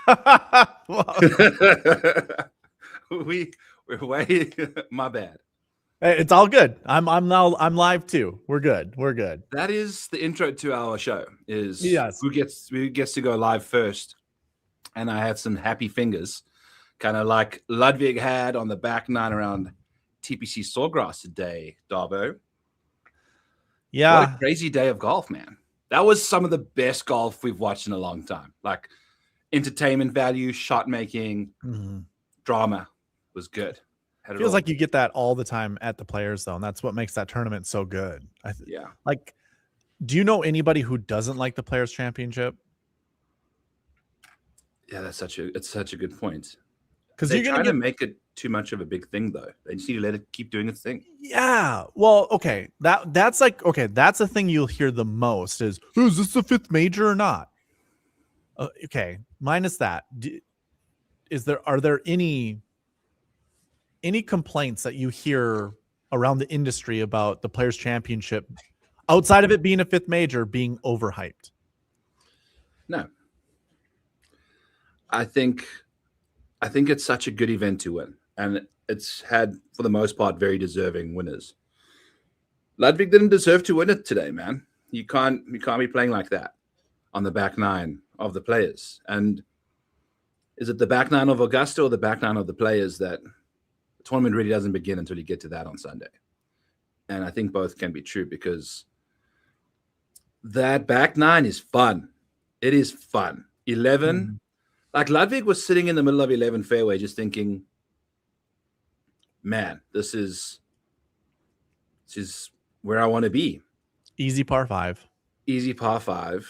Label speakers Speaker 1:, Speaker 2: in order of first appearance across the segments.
Speaker 1: Well,
Speaker 2: we're way my bad.
Speaker 1: hey, it's all good. I'm live too. We're good. We're good.
Speaker 2: That is the intro to our show. Is
Speaker 1: Yes.
Speaker 2: who gets to go live first? And I had some happy fingers, kind of like Ludwig had on the back nine around TPC Sawgrass today, Darbo. What a
Speaker 1: Yeah.
Speaker 2: crazy day of golf, man. That was some of the best golf we've watched in a long time. Like entertainment value, shot making,
Speaker 1: Mhm.
Speaker 2: drama was good. Had it
Speaker 1: Feels
Speaker 2: all.
Speaker 1: like you get that all the time at the Players though, and that's what makes that tournament so good.
Speaker 2: Yeah.
Speaker 1: Like, do you know anybody who doesn't like the Players Championship?
Speaker 2: Yeah, it's such a good point.
Speaker 1: Because
Speaker 2: They're
Speaker 1: you're gonna
Speaker 2: trying to
Speaker 1: get
Speaker 2: make it too much of a big thing though. They just need to let it keep doing its thing.
Speaker 1: yeah. Well, okay. That's like okay. That's the thing you'll hear the most is this the fifth major or not? Okay. Minus that, are there any complaints that you hear around the industry about the Players Championship outside of it being a fifth major being overhyped?
Speaker 2: No. I think it's such a good event to win. And it's had, for the most part, very deserving winners. Ludwig didn't deserve to win it today, man. You can't be playing like that on the back nine of the Players. And is it the back nine of Augusta or the back nine of the Players that the tournament really doesn't begin until you get to that on Sunday? And I think both can be true because that back nine is fun. It is fun. 11, like Ludwig was sitting in the middle of 11 fairway just thinking, man, this is where I want to be.
Speaker 1: Easy par five.
Speaker 2: Easy par five,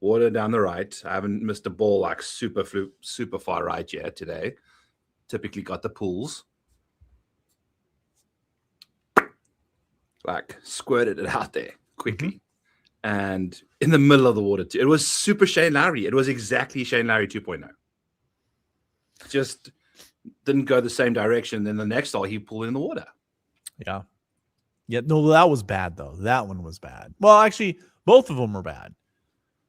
Speaker 2: water down the right. I haven't missed a ball like super far right yet today. Typically got the pools. Like squirted it out there quickly. And in the middle of the water too. It was super Shane Lowry. It was exactly Shane Lowry 2.0. Just didn't go the same direction. Then the next hole he pulled in the water.
Speaker 1: Yeah. Yeah. No, that was bad though. That one was bad. Well, actually, both of them were bad.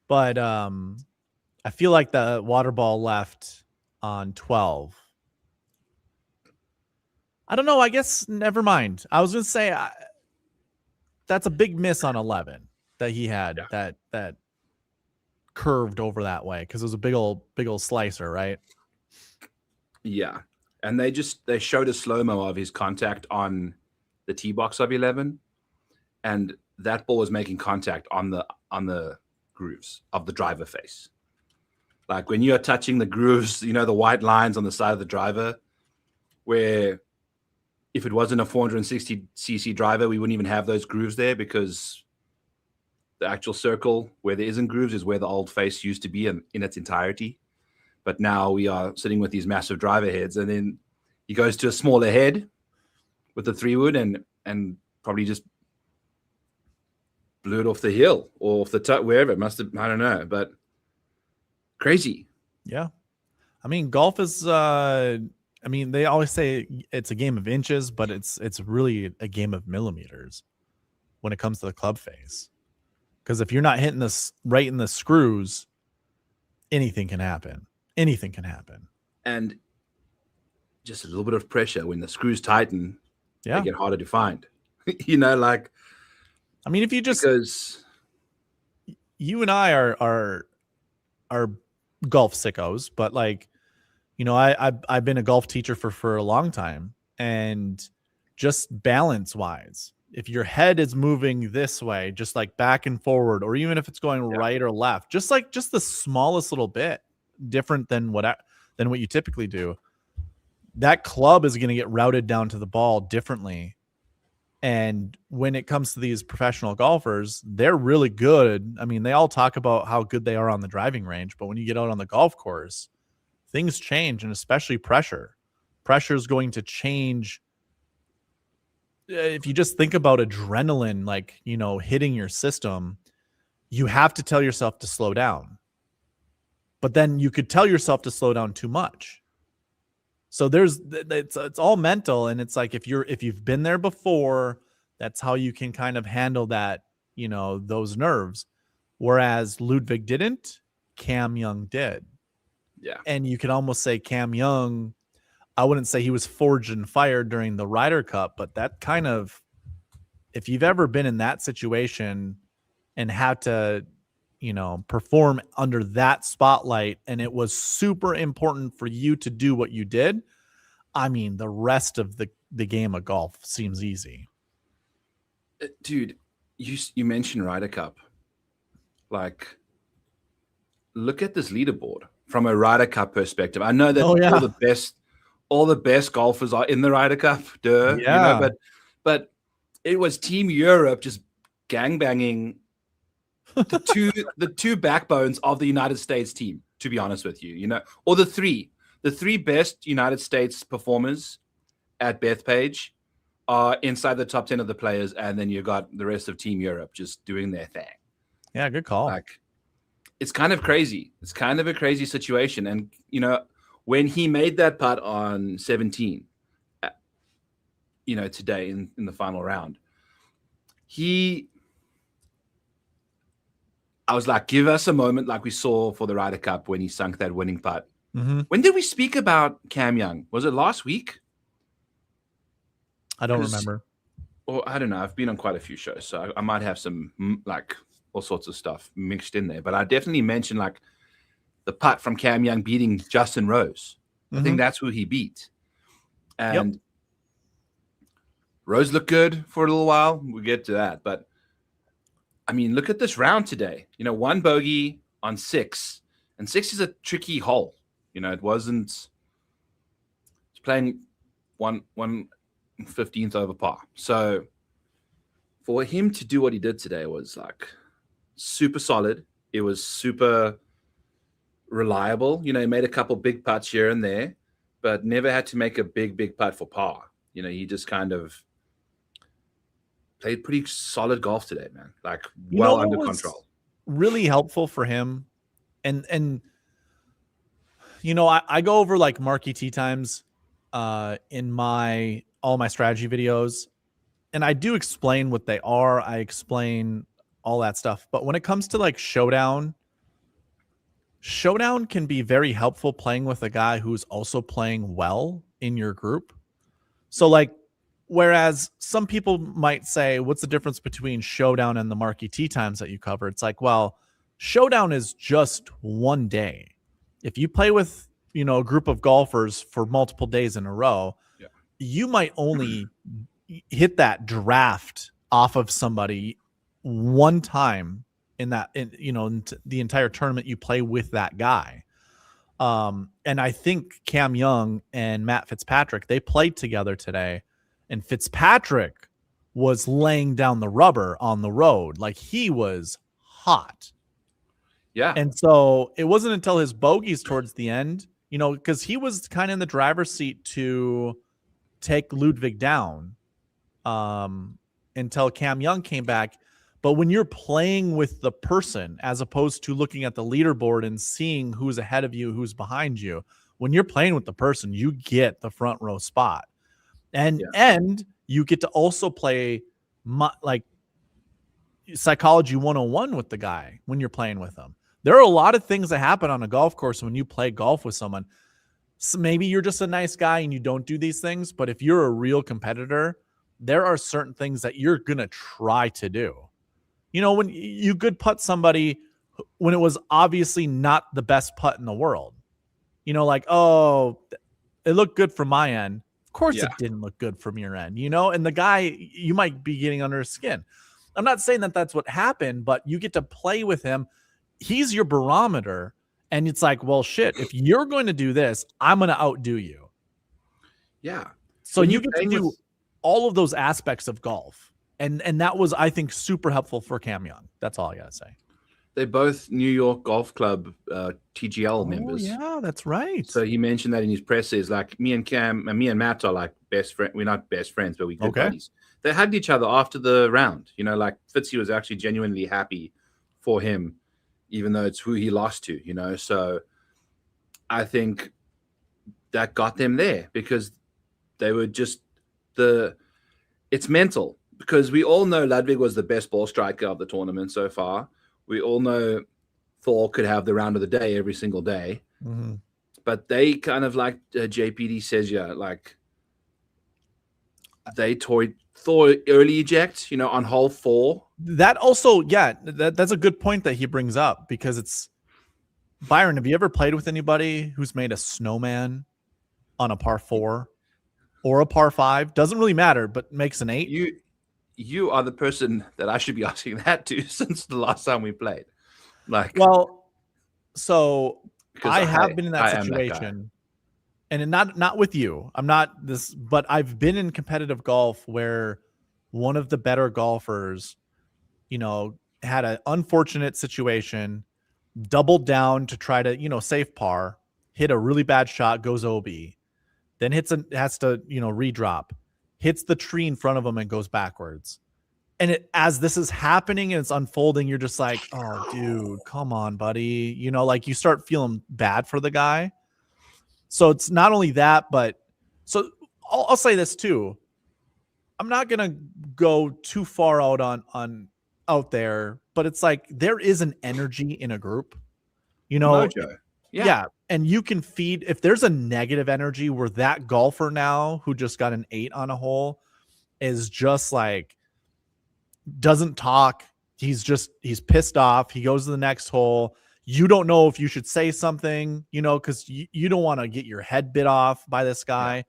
Speaker 1: But I feel like the water ball left on 12. I don't know. I guess never mind. I was gonna say that's a big miss on 11 that he had that curved over that way because it was a big old slicer, right?
Speaker 2: Yeah. And they showed a slow-mo of his contact on the tee box of 11, and that ball was making contact on the grooves of the driver face. Like when you're touching the grooves, you know, the white lines on the side of the driver, where if it wasn't a 460cc driver, we wouldn't even have those grooves there because the actual circle where there isn't grooves is where the old face used to be in its entirety. But now we are sitting with these massive driver heads, and then he goes to a smaller head with the 3-wood and probably just blew it off the hill or off the top, wherever. It must have, I don't know, but crazy.
Speaker 1: Yeah. I mean, golf is I mean, they always say it's a game of inches, but it's really a game of millimeters when it comes to the club face. Because if you're not hitting this right in the screws, anything can happen. Anything can happen.
Speaker 2: And just a little bit of pressure when the screws tighten,
Speaker 1: they
Speaker 2: get harder to find. You know, like,
Speaker 1: I mean, if you just,
Speaker 2: because
Speaker 1: you and I are golf sickos, but like, you know, I've been a golf teacher for a long time, and just balance wise, if your head is moving this way, just like back and forward, or even if it's going right or left, just the smallest little bit different than what you typically do, that club is going to get routed down to the ball differently. And when it comes to these professional golfers, they're really good. I mean, they all talk about how good they are on the driving range, but when you get out on the golf course, things change, and especially pressure. Pressure is going to change. If you just think about adrenaline, like, you know, hitting your system, you have to tell yourself to slow down. But then you could tell yourself to slow down too much. So it's all mental, and it's like if you've been there before, that's how you can kind of handle that, you know, those nerves. Whereas Ludwig didn't, Cam Young did.
Speaker 2: Yeah.
Speaker 1: And you could almost say Cam Young, I wouldn't say he was forged and fired during the Ryder Cup, but that kind of, if you've ever been in that situation and had to, perform under that spotlight, and it was super important for you to do what you did, I mean, the rest of the game of golf seems easy.
Speaker 2: Dude, you mentioned Ryder Cup. Like, look at this leaderboard from a Ryder Cup perspective. I know that all the best golfers are in the Ryder Cup,
Speaker 1: Yeah.
Speaker 2: but it was Team Europe just gangbanging the two backbones of the United States team, to be honest with you, or the three best United States performers at Bethpage are inside the top 10 of the players, and then you got the rest of Team Europe just doing their thing.
Speaker 1: Yeah, good call.
Speaker 2: Like, it's kind of crazy. It's kind of a crazy situation. And, when he made that putt on 17, today in the final round, I was like, give us a moment like we saw for the Ryder Cup when he sunk that winning putt.
Speaker 1: Mm-hmm.
Speaker 2: When did we speak about Cam Young? Was it last week?
Speaker 1: I don't remember.
Speaker 2: Or I don't know. I've been on quite a few shows, so I might have some like all sorts of stuff mixed in there. But I definitely mentioned like the putt from Cam Young beating Justin Rose. I think that's who he beat. And Rose looked good for a little while. We'll get to that. But I mean, look at this round today. One bogey on 6. And 6 is a tricky hole. It wasn't. It's playing 1/15th over par. So for him to do what he did today was like super solid. It was super reliable. He made a couple big putts here and there, but never had to make a big putt for par. He just kind of played pretty solid golf today, man. Like well under control.
Speaker 1: Really helpful for him. And I go over like marquee tee times in all my strategy videos, and I do explain what they are. I explain all that stuff. But when it comes to like showdown can be very helpful playing with a guy who's also playing well in your group. So like, whereas some people might say, what's the difference between showdown and the marquee tee times that you cover? It's like, well, showdown is just one day. If you play with, a group of golfers for multiple days in a row, you might only hit that draft off of somebody one time in the entire tournament you play with that guy. And I think Cam Young and Matt Fitzpatrick, they played together today, and Fitzpatrick was laying down the rubber on the road. Like, he was hot.
Speaker 2: Yeah.
Speaker 1: And so it wasn't until his bogeys towards the end, because he was kind of in the driver's seat to take Ludwig down until Cam Young came back. But when you're playing with the person, as opposed to looking at the leaderboard and seeing who's ahead of you, who's behind you, when you're playing with the person, you get the front row spot. And you get to also play like psychology 101 with the guy when you're playing with them. There are a lot of things that happen on a golf course when you play golf with someone. So maybe you're just a nice guy and you don't do these things, but if you're a real competitor, there are certain things that you're going to try to do. When you good putt somebody when it was obviously not the best putt in the world, like, oh, it looked good from my end. Of course it didn't look good from your end, and the guy, you might be getting under his skin. I'm not saying that that's what happened, but you get to play with him. He's your barometer. And it's like, well, shit, if you're going to do this, I'm going to outdo you.
Speaker 2: Yeah.
Speaker 1: So you get to do all of those aspects of golf. And that was, I think, super helpful for Cam Young. That's all I got to say.
Speaker 2: They're both New York Golf Club TGL members.
Speaker 1: Yeah, that's right.
Speaker 2: So he mentioned that in his press. Is like, me and Matt are like best friends. We're not best friends, but we're good buddies. They hugged each other after the round. Like Fitzy was actually genuinely happy for him, even though it's who he lost to, So I think that got them there because they were just it's mental, because we all know Ludwig was the best ball striker of the tournament so far. We all know Thor could have the round of the day every single day.
Speaker 1: Mm-hmm.
Speaker 2: But they kind of like JPD says, yeah, like they toyed Thor early eject, on hole 4.
Speaker 1: That also, yeah, that's a good point that he brings up, because it's Byron. Have you ever played with anybody who's made a snowman on a par 4 or a par 5? Doesn't really matter, but makes an 8.
Speaker 2: You are the person that I should be asking that to since the last time we played. Like,
Speaker 1: well, so I
Speaker 2: because
Speaker 1: have been in that
Speaker 2: I am that guy.
Speaker 1: situation, and not with you. I'm not this, but I've been in competitive golf where one of the better golfers, had an unfortunate situation, doubled down to try to, save par, hit a really bad shot, goes OB, then has to, redrop, hits the tree in front of him and goes backwards. And as this is happening and it's unfolding, you're just like, oh, dude, come on, buddy. Like you start feeling bad for the guy. So it's not only that, but so I'll say this too. I'm not going to go too far out there, but it's like there is an energy in a group,
Speaker 2: Mojo.
Speaker 1: Yeah. And you can feed, if there's a negative energy where that golfer now who just got an 8 on a hole is just like, doesn't talk. He's pissed off. He goes to the next hole. You don't know if you should say something, because you don't want to get your head bit off by this guy. Yeah.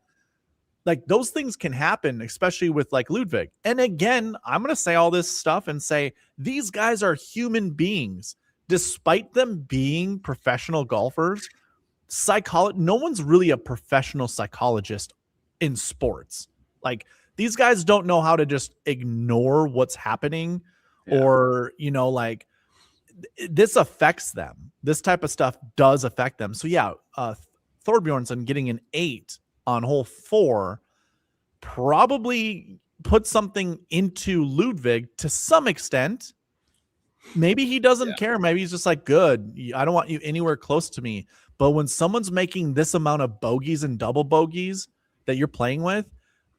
Speaker 1: Like those things can happen, especially with like Ludwig. And again, I'm going to say all this stuff and say these guys are human beings. Despite them being professional golfers, no one's really a professional psychologist in sports. Like these guys don't know how to just ignore what's happening, or, like this affects them. This type of stuff does affect them. So yeah, Thorbjornsen getting an 8 on hole 4 probably put something into Ludwig to some extent. Maybe he doesn't care. Maybe he's just like, good, I don't want you anywhere close to me. But when someone's making this amount of bogeys and double bogeys that you're playing with,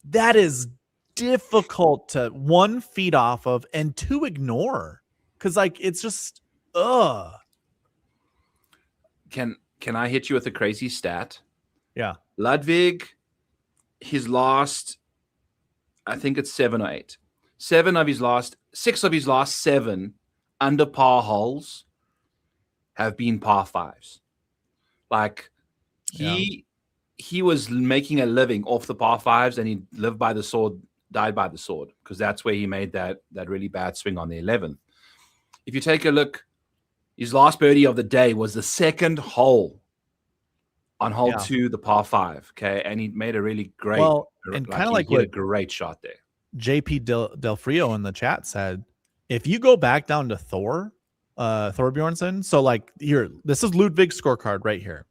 Speaker 1: that is difficult to 1, feed off of, and 2, ignore. Because like it's just
Speaker 2: Can I hit you with a crazy stat?
Speaker 1: Yeah.
Speaker 2: Ludwig, his last, I think it's 7 or 8. 6 of his last 7 under par holes have been par 5s. Like he was making a living off the par 5s, and he lived by the sword, died by the sword, because that's where he made that really bad swing on the 11th. If you take a look, his last birdie of the day was the 2nd hole on hole 2, the par 5. Okay, and he made a really great,
Speaker 1: and kind of like
Speaker 2: what a great shot there.
Speaker 1: JP Del Frio in the chat said, if you go back down to Thorbjornsen, so like here, this is Ludwig's scorecard right here.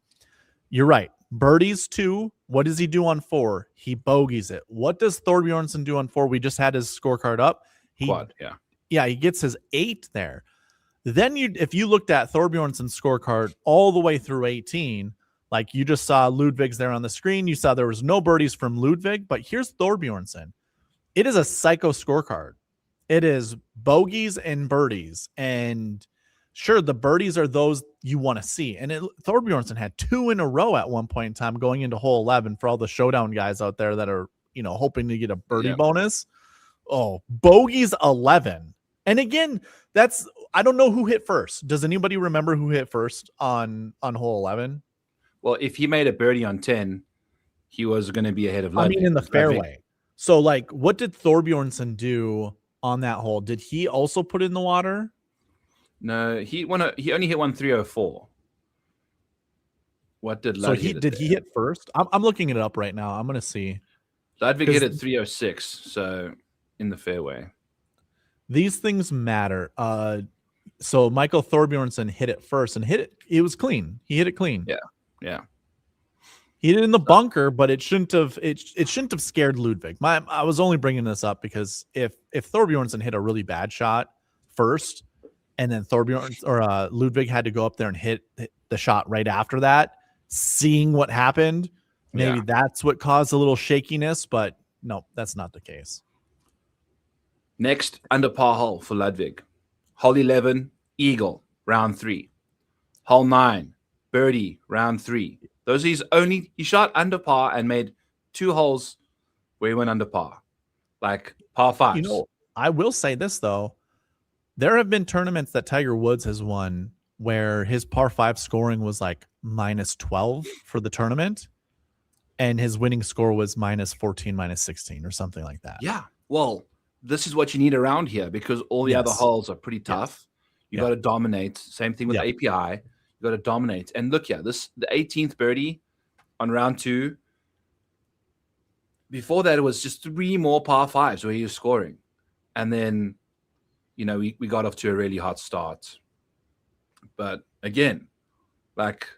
Speaker 1: You're right. Birdies 2. What does he do on 4? He bogeys it. What does Thorbjornsen do on 4? We just had his scorecard up.
Speaker 2: Quad,
Speaker 1: he gets his 8 there. Then if you looked at Thorbjornsen's scorecard all the way through 18, like you just saw Ludwig's there on the screen. You saw there was no birdies from Ludwig, but here's Thorbjornsen. It is a psycho scorecard. It is bogeys and birdies. And sure, the birdies are those you want to see. And Thorbjornsen had 2 in a row at one point in time going into hole 11 for all the showdown guys out there that are, hoping to get a birdie bonus. Oh, bogeys 11. And again, I don't know who hit first. Does anybody remember who hit first on hole 11?
Speaker 2: Well, if he made a birdie on 10, he was going to be ahead of Ludwig.
Speaker 1: In the fairway. So, like, what did Thorbjornsen do on that hole? Did he also put it in the water?
Speaker 2: No, he only hit 304. What did Ludwig
Speaker 1: did he hit first? I'm looking it up right now. I'm going to see.
Speaker 2: Ludwig hit it 306, so in the fairway.
Speaker 1: These things matter. So Michael Thorbjornsen hit it first and hit it. It was clean. He hit it clean.
Speaker 2: Yeah.
Speaker 1: He hit it in the bunker, but it shouldn't have. It shouldn't have scared Ludwig. I was only bringing this up because if Thorbjornsen hit a really bad shot first, and then Ludwig had to go up there and hit the shot right after that, seeing what happened, maybe that's what caused a little shakiness. But no, that's not the case.
Speaker 2: Next, under par hole for Ludwig. Hole 11, eagle, round 3. Hole 9, birdie, round 3. Those are he shot under par and made 2 holes where he went under par, like par fives.
Speaker 1: I will say this though. There have been tournaments that Tiger Woods has won where his par 5 scoring was like -12 for the tournament, and his winning score was -14, -16, or something like that.
Speaker 2: Yeah. Well, this is what you need around here because all the other holes are pretty tough. You got to dominate. Same thing with the API. You got to dominate. And look here, the 18th birdie on round 2. Before that, it was just 3 more par 5s where he was scoring. And then, we got off to a really hot start. But again, like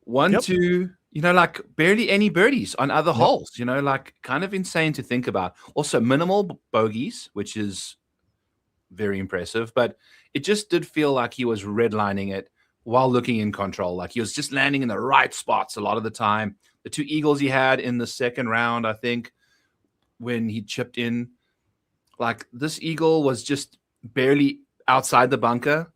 Speaker 2: 1, 2, like barely any birdies on other holes, like kind of insane to think about. Also minimal bogeys, which is very impressive, but it just did feel like he was redlining it while looking in control. Like he was just landing in the right spots a lot of the time. The 2 eagles he had in the second round, I think, when he chipped in, like this eagle was just barely outside the bunker.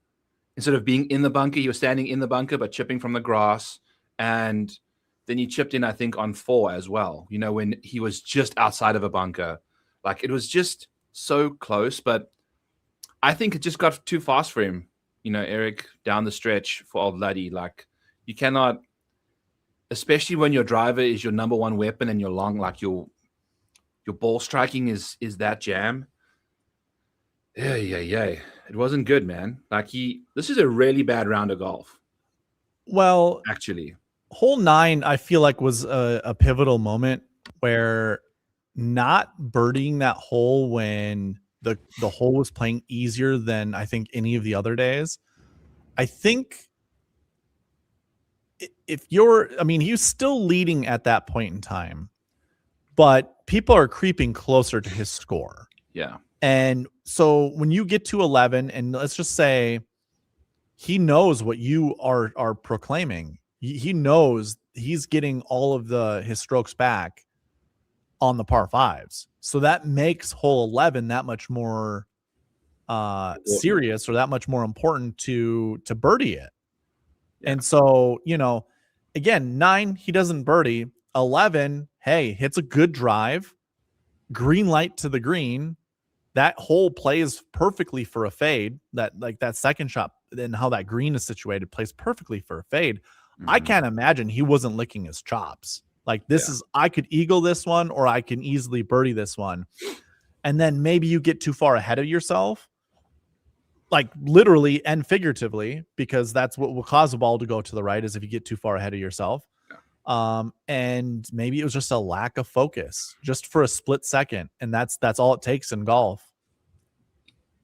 Speaker 2: Instead of being in the bunker, he was standing in the bunker, but chipping from the grass. And then he chipped in, I think, on 4 as well, when he was just outside of a bunker. Like it was just so close, but I think it just got too fast for him, Eric, down the stretch for old Luddy. Like you cannot, especially when your driver is your number 1 weapon and you're long, like your ball striking is that jam. Yeah. It wasn't good, man. Like this is a really bad round of golf.
Speaker 1: Well,
Speaker 2: actually,
Speaker 1: hole 9, I feel like was a pivotal moment where not birdieing that hole when the hole was playing easier than I think any of the other days. I think he was still leading at that point in time, but people are creeping closer to his score.
Speaker 2: Yeah.
Speaker 1: And so when you get to 11, and let's just say he knows what you are proclaiming, he knows he's getting all of his strokes back on the par 5s. So that makes hole 11 that much more serious, or that much more important to birdie it. Yeah. And so, again, 9, he doesn't birdie. 11, hey, hits a good drive, green light to the green. That hole plays perfectly for a fade. That second shot and how that green is situated plays perfectly for a fade. Mm-hmm. I can't imagine he wasn't licking his chops. Like this is, I could eagle this one, or I can easily birdie this one. And then maybe you get too far ahead of yourself, like literally and figuratively, because that's what will cause a ball to go to the right, is if you get too far ahead of yourself. And maybe it was just a lack of focus just for a split second. And that's all it takes in golf.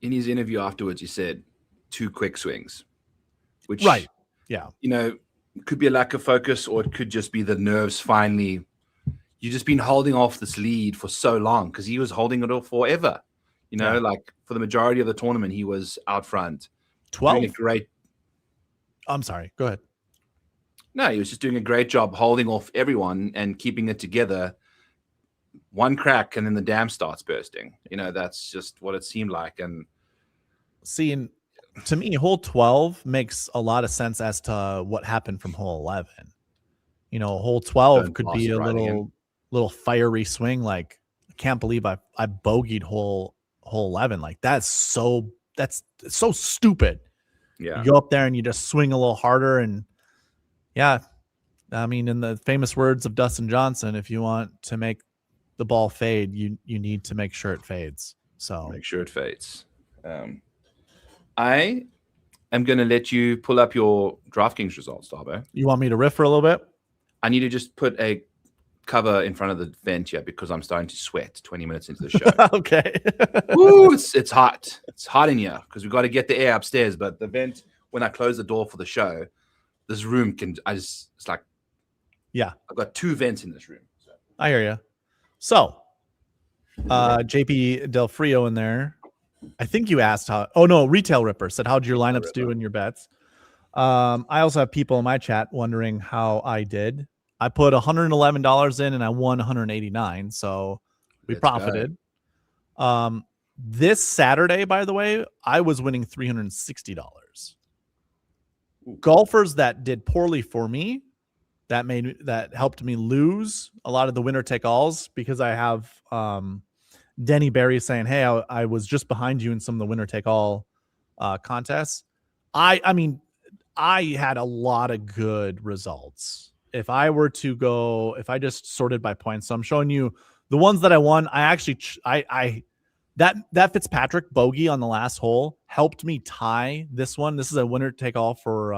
Speaker 2: In his interview afterwards, he said 2 quick swings, which, could be a lack of focus, or it could just be the nerves. Finally, you've just been holding off this lead for so long, because he was holding it off forever. Like for the majority of the tournament, he was out front.
Speaker 1: 12. I'm sorry. Go ahead.
Speaker 2: No, he was just doing a great job holding off everyone and keeping it together. One crack, and then the dam starts bursting. That's just what it seemed like. And
Speaker 1: seeing, to me, hole 12 makes a lot of sense as to what happened from hole 11. Hole 12 could be a little fiery swing. Like, I can't believe I bogeyed hole 11. Like that's so stupid. Yeah. You go up there and you just swing a little harder. And yeah, I mean, in the famous words of Dustin Johnson, if you want to make the ball fade, you need to make sure it fades. So
Speaker 2: make sure it fades. I am going to let you pull up your DraftKings results, Darbo.
Speaker 1: You want me to riff for a little bit?
Speaker 2: I need to just put a cover in front of the vent here because I'm starting to sweat 20 minutes into the show.
Speaker 1: Okay.
Speaker 2: Woo, it's hot. It's hot in here because we've got to get the air upstairs. But the vent, when I close the door for the show, this room it's like,
Speaker 1: yeah,
Speaker 2: I've got 2 vents in this room. So.
Speaker 1: I hear you. So, JP Del Frio in there. I think you asked Retail Ripper said, how'd your lineups do in your bets? I also have people in my chat wondering how I did. I put $111 in and I won $189. So we profited. This Saturday, by the way, I was winning $360. Ooh. Golfers that did poorly for me, that helped me lose a lot of the winner take alls, because I have Denny Berry saying, "Hey, I was just behind you in some of the winner take all contests." I mean, I had a lot of good results. If I just sorted by points, so I'm showing you the ones that I won. I actually that Fitzpatrick bogey on the last hole helped me tie this one. This is a winner take all for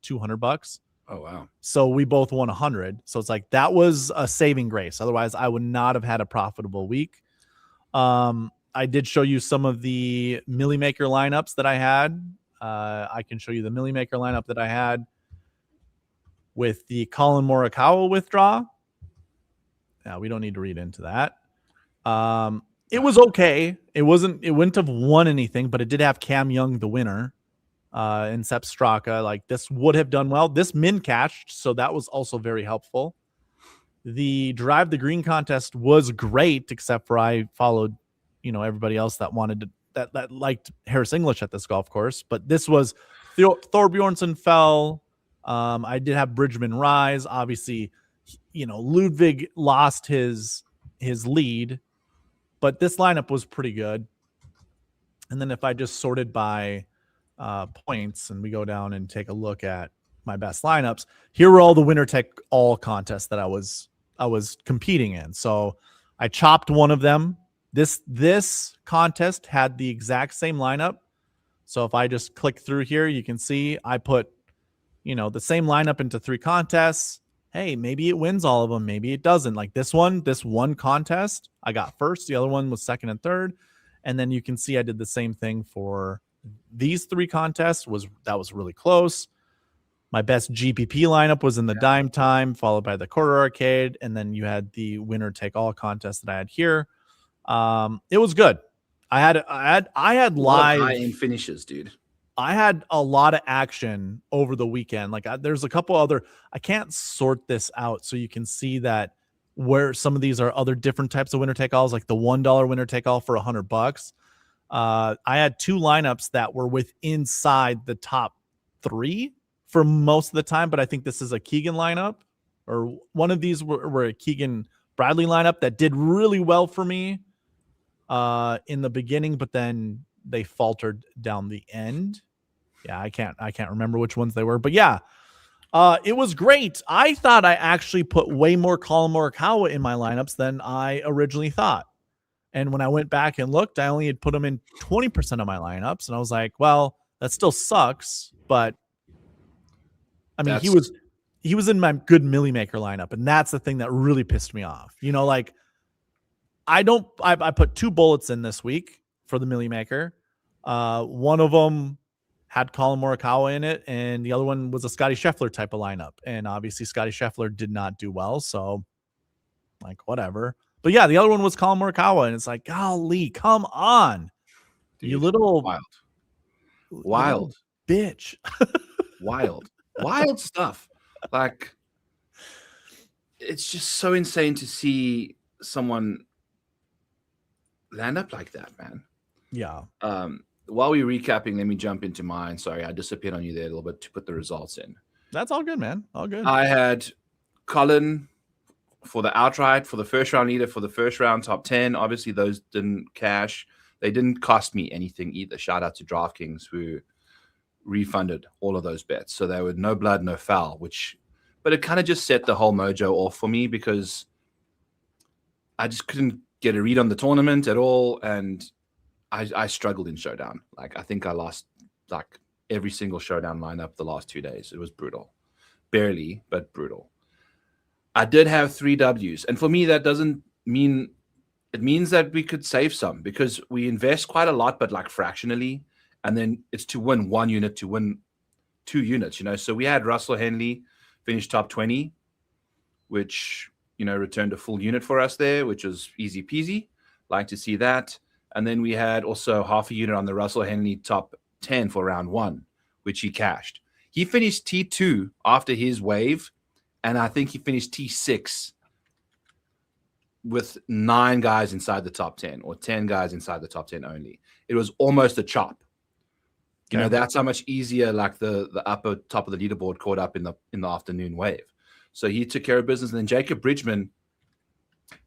Speaker 1: $200.
Speaker 2: Oh wow!
Speaker 1: So we both won 100. So it's like that was a saving grace. Otherwise, I would not have had a profitable week. I did show you some of the Millie Maker lineups that I had. I can show you the Millie Maker lineup that I had with the Colin Morikawa withdraw. Now, we don't need to read into that. It was okay. It wouldn't have won anything, but it did have Cam Young the winner. And Sepp Straka, like this would have done well. This min catched, so that was also very helpful. The Drive the Green contest was great, except for I followed, everybody else that wanted to that liked Harris English at this golf course. But this was Thorbjornsen fell. I did have Bridgman rise. Obviously, Ludwig lost his lead, but this lineup was pretty good. And then if I just sorted by points and we go down and take a look at my best lineups, here were all the winner take all contests that I was competing in. So I chopped one of them. This contest had the exact same lineup. So if I just click through here, you can see I put the same lineup into 3 contests. Hey, maybe it wins all of them, maybe it doesn't. Like this one contest I got first, the other one was second and third. And then you can see I did the same thing for these 3 contests. That was really close. My best GPP lineup was in the Dime Time, followed by the Quarter Arcade, and then you had the winner take all contest that I had here. It was good. I had live
Speaker 2: high-end finishes, dude.
Speaker 1: I had a lot of action over the weekend. Like there's a couple other. I can't sort this out so you can see that where some of these are other different types of winner take alls, like the $1 winner take all for $100. I had 2 lineups that were inside the top 3 for most of the time, but I think this is a Keegan lineup, or one of these were a Keegan Bradley lineup that did really well for me in the beginning, but then they faltered down the end. Yeah, I can't remember which ones they were, but yeah, it was great. I thought I actually put way more Colin Morikawa in my lineups than I originally thought. And when I went back and looked, I only had put him in 20% of my lineups. And I was like, well, that still sucks. But I mean, he was in my good Millie Maker lineup. And that's the thing that really pissed me off. Like I put 2 bullets in this week for the Millie Maker. One of them had Colin Morikawa in it, and the other one was a Scotty Scheffler type of lineup. And obviously Scotty Scheffler did not do well. So like, whatever. But yeah, the other one was Colin Morikawa, and it's like, golly, come on. Dude, you little
Speaker 2: wild
Speaker 1: bitch.
Speaker 2: wild stuff. Like, it's just so insane to see someone land up like that, man.
Speaker 1: Yeah.
Speaker 2: While we're recapping, let me jump into mine. Sorry, I disappeared on you there a little bit to put the results in.
Speaker 1: That's all good, man. All good.
Speaker 2: I had Colin for the outright, for the first round leader, for the first round top 10. Obviously, those didn't cash. They didn't cost me anything either. Shout out to DraftKings who refunded all of those bets. So they were no blood, no foul, but it kind of just set the whole mojo off for me because I just couldn't get a read on the tournament at all. And I struggled in Showdown. Like, I think I lost like every single Showdown lineup the last 2 days. It was brutal. Barely, but brutal. I did have 3 W's. And for me, that doesn't mean – it means that we could save some because we invest quite a lot, but like fractionally. And then it's to win 1 unit, to win 2 units, So we had Russell Henley finish top 20, which, returned a full unit for us there, which was easy peasy. Like to see that. And then we had also half a unit on the Russell Henley top 10 for round 1, which he cashed. He finished T2 after his wave, and I think he finished T6 with 9 guys inside the top 10 or 10 guys inside the top 10 only. It was almost a chop. That's how much easier like the upper top of the leaderboard caught up in the afternoon wave. So he took care of business. And then Jacob Bridgman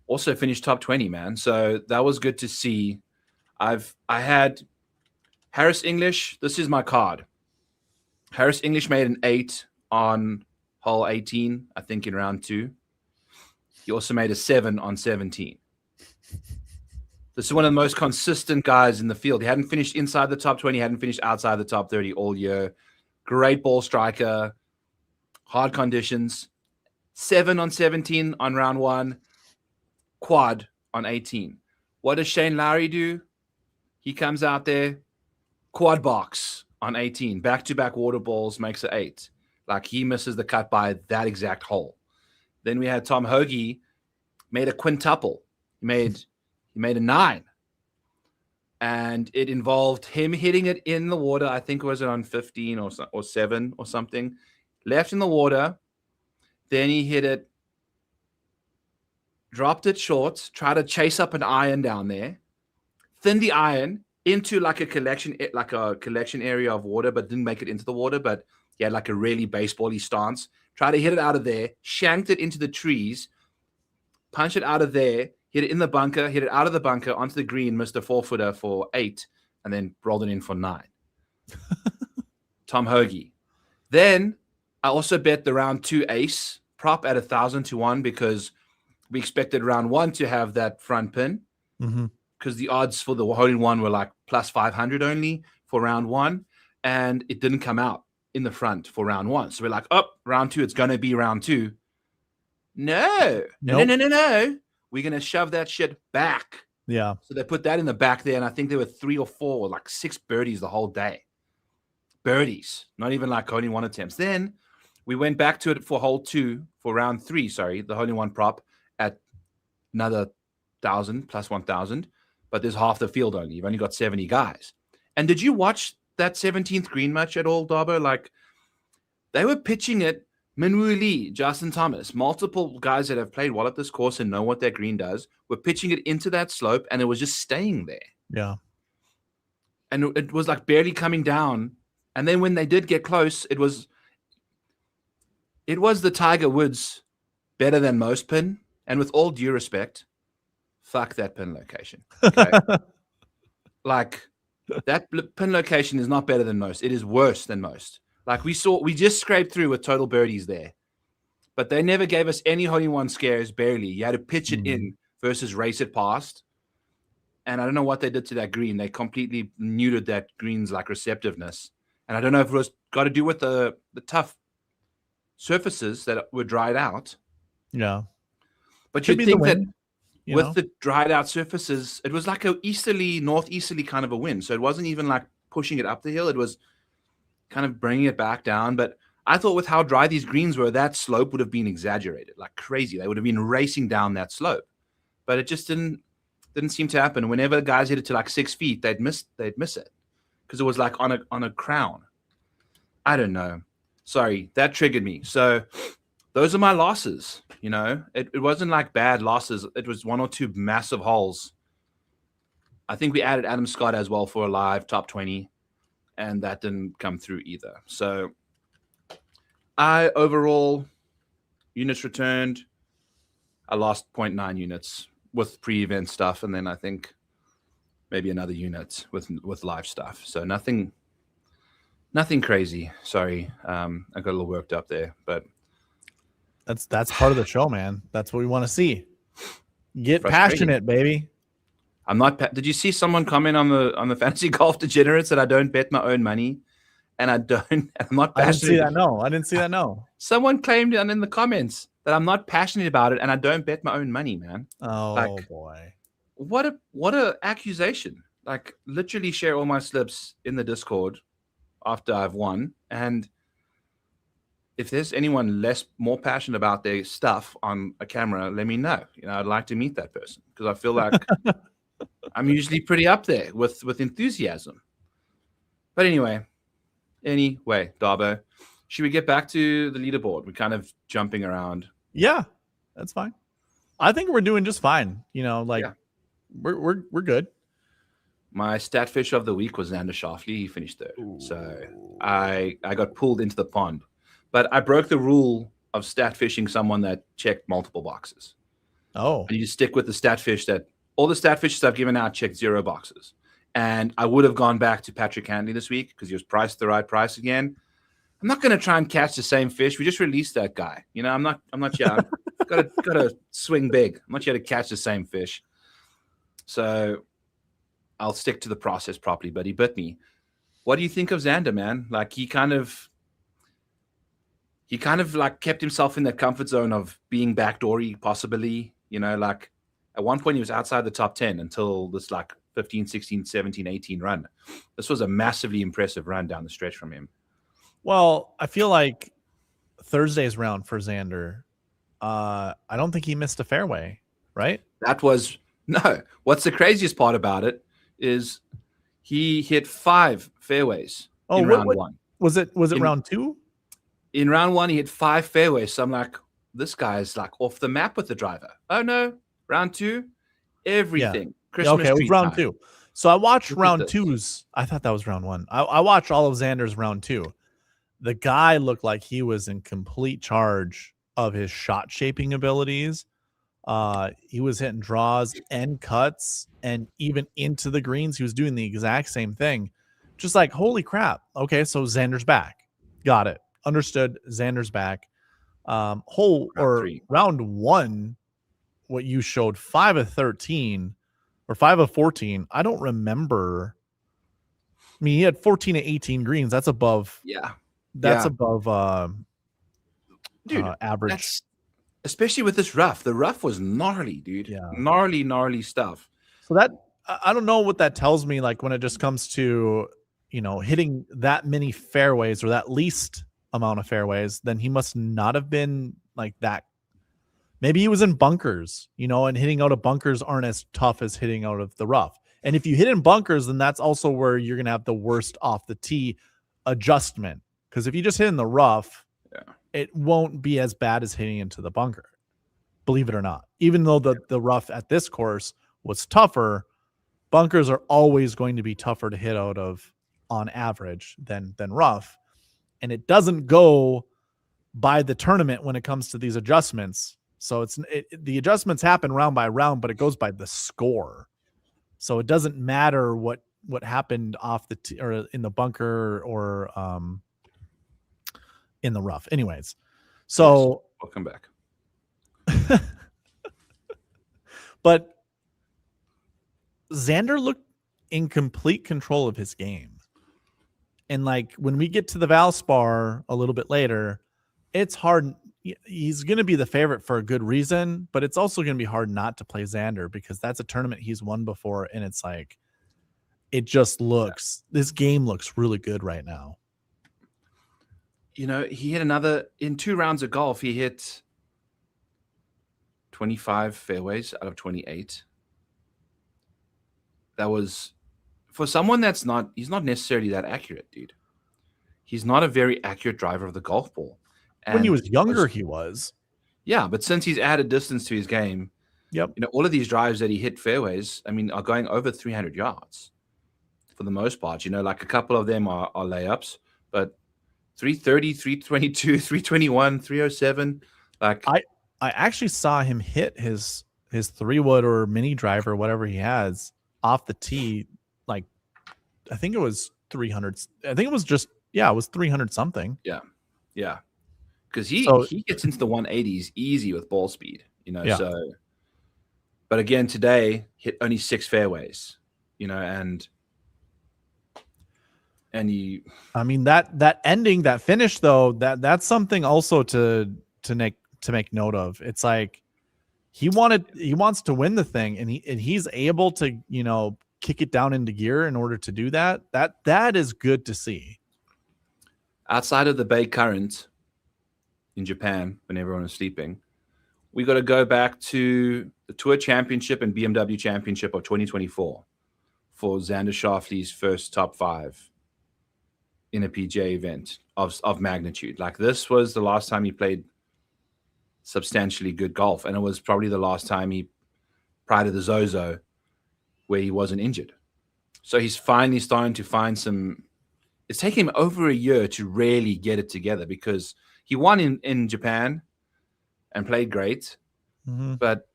Speaker 2: also finished top 20, man. So that was good to see. I had Harris English. This is my card. Harris English made an 8 on hole 18, I think in round 2. He also made a 7 on 17. This is one of the most consistent guys in the field. He hadn't finished inside the top 20, hadn't finished outside the top 30 all year. Great ball striker, hard conditions. 7 on 17 on round 1, quad on 18. What does Shane Lowry do? He comes out there, quad box on 18, back-to-back water balls, makes an 8. Like, he misses the cut by that exact hole. Then we had Tom Hoagie, made a quintuple. He made a 9. And it involved him hitting it in the water. I think it was on 15 or 7 or something. Left in the water. Then he hit it, dropped it short, tried to chase up an iron down there, thinned the iron into like a collection area of water, but didn't make it into the water. But he had like a really baseball-y stance. Tried to hit it out of there, shanked it into the trees, punched it out of there, hit it in the bunker, hit it out of the bunker onto the green, missed a 4-footer for 8, and then rolled it in for 9. Tom Hoagie. Then I also bet the round 2 ace prop at 1,000 to 1 because we expected round 1 to have that front pin because the odds for the hole in one were like plus 500 only for round 1, and it didn't come out in the front for round 1. So we're like, round 2, it's going to be round 2. No. We're going to shove that shit back.
Speaker 1: Yeah.
Speaker 2: So they put that in the back there, and I think there were 3 or 4 or like 6 birdies the whole day. Birdies, not even like only 1 attempts. Then we went back to it for hole 2, for round 3, the hole in one prop at another 1,000 plus 1,000, but there's half the field only. You've only got 70 guys. And did you watch that 17th green match at all, Darbo? Like, they were pitching it. Minwoo Lee, Justin Thomas, multiple guys that have played well at this course and know what that green does, were pitching it into that slope, and it was just staying there.
Speaker 1: Yeah.
Speaker 2: And it was like barely coming down. And then when they did get close, it was the Tiger Woods better than most pin. And with all due respect, fuck that pin location. Okay? Like, that pin location is not better than most. It is worse than most. Like, we just scraped through with total birdies there. But they never gave us any hole-in-one scares, barely. You had to pitch it in versus race it past. And I don't know what they did to that green. They completely neutered that green's like receptiveness. And I don't know if it was got to do with the tough surfaces that were dried out.
Speaker 1: Yeah.
Speaker 2: But you'd think that
Speaker 1: with
Speaker 2: the dried out surfaces, it was like a northeasterly kind of a wind. So it wasn't even like pushing it up the hill. It was kind of bringing it back down. But I thought with how dry these greens were, that slope would have been exaggerated, like crazy. They would have been racing down that slope. But it just didn't seem to happen. Whenever the guys hit it to like 6 feet, they'd miss it because it was like on a crown. I don't know. Sorry, that triggered me. So those are my losses. You know, it wasn't like bad losses. It was 1 or 2 massive holes. I think we added Adam Scott as well for a live top 20, and that didn't come through either. So I overall units returned, I lost 0.9 units with pre-event stuff, and then I think maybe another unit with live stuff. So nothing crazy. Sorry, I got a little worked up there, but
Speaker 1: that's part of the show, man. That's what we want to see. Get passionate, baby.
Speaker 2: I'm not. Did you see someone comment on the Fantasy Golf Degenerates that I don't bet my own money, and I'm not passionate?
Speaker 1: I didn't see that. No.
Speaker 2: Someone claimed in the comments that I'm not passionate about it, and I don't bet my own money, man.
Speaker 1: Oh boy,
Speaker 2: what a accusation! Like, literally share all my slips in the Discord after I've won, and if there's anyone more passionate about their stuff on a camera, let me know. You know, I'd like to meet that person because I feel like I'm usually pretty up there with enthusiasm. But anyway, Darbo, should we get back to the leaderboard? We're kind of jumping around.
Speaker 1: Yeah, that's fine. I think we're doing just fine. You know, like we're good.
Speaker 2: My stat fish of the week was Xander Schauffele. He finished third. So I got pulled into the pond. But I broke the rule of stat fishing someone that checked multiple boxes.
Speaker 1: Oh,
Speaker 2: And you stick with the stat fish that all the stat fishes I've given out checked 0 boxes. And I would have gone back to Patrick Hanley this week because he was priced the right price again. I'm not going to try and catch the same fish. We just released that guy. You know, I'm not here. Gotta swing big. I'm not here to catch the same fish. So I'll stick to the process properly, but he bit me. What do you think of Xander, man? Like he kind of like kept himself in that comfort zone of being backdoory, possibly. You know, like at one point he was outside the top 10 until this like 15, 16, 17, 18 run. This was a massively impressive run down the stretch from him.
Speaker 1: well, I feel like Thursday's round for Xander. I don't think he missed a fairway, right?
Speaker 2: That was no. What's the craziest part about it is he hit 5 fairways in round 1.
Speaker 1: Was it round 2?
Speaker 2: In round 1, he hit 5 fairways. So I'm like, this guy's like off the map with the driver. Oh no, round 2, everything.
Speaker 1: Yeah.
Speaker 2: Christmas
Speaker 1: Okay, it was
Speaker 2: tree
Speaker 1: round
Speaker 2: time.
Speaker 1: 2. So I watched
Speaker 2: Look at
Speaker 1: round
Speaker 2: this.
Speaker 1: 2's. I thought that was round 1. I watched all of Xander's round 2. The guy looked like he was in complete charge of his shot shaping abilities. He was hitting draws and cuts and even into the greens. He was doing the exact same thing. Just like, holy crap. Okay, so Xander's back. Got it. Understood. Xander's back.
Speaker 2: Round 3.
Speaker 1: Round 1, what you showed 5 of 13 or 5 of 14. I don't remember. I mean, he had 14 of 18 greens. That's above.
Speaker 2: Yeah.
Speaker 1: That's
Speaker 2: Yeah.
Speaker 1: above
Speaker 2: Dude,
Speaker 1: average.
Speaker 2: Especially with this rough. The rough was gnarly, dude.
Speaker 1: Yeah.
Speaker 2: Gnarly stuff.
Speaker 1: So that I don't know what that tells me. Like when it just comes to, you know, hitting that many fairways or that least amount of fairways, then he must not have been like that. Maybe he was in bunkers, you know, and hitting out of bunkers aren't as tough as hitting out of the rough. And if you hit in bunkers, then that's also where you're going to have the worst off the tee adjustment. Because if you just hit in the rough, it won't be as bad as hitting into the bunker, believe it or not. Even though the rough at this course was tougher, bunkers are always going to be tougher to hit out of on average than rough. And it doesn't go by the tournament when it comes to these adjustments. So the adjustments happen round by round, but it goes by the score. So it doesn't matter what happened off the tee or in the bunker or in the rough. Anyways, so
Speaker 2: yes. Welcome back.
Speaker 1: But Xander looked in complete control of his game. And like when we get to the Valspar a little bit later, it's hard. He's going to be the favorite for a good reason, but it's also going to be hard not to play Xander because that's a tournament he's won before. And it's like, it just looks, this game looks really good right now.
Speaker 2: You know, he hit in 2 rounds of golf, he hit 25 fairways out of 28. That was, for someone he's not necessarily that accurate, dude. He's not a very accurate driver of the golf ball. And
Speaker 1: when he was younger, he was.
Speaker 2: Yeah, but since he's added distance to his game,
Speaker 1: yep.
Speaker 2: You know, all of these drives that he hit fairways, I mean, are going over 300 yards for the most part. You know, like a couple of them are layups, but 330, 322, 321, 307. Like
Speaker 1: I actually saw him hit his 3-wood or mini driver, whatever he has, off the tee. Like, I think it was 300. I think it was it was 300 something.
Speaker 2: Yeah. Because he gets into the 180s easy with ball speed, you know.
Speaker 1: Yeah.
Speaker 2: So, but again, today hit only 6 fairways, you know, and he. I
Speaker 1: mean that ending, that finish though, that's something also to make note of. It's like he wants to win the thing, and he's able to, you know, kick it down into gear in order to do that. That is good to see.
Speaker 2: Outside of the Bay Current in Japan, when everyone was sleeping, we got to go back to the Tour Championship and BMW Championship of 2024 for Xander Schauffele's first top 5 in a PGA event of magnitude. Like, this was the last time he played substantially good golf, and it was probably the last time prior to the Zozo, where he wasn't injured. So he's finally starting to find some. It's taken him over a year to really get it together, because He won in Japan and played great, but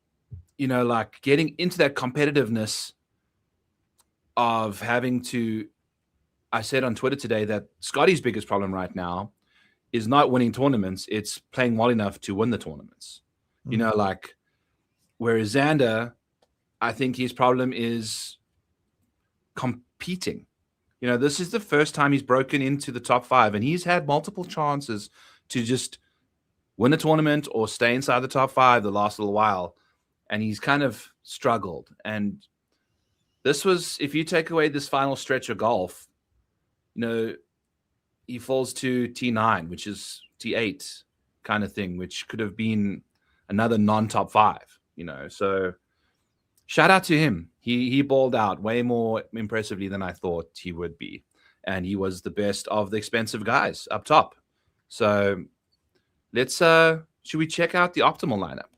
Speaker 2: like getting into that competitiveness of having to. I said on Twitter today that Scotty's biggest problem right now is not winning tournaments; it's playing well enough to win the tournaments. Like whereas Xander, I think his problem is competing. This is the first time he's broken into the top 5, and he's had multiple chances to just win a tournament or stay inside the top 5 the last little while, and he's kind of struggled. And this was, if you take away this final stretch of golf, he falls to T9, which is T8 kind of thing, which could have been another non-top 5, So shout out to him. He balled out way more impressively than I thought he would be. And he was the best of the expensive guys up top. So let's should we check out the optimal lineup?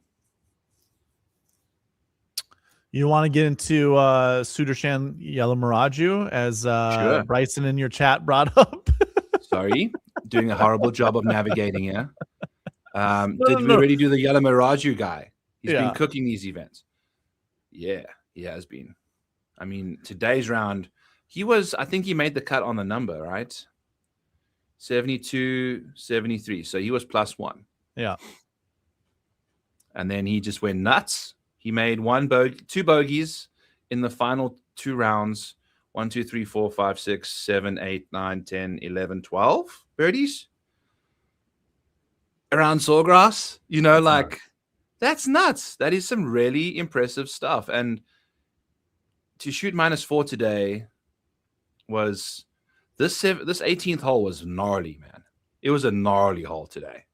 Speaker 1: You want to get into Sudarshan Yalamaraju as
Speaker 2: Sure.
Speaker 1: Bryson in your chat brought up?
Speaker 2: Sorry, doing a horrible job of navigating here. Did we already do the Yalamaraju guy? He's been cooking these events. Yeah, he has been. I mean, today's round, I think he made the cut on the number, right? 72, 73. So he was +1.
Speaker 1: Yeah.
Speaker 2: And then he just went nuts. He made 2 bogeys in the final 2 rounds. 1, 2, 3, 4, 5, 6, 7, 8, 9, 10, 11, 12 birdies around Sawgrass. That's nuts. That is some really impressive stuff. And to shoot -4 today was this 18th hole was gnarly, man. It was a gnarly hole today.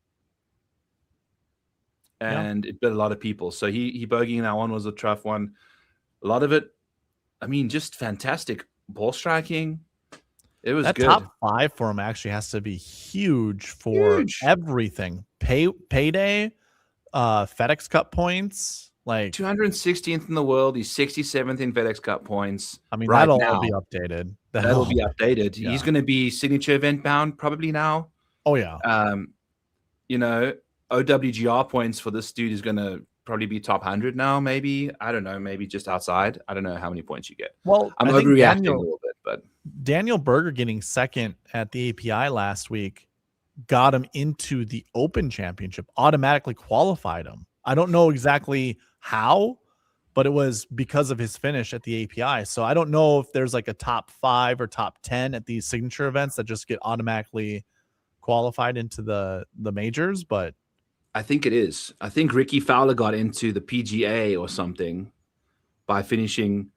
Speaker 2: And it bit a lot of people. So he bogeying that one was a tough one. A lot of it, I mean, just fantastic ball striking. It was
Speaker 1: that
Speaker 2: good.
Speaker 1: Top 5 for him actually has to be huge for everything. Payday, FedEx Cup points, like
Speaker 2: 216th in the world. He's 67th in FedEx Cup points.
Speaker 1: I mean, that'll all be updated.
Speaker 2: That'll be updated. Yeah. He's going to be signature event bound probably now.
Speaker 1: Oh yeah.
Speaker 2: OWGR points for this dude is going to probably be top 100 now, maybe. I don't know, maybe just outside. I don't know how many points you get.
Speaker 1: Well,
Speaker 2: I'm overreacting a little bit, but
Speaker 1: Daniel Berger getting second at the API last week got him into the Open Championship, automatically qualified him. I don't know exactly how, but it was because of his finish at the API. So I don't know if there's like a top 5 or top 10 at these signature events that just get automatically qualified into the majors, but
Speaker 2: I think it is. I think Ricky Fowler got into the PGA or something by finishing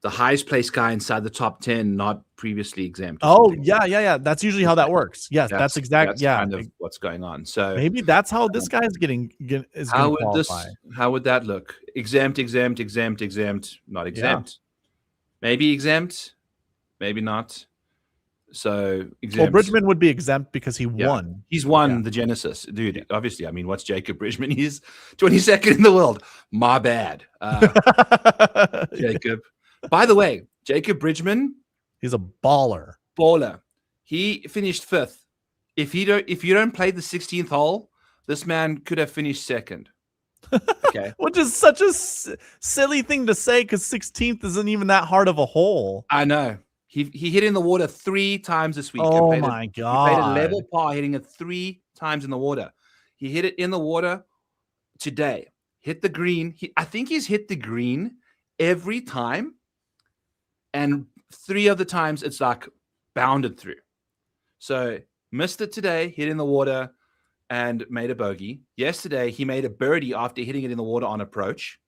Speaker 2: the highest placed guy inside the top 10, not previously exempt.
Speaker 1: Oh, yeah. That's usually how that works. Yes, that's exactly
Speaker 2: kind of what's going on. So
Speaker 1: maybe that's how this guy's
Speaker 2: how would that look? Exempt, not exempt. Maybe exempt, maybe not. So exempt.
Speaker 1: Well, Bridgman would be exempt because he won.
Speaker 2: He's won the Genesis, dude. Obviously, I mean, what's Jacob Bridgman? He's 22nd in the world. My bad, Jacob. By the way, Jacob Bridgman,
Speaker 1: he's a baller.
Speaker 2: He finished 5th. If you don't play the 16th hole, this man could have finished 2nd. Okay,
Speaker 1: which is such a silly thing to say because 16th isn't even that hard of a hole.
Speaker 2: I know. He hit in the water 3 times this week.
Speaker 1: Oh my God.
Speaker 2: He played a level par, hitting it 3 times in the water. He hit it in the water today. Hit the green. I think he's hit the green every time. And 3 of the times it's like bounded through. So missed it today, hit in the water and made a bogey. Yesterday, he made a birdie after hitting it in the water on approach.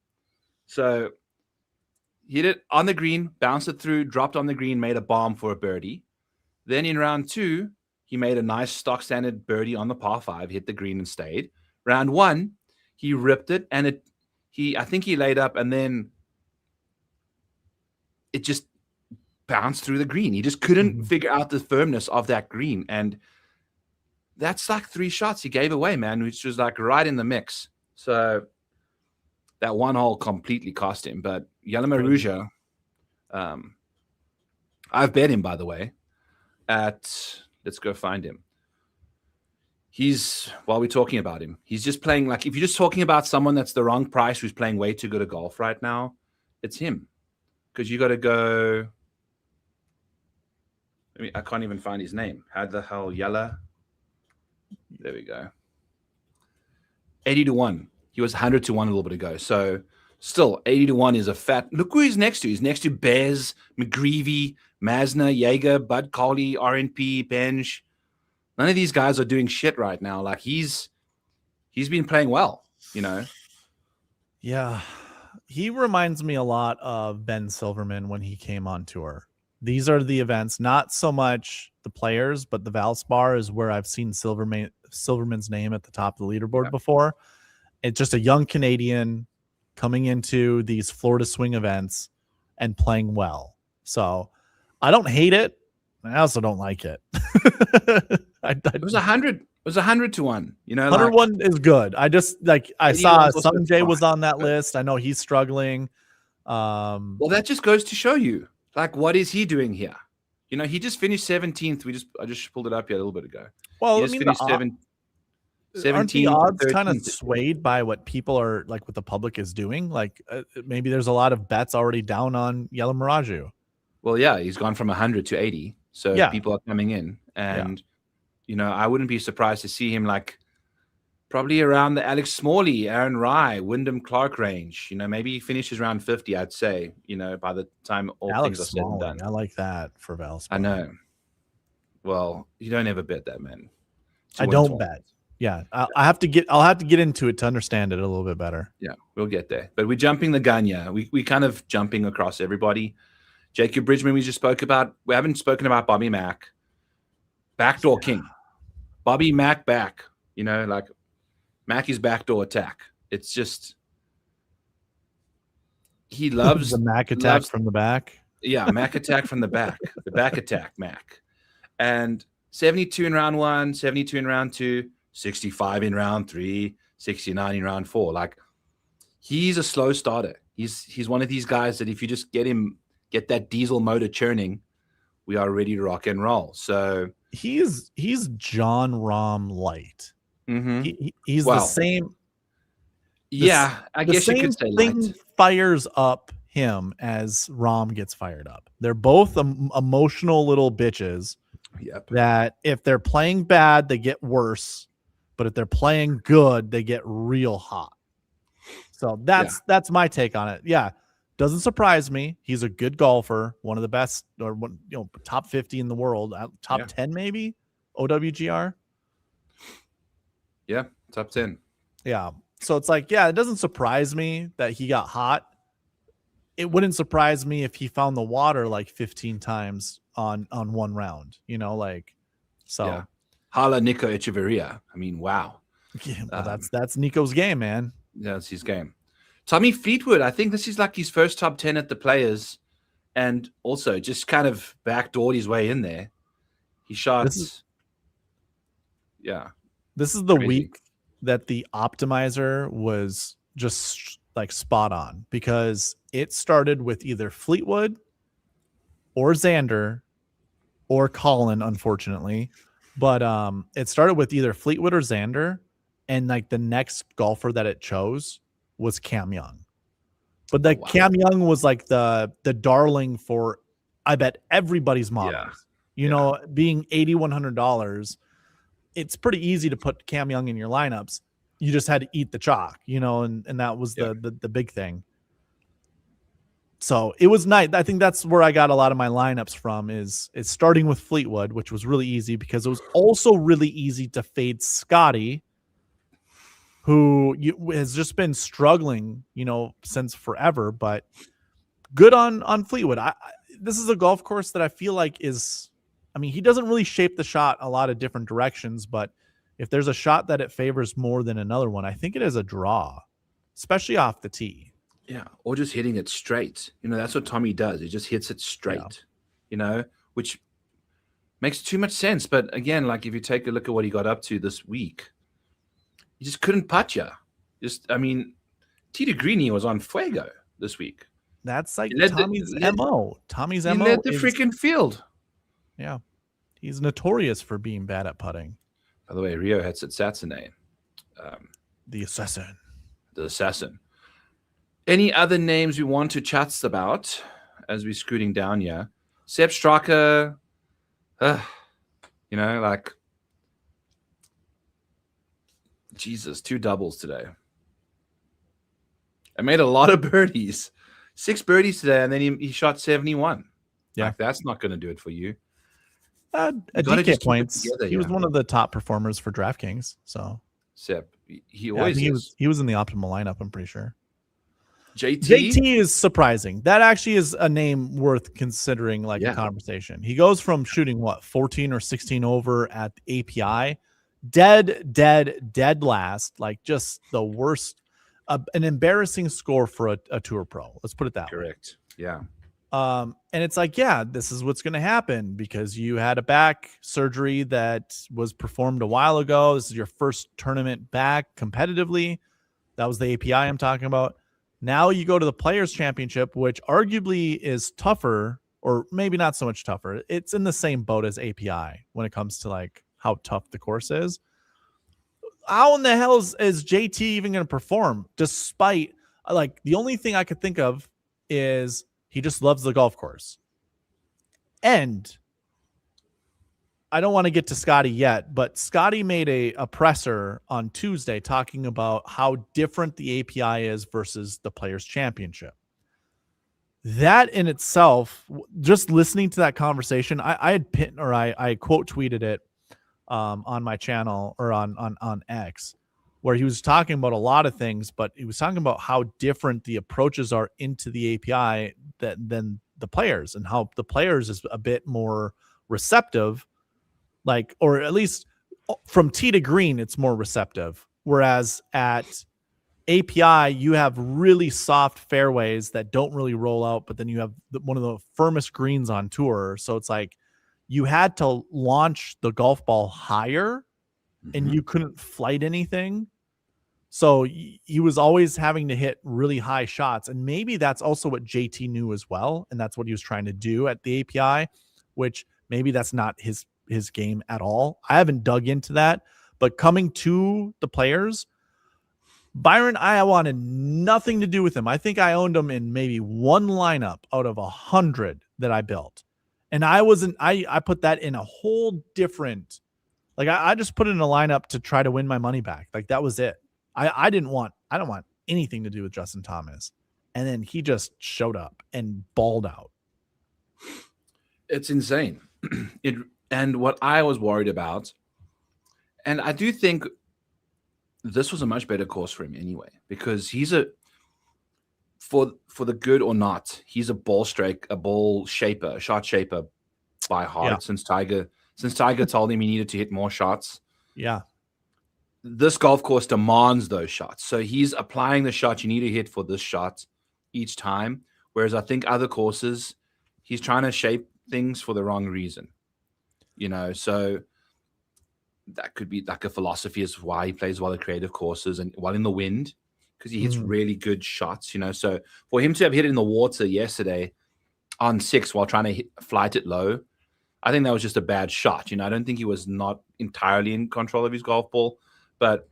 Speaker 2: So hit it on the green, bounced it through, dropped on the green, made a bomb for a birdie. Then in round 2, he made a nice stock standard birdie on the par 5, hit the green and stayed. Round 1, he ripped it and I think he laid up and then it just bounced through the green. He just couldn't figure out the firmness of that green. And that's like 3 shots he gave away, man, which was like right in the mix. So that one hole completely cost him. But Yalamaruja, I've bet him, by the way, let's go find him. while we're talking about him, he's just playing like, if you're just talking about someone that's the wrong price who's playing way too good at golf right now, it's him. Because you got to go. I can't even find his name. How the hell, Yella? There we go. 80-1. He was 100-1 a little bit ago. So still, 80-1 is a fat. Look who he's next to. He's next to Bez, McGreevy, Masner, Jaeger, Bud Coley, RNP, Benj. None of these guys are doing shit right now. Like he's been playing well,
Speaker 1: Yeah. He reminds me a lot of Ben Silverman when he came on tour. These are the events, not so much the players, but the Valspar is where I've seen Silverman's name at the top of the leaderboard before. It's just a young Canadian coming into these Florida swing events and playing well. So I don't hate it. I also don't like it.
Speaker 2: It was 100. It was 100-1.
Speaker 1: 101 is good. I just I saw Sunjay was on that list. I know he's struggling.
Speaker 2: Well, that just goes to show you, what is he doing here? He just finished 17th. I just pulled it up here a little bit ago.
Speaker 1: Well,
Speaker 2: he just finished 17th.
Speaker 1: Aren't the odds kind of swayed by what people are what the public is doing? Maybe there's a lot of bets already down on Yellow Miraju.
Speaker 2: Well, yeah, he's gone from 100 to 80. So people are coming in, and I wouldn't be surprised to see him probably around the Alex Smalley, Aaron Rye, Wyndham Clark range. Maybe he finishes around 50. I'd say. By the time all
Speaker 1: Alex
Speaker 2: things are said and done.
Speaker 1: I like that for Valspar.
Speaker 2: I know. Well, you don't ever bet that, man.
Speaker 1: I don't bet. Yeah, I'll have to get into it to understand it a little bit better.
Speaker 2: Yeah, we'll get there. But we're jumping the gun. Yeah, we kind of jumping across everybody. Jacob Bridgman, we just spoke about. We haven't spoken about Bobby Mack. Backdoor king. Bobby Mack back. Mackey's backdoor attack. It's just he loves
Speaker 1: the Mack attack from the back.
Speaker 2: Yeah, Mack attack from the back. The back attack, Mack. And 72 in round 1, 72 in round 2, 65 in round 3, 69 in round 4. He's a slow starter. He's one of these guys that if you just get that diesel motor churning, we are ready to rock and roll. So
Speaker 1: he's John Rahm light.
Speaker 2: Mm-hmm.
Speaker 1: He's the same.
Speaker 2: Yeah, I guess you could say
Speaker 1: thing fires up him as Rahm gets fired up. They're both emotional little bitches.
Speaker 2: Yep.
Speaker 1: That if they're playing bad, they get worse, but if they're playing good, they get real hot. So that's my take on it. Yeah, doesn't surprise me. He's a good golfer, one of the best, or top 50 in the world, top 10 maybe, OWGR.
Speaker 2: Yeah, top 10.
Speaker 1: Yeah, so it's it doesn't surprise me that he got hot. It wouldn't surprise me if he found the water 15 times on one round, so.
Speaker 2: Yeah. Hala Nico Echeverria. I mean, wow.
Speaker 1: Yeah, well, that's Nico's game, man.
Speaker 2: Yeah, that's his game. Tommy Fleetwood, I think this is his first top 10 at the Players, and also just kind of backdoored his way in there. He shot.
Speaker 1: This is the
Speaker 2: crazy
Speaker 1: week that the optimizer was just spot on, because it started with either Fleetwood or Xander or Colin, unfortunately. But it started with either Fleetwood or Xander, and the next golfer that it chose was Cam Young. But Cam Young was the darling for, I bet, everybody's models. Being $8,100, it's pretty easy to put Cam Young in your lineups. You just had to eat the chalk, and that was the big thing. So it was nice. I think that's where I got a lot of my lineups from, is starting with Fleetwood, which was really easy because it was also really easy to fade Scotty, who has just been struggling, since forever, but good on Fleetwood. This is a golf course that I feel he doesn't really shape the shot a lot of different directions, but if there's a shot that it favors more than another one, I think it is a draw, especially off the tee.
Speaker 2: Yeah, or just hitting it straight. That's what Tommy does. He just hits it straight, which makes too much sense. But again, if you take a look at what he got up to this week, he just couldn't putt you. Tita Greeny was on fuego this week.
Speaker 1: That's Tommy's MO. Tommy's MO.
Speaker 2: He led the freaking field.
Speaker 1: Yeah. He's notorious for being bad at putting.
Speaker 2: By the way, Rio had said Satsune.
Speaker 1: The assassin.
Speaker 2: The assassin. Any other names we want to chat about as we're scooting down here? Sepp Straka, Jesus, 2 doubles today. I made a lot of birdies. 6 birdies today, and then he shot 71.
Speaker 1: Yeah.
Speaker 2: Like, that's not going to do it for you.
Speaker 1: At DK points, he was one of the top performers for DraftKings. So
Speaker 2: Sepp, he always is.
Speaker 1: He was in the optimal lineup, I'm pretty sure.
Speaker 2: JT
Speaker 1: is surprising. That actually is a name worth considering, like a conversation. He goes from shooting 14 or 16 over at the API, dead last, like just the worst, an embarrassing score for a tour pro. Let's put it that way.
Speaker 2: Correct. Yeah.
Speaker 1: And it's like, this is what's going to happen because you had a back surgery that was performed a while ago. This is your first tournament back competitively. That was the API I'm talking about. Now you go to the Players Championship, which arguably is tougher, or maybe not so much tougher. It's in the same boat as API when it comes to like how tough the course is. How in the hell is JT even going to perform? Despite, like, the only thing I could think of is he just loves the golf course. And I don't want to get to Scotty yet, but Scotty made a presser on Tuesday talking about how different the API is versus the Players Championship. That in itself, just listening to that conversation, I quote tweeted it on my channel or on X, where he was talking about a lot of things, but he was talking about how different the approaches are into the API than the Players, and how the Players is a bit more receptive, like, or at least from tee to green, it's more receptive. Whereas at API, you have really soft fairways that don't really roll out, but then you have one of the firmest greens on tour. So it's like you had to launch the golf ball higher and you couldn't flight anything. So he was always having to hit really high shots. And maybe that's also what JT knew as well. And that's what he was trying to do at the API, which maybe that's not his game at all. I haven't dug into that, but coming to the Players, Byron, I wanted nothing to do with him. I think I owned him in maybe one lineup out of 100 that I built. And I put that in a whole different, like I just put it in a lineup to try to win my money back. Like that was it. I don't want anything to do with Justin Thomas. And then he just showed up and balled out.
Speaker 2: It's insane. And what I was worried about, and I do think this was a much better course for him anyway, because he's for the good or not, he's a ball shaper, a shot shaper by heart since Tiger told him he needed to hit more shots.
Speaker 1: Yeah.
Speaker 2: This golf course demands those shots. So he's applying the shot you need to hit for this shot each time. Whereas I think other courses, he's trying to shape things for the wrong reason. So that could be like a philosophy as to why he plays well at creative courses and while in the wind, because he hits really good shots, So for him to have hit it in the water yesterday on 6 while trying to flight it low, I think that was just a bad shot. I don't think he was not entirely in control of his golf ball, but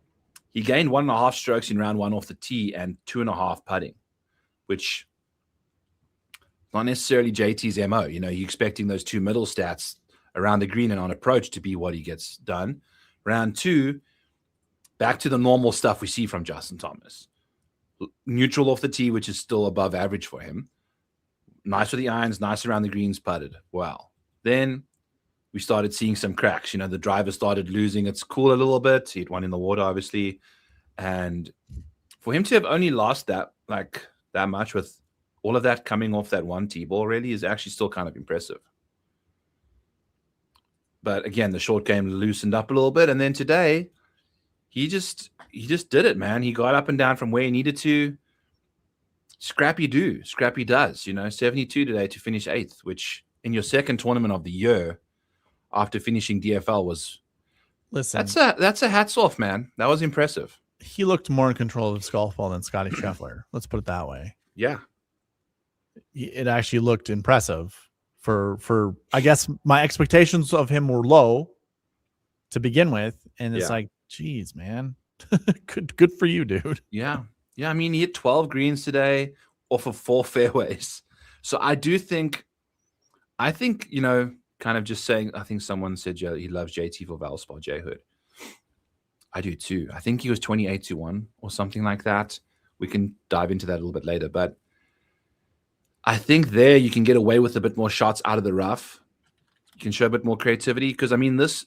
Speaker 2: he gained 1.5 strokes in round 1 off the tee and 2.5 putting, which not necessarily JT's MO. You're expecting those 2 middle stats around the green and on approach to be what he gets done. Round 2, back to the normal stuff we see from Justin Thomas. Neutral off the tee, which is still above average for him. Nice with the irons, nice around the greens, putted well. Then we started seeing some cracks. The driver started losing its cool a little bit. He had one in the water, obviously. And for him to have only lost that much with all of that coming off that one tee ball really is actually still kind of impressive. But again, the short game loosened up a little bit. And then today, he just did it, man. He got up and down from where he needed to. Scrappy does. 72 today to finish 8th, which in your second tournament of the year after finishing DFL was...
Speaker 1: Listen,
Speaker 2: that's a hats off, man. That was impressive.
Speaker 1: He looked more in control of his golf ball than Scotty Scheffler. Let's put it that way.
Speaker 2: Yeah.
Speaker 1: It actually looked impressive. For I guess my expectations of him were low, to begin with, and it's like, geez, man, good for you, dude.
Speaker 2: Yeah. I mean, he hit 12 greens today off of 4 fairways. So I think, kind of just saying, I think someone said he loves JT for Valspar, J Hood. I do too. I think he was 28-1 or something like that. We can dive into that a little bit later, but I think there you can get away with a bit more shots out of the rough. You can show a bit more creativity because, I mean, this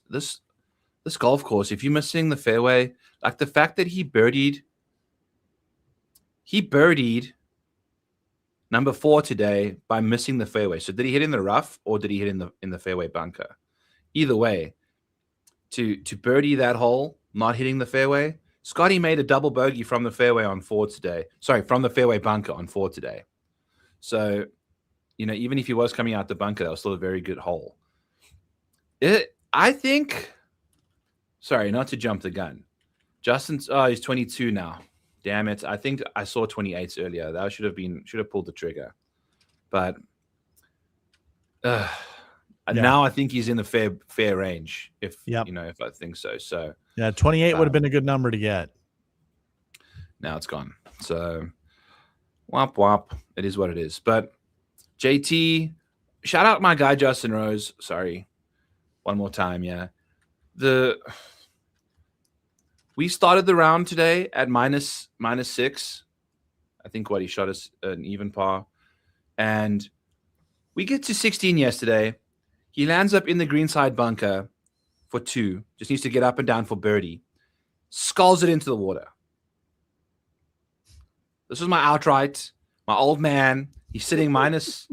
Speaker 2: golf course, if you're missing the fairway, like the fact that he birdied number 4 today by missing the fairway. So did he hit in the rough or did he hit in the fairway bunker? Either way, to birdie that hole, not hitting the fairway, Scotty made a double bogey from the fairway on 4 today. Sorry, from the fairway bunker on 4 today. So, even if he was coming out the bunker, that was still a very good hole. I think, sorry, not to jump the gun. Justin's, he's 22 now. Damn it. I think I saw 28s earlier. That should have pulled the trigger. But now I think he's in the fair range, if I think so. So
Speaker 1: yeah, 28 would have been a good number to get.
Speaker 2: Now it's gone. So womp womp. It is what it is. But JT, shout out my guy Justin Rose. Sorry. One more time, yeah. We started the round today at minus 6. I think he shot us an even par. And we get to 16 yesterday. He lands up in the greenside bunker for 2. Just needs to get up and down for birdie. Sculls it into the water. This was my outright. My old man. He's sitting minus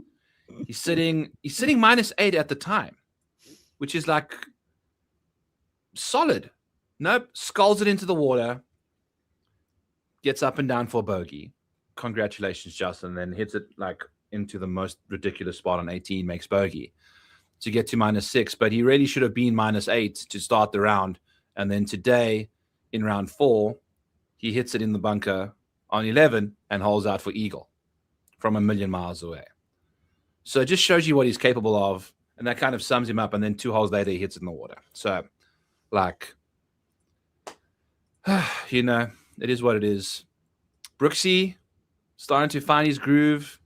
Speaker 2: 8 at the time, which is like solid. Nope, sculls it into the water, gets up and down for bogey. Congratulations, Justin. Then hits it like into the most ridiculous spot on 18, makes bogey to get to minus 6. But he really should have been minus 8 to start the round. And then today, in round 4, he hits it in the bunker on 11 and holds out for eagle from a million miles away. So it just shows you what he's capable of. And that kind of sums him up. And then 2 holes later, he hits it in the water. So, like, it is what it is. Brooksy starting to find his groove.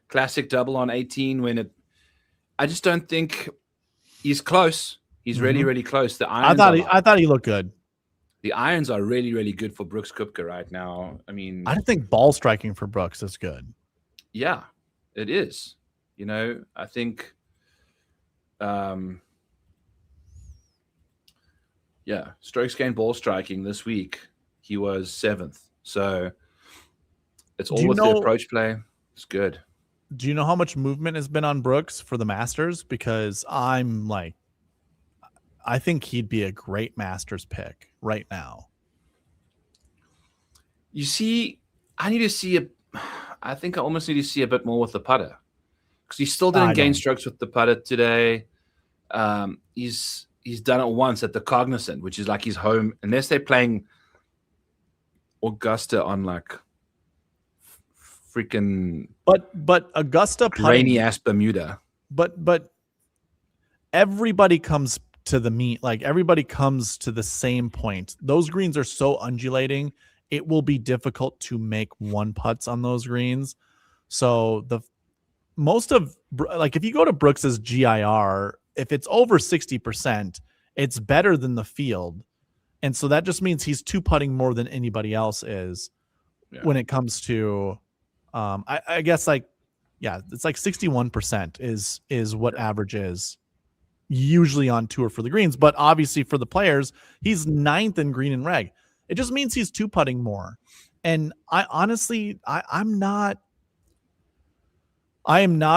Speaker 2: Classic double on 18 I just don't think he's close. He's really, really close. The irons
Speaker 1: I thought he looked good.
Speaker 2: The irons are really, really good for Brooks Koepka right now. I mean,
Speaker 1: I don't think ball striking for Brooks is good.
Speaker 2: Yeah, it is. I think strokes gained ball striking this week, he was 7th. So it's all with the approach play. It's good.
Speaker 1: Do you know how much movement has been on Brooks for the Masters? Because I think he'd be a great Masters pick right now.
Speaker 2: You see, I think I almost need to see a bit more with the putter. Because he still didn't gain strokes with the putter today. He's done it once at the Cognizant, which is like his home, unless they're playing Augusta on like freaking
Speaker 1: but Augusta
Speaker 2: rainy ass Bermuda.
Speaker 1: But everybody comes to the meet, like everybody comes to the same point. Those greens are so undulating, it will be difficult to make one putts on those greens. So if you go to Brooks's GIR, if it's over 60%, it's better than the field. And so that just means he's 2-putting more than anybody else is when it comes to, I guess it's like 61% is what average is usually on tour for the greens. But obviously for the players, he's 9th in green and reg. It just means he's 2-putting more. And I am not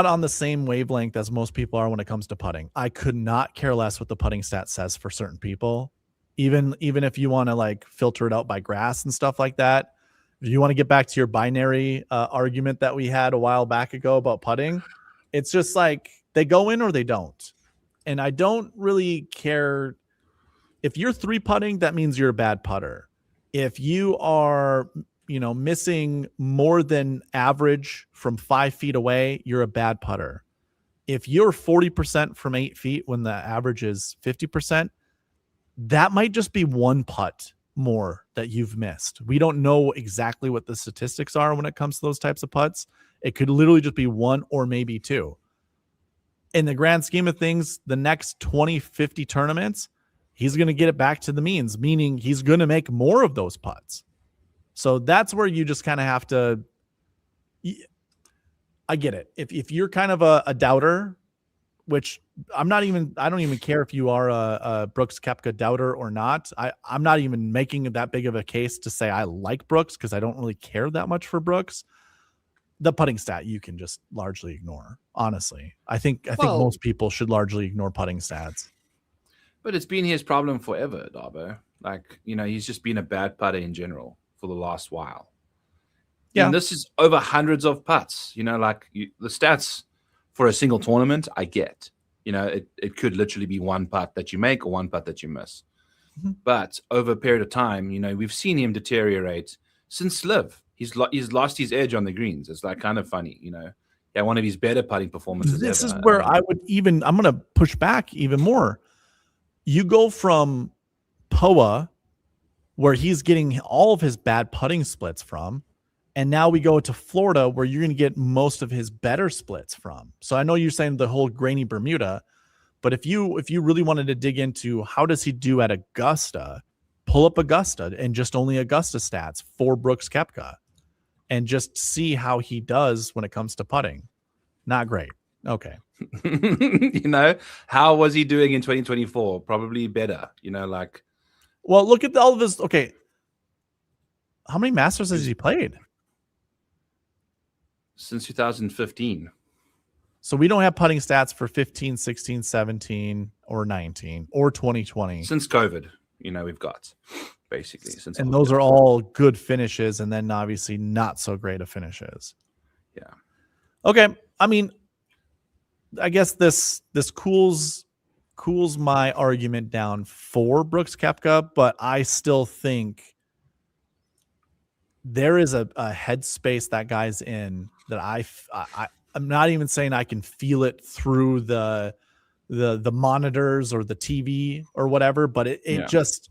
Speaker 1: on the same wavelength as most people are when it comes to putting. I could not care less what the putting stat says for certain people. Even if you want to like filter it out by grass and stuff like that. If you want to get back to your binary argument that we had a while back ago about putting, it's just like they go in or they don't. And I don't really care. If you're 3-putting, that means you're a bad putter. If you are, missing more than average from 5 feet away, you're a bad putter. If you're 40% from 8 feet when the average is 50%, that might just be one putt more that you've missed. We don't know exactly what the statistics are when it comes to those types of putts. It could literally just be one or maybe two. In the grand scheme of things, the next 20, 50 tournaments, he's going to get it back to the means, meaning he's going to make more of those putts. So that's where you just kind of have to, I get it. If you're kind of a doubter, which I don't even care if you are a Brooks Koepka doubter or not. I'm not even making that big of a case to say I like Brooks because I don't really care that much for Brooks. The putting stat you can just largely ignore. Honestly, I think most people should largely ignore putting stats.
Speaker 2: But it's been his problem forever, Darbo. Like, he's just been a bad putter in general for the last while. Yeah, and this is over hundreds of putts. The stats for a single tournament, I get. It could literally be one putt that you make or one putt that you miss. Mm-hmm. But over a period of time, we've seen him deteriorate since Liv. He's lost his edge on the greens. It's like kind of funny, Yeah, one of his better putting performances.
Speaker 1: This is where I'm going to push back even more. You go from Poa, where he's getting all of his bad putting splits from, and now we go to Florida, where you're going to get most of his better splits from. So I know you're saying the whole grainy Bermuda, but if you really wanted to dig into how does he do at Augusta, pull up Augusta and just only Augusta stats for Brooks Koepka, and just see how he does when it comes to putting. Not great. Okay.
Speaker 2: How was he doing in 2024? Probably better.
Speaker 1: Well, look at all of his. Okay. How many Masters has he played?
Speaker 2: Since 2015.
Speaker 1: So we don't have putting stats for 15, 16, 17, or 19, or 2020.
Speaker 2: Since COVID, we've got basically.
Speaker 1: And those are all good finishes, and then obviously not so great of finishes.
Speaker 2: Yeah.
Speaker 1: Okay. I mean, I guess this cools my argument down for Brooks Koepka, but I still think there is a headspace that guy's in that I'm not even saying I can feel it through the monitors or the TV or whatever, but it just,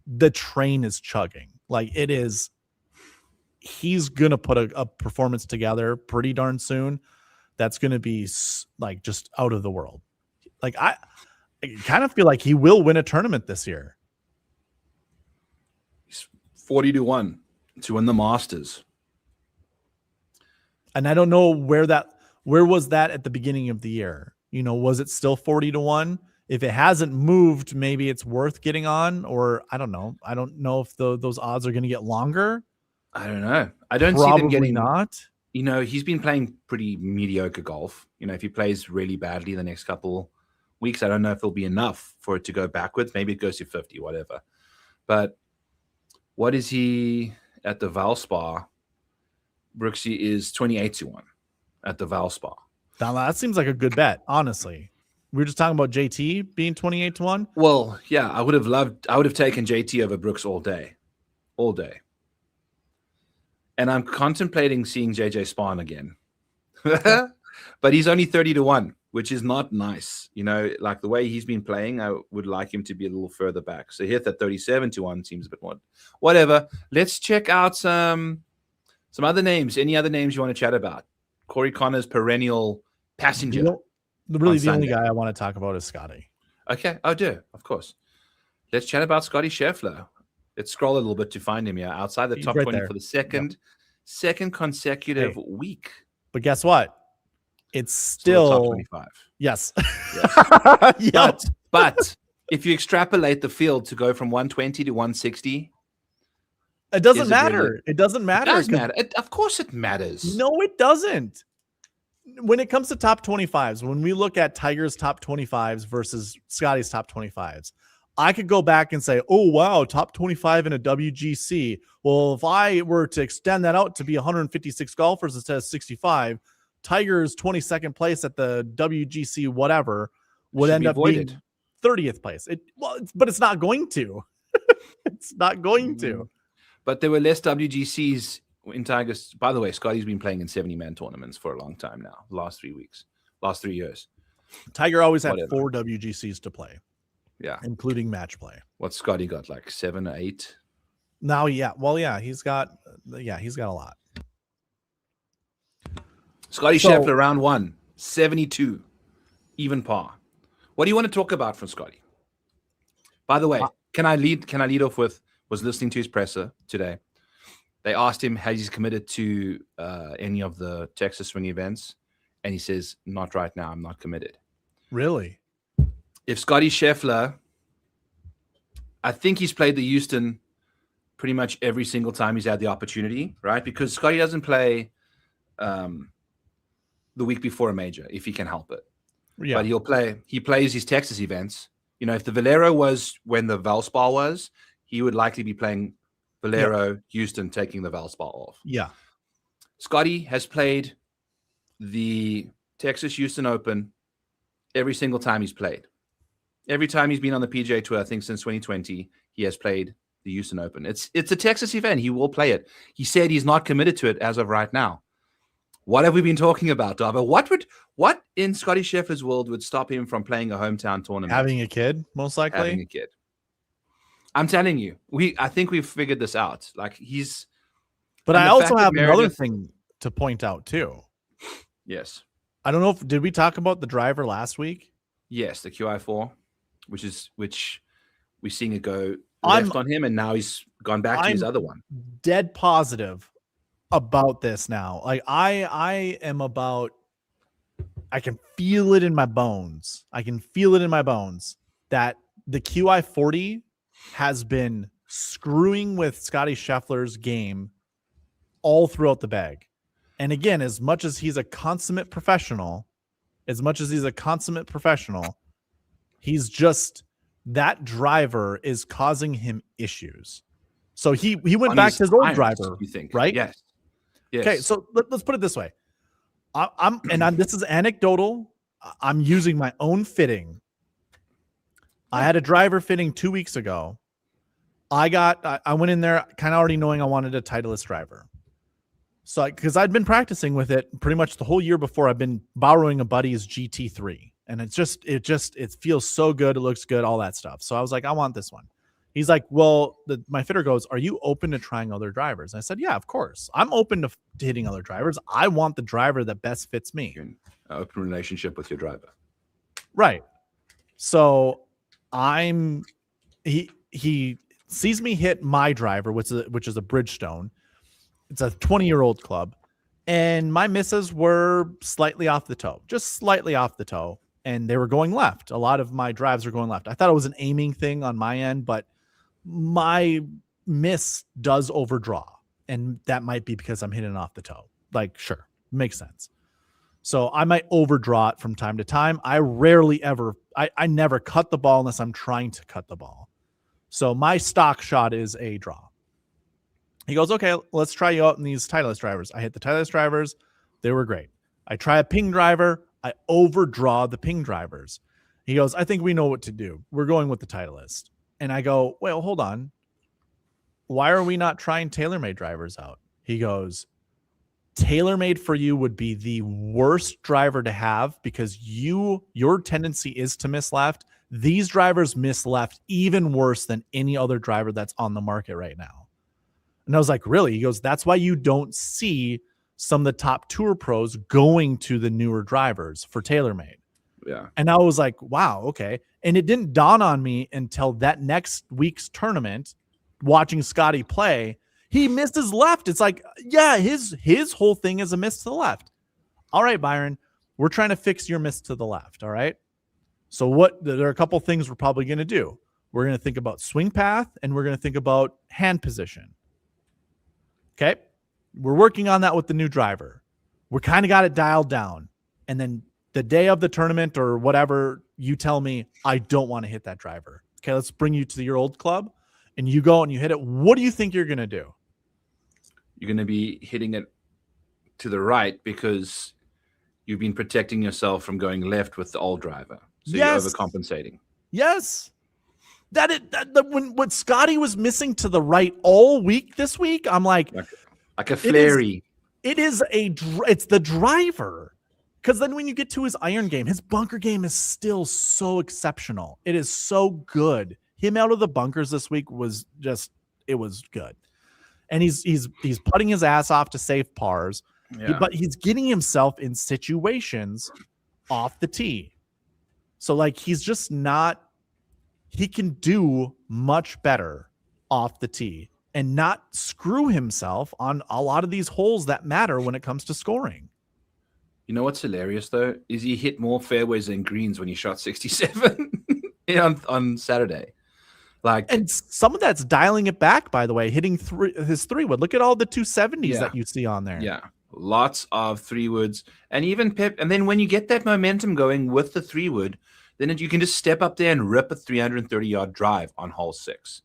Speaker 1: the train is chugging. Like it is, he's going to put a performance together pretty darn soon. That's going to be like just out of the world. Like I kind of feel like he will win a tournament this year.
Speaker 2: He's 40-1 to win the Masters.
Speaker 1: And I don't know where was that at the beginning of the year? Was it still 40-1? If it hasn't moved, maybe it's worth getting on, or I don't know. I don't know if those odds are going to get longer.
Speaker 2: I don't know. I don't see them getting not. He's been playing pretty mediocre golf. If he plays really badly the next couple weeks, I don't know if it'll be enough for it to go backwards. Maybe it goes to 50, whatever. But what is he at the Valspar? Brooksy is 28-1 at the Valspar.
Speaker 1: Now, that seems like a good bet, honestly. We were just talking about JT being 28-1.
Speaker 2: Well, yeah, I would have taken JT over Brooks all day. And I'm contemplating seeing JJ Spahn again. But he's only 30-1, which is not nice. Like the way he's been playing, I would like him to be a little further back. So here at 37-1 seems a bit more. Whatever. Let's check out some other names. Any other names you want to chat about? Corey Connors, perennial passenger.
Speaker 1: The only guy I want to talk about is Scotty.
Speaker 2: Okay, I do, of course. Let's chat about Scotty Scheffler. Let's scroll a little bit to find him here outside the top 20 there for the second consecutive week.
Speaker 1: But guess what? It's still
Speaker 2: top 25.
Speaker 1: Yes.
Speaker 2: Yes. But if you extrapolate the field to go from 120 to 160,
Speaker 1: it doesn't matter. It doesn't matter.
Speaker 2: It does matter. Of course it matters.
Speaker 1: No, it doesn't. When it comes to top 25s, when we look at Tiger's top 25s versus Scotty's top 25s, I could go back and say, oh, wow, top 25 in a WGC. Well, if I were to extend that out to be 156 golfers instead of 65, Tiger's 22nd place at the WGC whatever would end up being 30th place. But it's not going to. It's not going to.
Speaker 2: But there were less WGCs in Tiger's. By the way, Scotty's been playing in 70-man tournaments for a long time now, the last 3 years.
Speaker 1: Tiger always had 4 WGCs to play.
Speaker 2: Yeah.
Speaker 1: including match play.
Speaker 2: What's Scotty got? Like 7 or 8?
Speaker 1: Now, yeah. Well, yeah, he's got a lot.
Speaker 2: Scotty
Speaker 1: So-
Speaker 2: Scheffler, round 1, 72, even par. What do you want to talk about from Scotty? By the way, can I lead off with, was listening to his presser today. They asked him, has he committed to any of the Texas swing events? And he says, not right now. I'm not committed.
Speaker 1: Really?
Speaker 2: If Scotty Scheffler, I think he's played the Houston pretty much every single time he's had the opportunity, right? Because Scotty doesn't play the week before a major if he can help it.
Speaker 1: Yeah.
Speaker 2: But he plays his Texas events. You know, if the Valero was when the Valspar was, he would likely be playing Valero, Houston, taking the Valspar off.
Speaker 1: Yeah.
Speaker 2: Scotty has played the Texas Houston Open every single time he's played. Every time he's been on the PGA Tour, I think since 2020, he has played the Houston Open. It's a Texas event. He will play it. He said he's not committed to it as of right now. What have we been talking about, Darbo? What in Scotty Scheffler's world would stop him from playing a hometown tournament?
Speaker 1: Having a kid, most likely.
Speaker 2: Having a kid. I'm telling you, I think we've figured this out. Like he's.
Speaker 1: But I also have another thing to point out too.
Speaker 2: Yes.
Speaker 1: I don't know if did we talk about the driver last week?
Speaker 2: Yes, the QI4, which we're seeing it go left on him, and now he's gone back to his other one.
Speaker 1: Dead positive about this now. Like I am about. I can feel it in my bones. That the QI40 has been screwing with Scotty Scheffler's game all throughout the bag. And again, as much as he's a consummate professional, he's just that driver is causing him issues. So he went back to his old driver,
Speaker 2: you think?
Speaker 1: Right?
Speaker 2: Yes.
Speaker 1: Okay, so let's put it this way. This is anecdotal. I'm using my own fitting. I had a driver fitting 2 weeks ago. I went in there kind of already knowing I wanted a Titleist driver. So because I'd been practicing with it pretty much the whole year before. I've been borrowing a buddy's GT3, and it feels so good. It looks good, all that stuff. So I was like, I want this one. He's like, well, my fitter goes, are you open to trying other drivers? And I said, yeah, of course. I'm open to hitting other drivers. I want the driver that best fits me.
Speaker 2: You're in an open relationship with your driver.
Speaker 1: Right. So he sees me hit my driver, which is a Bridgestone. It's a 20-year-old club. And my misses were slightly off the toe, just slightly off the toe. And they were going left. A lot of my drives were going left. I thought it was an aiming thing on my end, but my miss does overdraw. And that might be because I'm hitting off the toe. Like, sure, makes sense. So I might overdraw it from time to time. I rarely ever, I never cut the ball unless I'm trying to cut the ball. So my stock shot is a draw. He goes, okay, let's try you out in these Titleist drivers. I hit the Titleist drivers. They were great. I try a ping driver. I overdraw the ping drivers. He goes, I think we know what to do. We're going with the Titleist. And I go, well, hold on. Why are we not trying TaylorMade drivers out? He goes, TaylorMade for you would be the worst driver to have because your tendency is to miss left. These drivers miss left even worse than any other driver that's on the market right now. And I was like, really? He goes, that's why you don't see some of the top tour pros going to the newer drivers for TaylorMade.
Speaker 2: Yeah.
Speaker 1: And I was like, wow, okay. And it didn't dawn on me until that next week's tournament, watching Scotty play, he missed his left. It's like, yeah, his whole thing is a miss to the left. All right, Byron, we're trying to fix your miss to the left. All right. So there are a couple things we're probably going to do. We're going to think about swing path and we're going to think about hand position. Okay. We're working on that with the new driver. We kind of got it dialed down. And then the day of the tournament or whatever, you tell me, I don't want to hit that driver. Okay. Let's bring you to your old club and you go and you hit it. What do you think you're going to do?
Speaker 2: You're going to be hitting it to the right because you've been protecting yourself from going left with the old driver. So
Speaker 1: yes.
Speaker 2: You're overcompensating.
Speaker 1: Yes. When Scotty was missing to the right all week this week, I'm like a
Speaker 2: flary.
Speaker 1: It's the driver. Because then when you get to his iron game, his bunker game is still so exceptional. It is so good. Him out of the bunkers this week was just, it was good. And he's putting his ass off to save pars, but he's getting himself in situations off the tee. So like he's just not, he can do much better off the tee and not screw himself on a lot of these holes that matter when it comes to scoring.
Speaker 2: You know what's hilarious though is he hit more fairways than greens when he shot 67 on Saturday. Like,
Speaker 1: and some of that's dialing it back, by the way, hitting his 3-wood. Look at all the 270s that you see on there.
Speaker 2: Yeah, lots of 3-woods, and even Pep. And then when you get that momentum going with the 3-wood, then you can just step up there and rip a 330-yard drive on hole 6.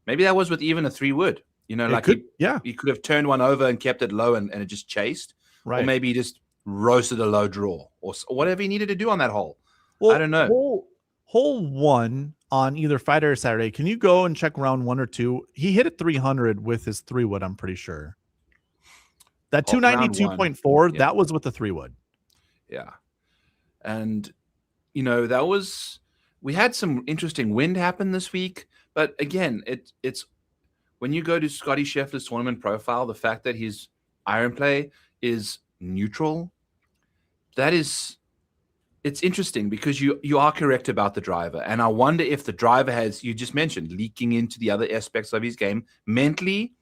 Speaker 2: Maybe that was with even a 3-wood. You know, like he could have turned one over and kept it low and it just chased. Right. Or maybe he just roasted a low draw or whatever he needed to do on that hole. Well, I don't know.
Speaker 1: Hole 1 on either Friday or Saturday, can you go and check round 1 or 2? He hit it 300 with his 3-wood, I'm pretty sure. That 292.4, that was with the 3-wood.
Speaker 2: Yeah. And, you know, we had some interesting wind happen this week. But again, it's when you go to Scottie Scheffler's tournament profile, the fact that his iron play is neutral, it's interesting because you are correct about the driver. And I wonder if the driver has, you just mentioned, leaking into the other aspects of his game mentally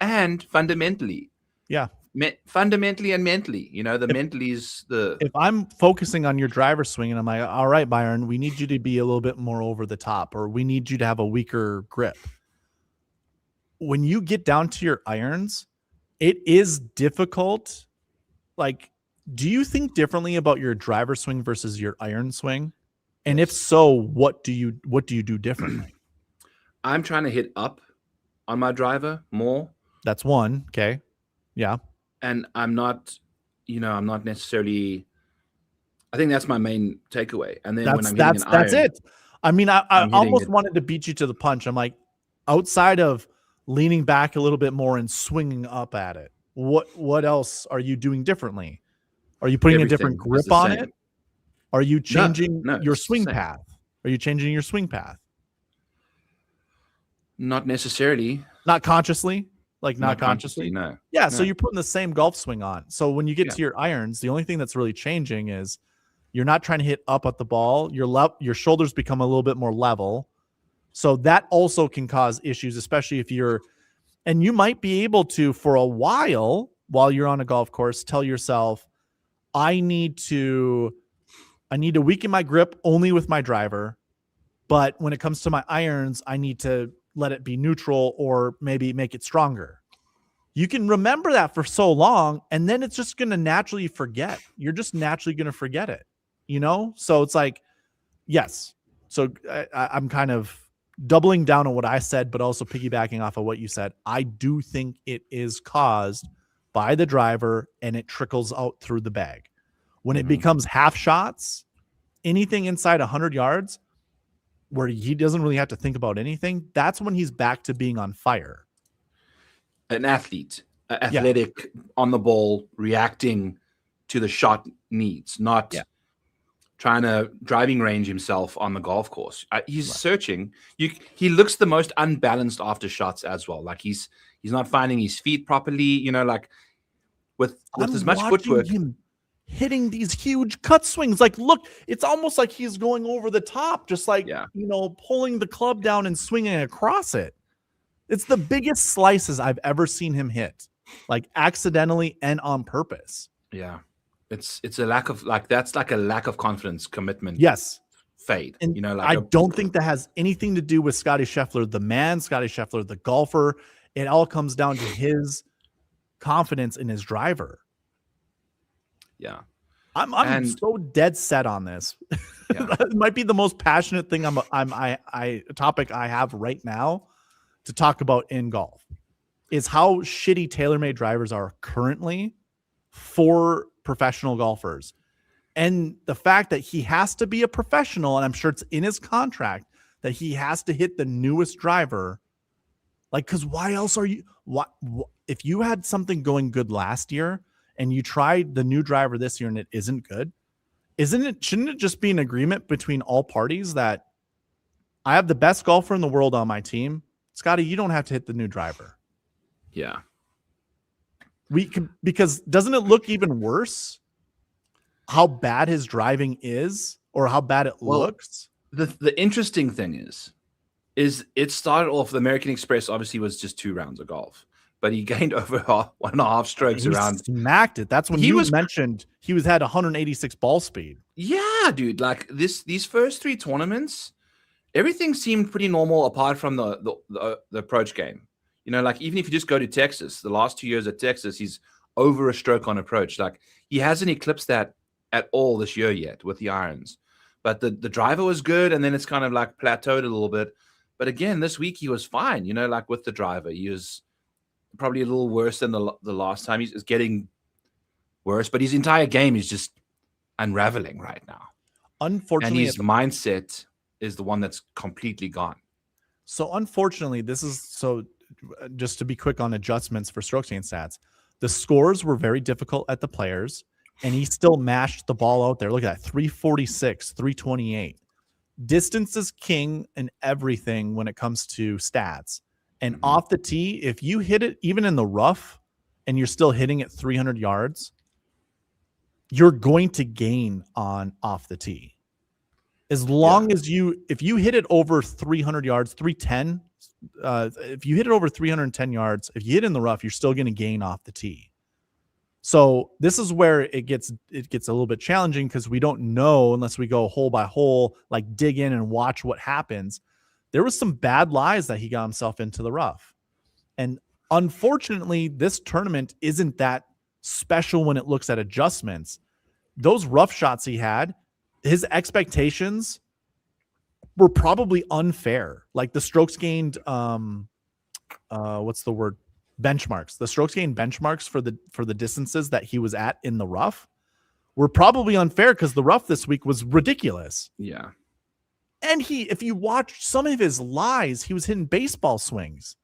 Speaker 2: and fundamentally.
Speaker 1: Yeah.
Speaker 2: Fundamentally and mentally. You know, mentally is the... If
Speaker 1: I'm focusing on your driver swing and I'm like, all right, Byron, we need you to be a little bit more over the top, or we need you to have a weaker grip. When you get down to your irons, it is difficult. Like, do you think differently about your driver swing versus your iron swing? And if so, what do you do differently?
Speaker 2: I'm trying to hit up on my driver more.
Speaker 1: That's one. Okay. Yeah.
Speaker 2: And I'm not necessarily, I think that's my main takeaway. And then when I'm hitting an iron, that's it.
Speaker 1: I mean, I almost wanted to beat you to the punch. I'm like, outside of leaning back a little bit more and swinging up at it, what else are you doing differently? Are you putting a different grip on it? Are you changing your swing path? Are you changing your swing path?
Speaker 2: Not necessarily.
Speaker 1: Not consciously? Like not consciously?
Speaker 2: No.
Speaker 1: Yeah,
Speaker 2: no.
Speaker 1: So you're putting the same golf swing on. So when you get to your irons, the only thing that's really changing is you're not trying to hit up at the ball. Your shoulders become a little bit more level. So that also can cause issues, especially if and you might be able to, for a while you're on a golf course, tell yourself, I need to weaken my grip only with my driver, but when it comes to my irons, I need to let it be neutral or maybe make it stronger. You can remember that for so long, and then it's just going to naturally forget. You're just naturally going to forget it, you know? So it's like, yes. So I'm kind of doubling down on what I said, but also piggybacking off of what you said. I do think it is caused by the driver, and it trickles out through the bag. When it becomes half shots, anything inside 100 yards, where he doesn't really have to think about anything, that's when he's back to being on fire.
Speaker 2: An athlete, athletic, on the ball, reacting to the shot needs, not trying to driving range himself on the golf course. He's searching. He looks the most unbalanced after shots as well. Like he's not finding his feet properly, you know, like with as much footwork.
Speaker 1: Him hitting these huge cut swings. Like, look, it's almost like he's going over the top, just like, you know, pulling the club down and swinging across it. It's the biggest slices I've ever seen him hit, like accidentally and on purpose.
Speaker 2: Yeah. It's a lack of, like, that's like a lack of confidence, commitment.
Speaker 1: Yes.
Speaker 2: Fade.
Speaker 1: And
Speaker 2: you know, like
Speaker 1: I don't think that has anything to do with Scottie Scheffler, the man, Scottie Scheffler, the golfer. It all comes down to his confidence in his driver.
Speaker 2: Yeah.
Speaker 1: I'm so dead set on this.
Speaker 2: Yeah.
Speaker 1: It might be the most passionate thing topic I have right now to talk about in golf, is how shitty TaylorMade drivers are currently for professional golfers. And the fact that he has to be a professional, and I'm sure it's in his contract that he has to hit the newest driver. Like, because why else are you, if you had something going good last year and you tried the new driver this year and it isn't good, shouldn't it just be an agreement between all parties that I have the best golfer in the world on my team? Scotty, you don't have to hit the new driver.
Speaker 2: Yeah.
Speaker 1: Because doesn't it look even worse how bad his driving is or how bad it looks?
Speaker 2: The interesting thing is it started off, the American Express obviously was just 2 rounds of golf, but he gained over 1.5 strokes around.
Speaker 1: Smacked it. That's when mentioned he had 186 ball speed.
Speaker 2: Yeah, dude. Like these first 3 tournaments, everything seemed pretty normal apart from the approach game. You know, like even if you just go to Texas, the last 2 years at Texas, he's over a stroke on approach. Like he hasn't eclipsed that at all this year yet with the irons. But the driver was good, and then it's kind of like plateaued a little bit. But again, this week he was fine. You know, like with the driver, he was probably a little worse than the last time. He's getting worse, but his entire game is just unraveling right now.
Speaker 1: Unfortunately,
Speaker 2: and his mindset is the one that's completely gone.
Speaker 1: So unfortunately, just to be quick on adjustments for stroke gain stats, the scores were very difficult at the players, and he still mashed the ball out there. Look at that, 346, 328. Distance is king in everything when it comes to stats. And off the tee, if you hit it even in the rough and you're still hitting it 300 yards, you're going to gain on off the tee. As long as if you hit it over 300 yards, 310, if you hit it over 310 yards, if you hit in the rough, you're still going to gain off the tee. So this is where it gets a little bit challenging because we don't know unless we go hole by hole, like dig in and watch what happens. There was some bad lies that he got himself into the rough. And unfortunately, this tournament isn't that special when it looks at adjustments. Those rough shots he had, his expectations were probably unfair. Like the strokes gained, what's the word? Benchmarks. The strokes gained benchmarks for the distances that he was at in the rough were probably unfair because the rough this week was ridiculous.
Speaker 2: Yeah.
Speaker 1: And if you watch some of his lies, he was hitting baseball swings.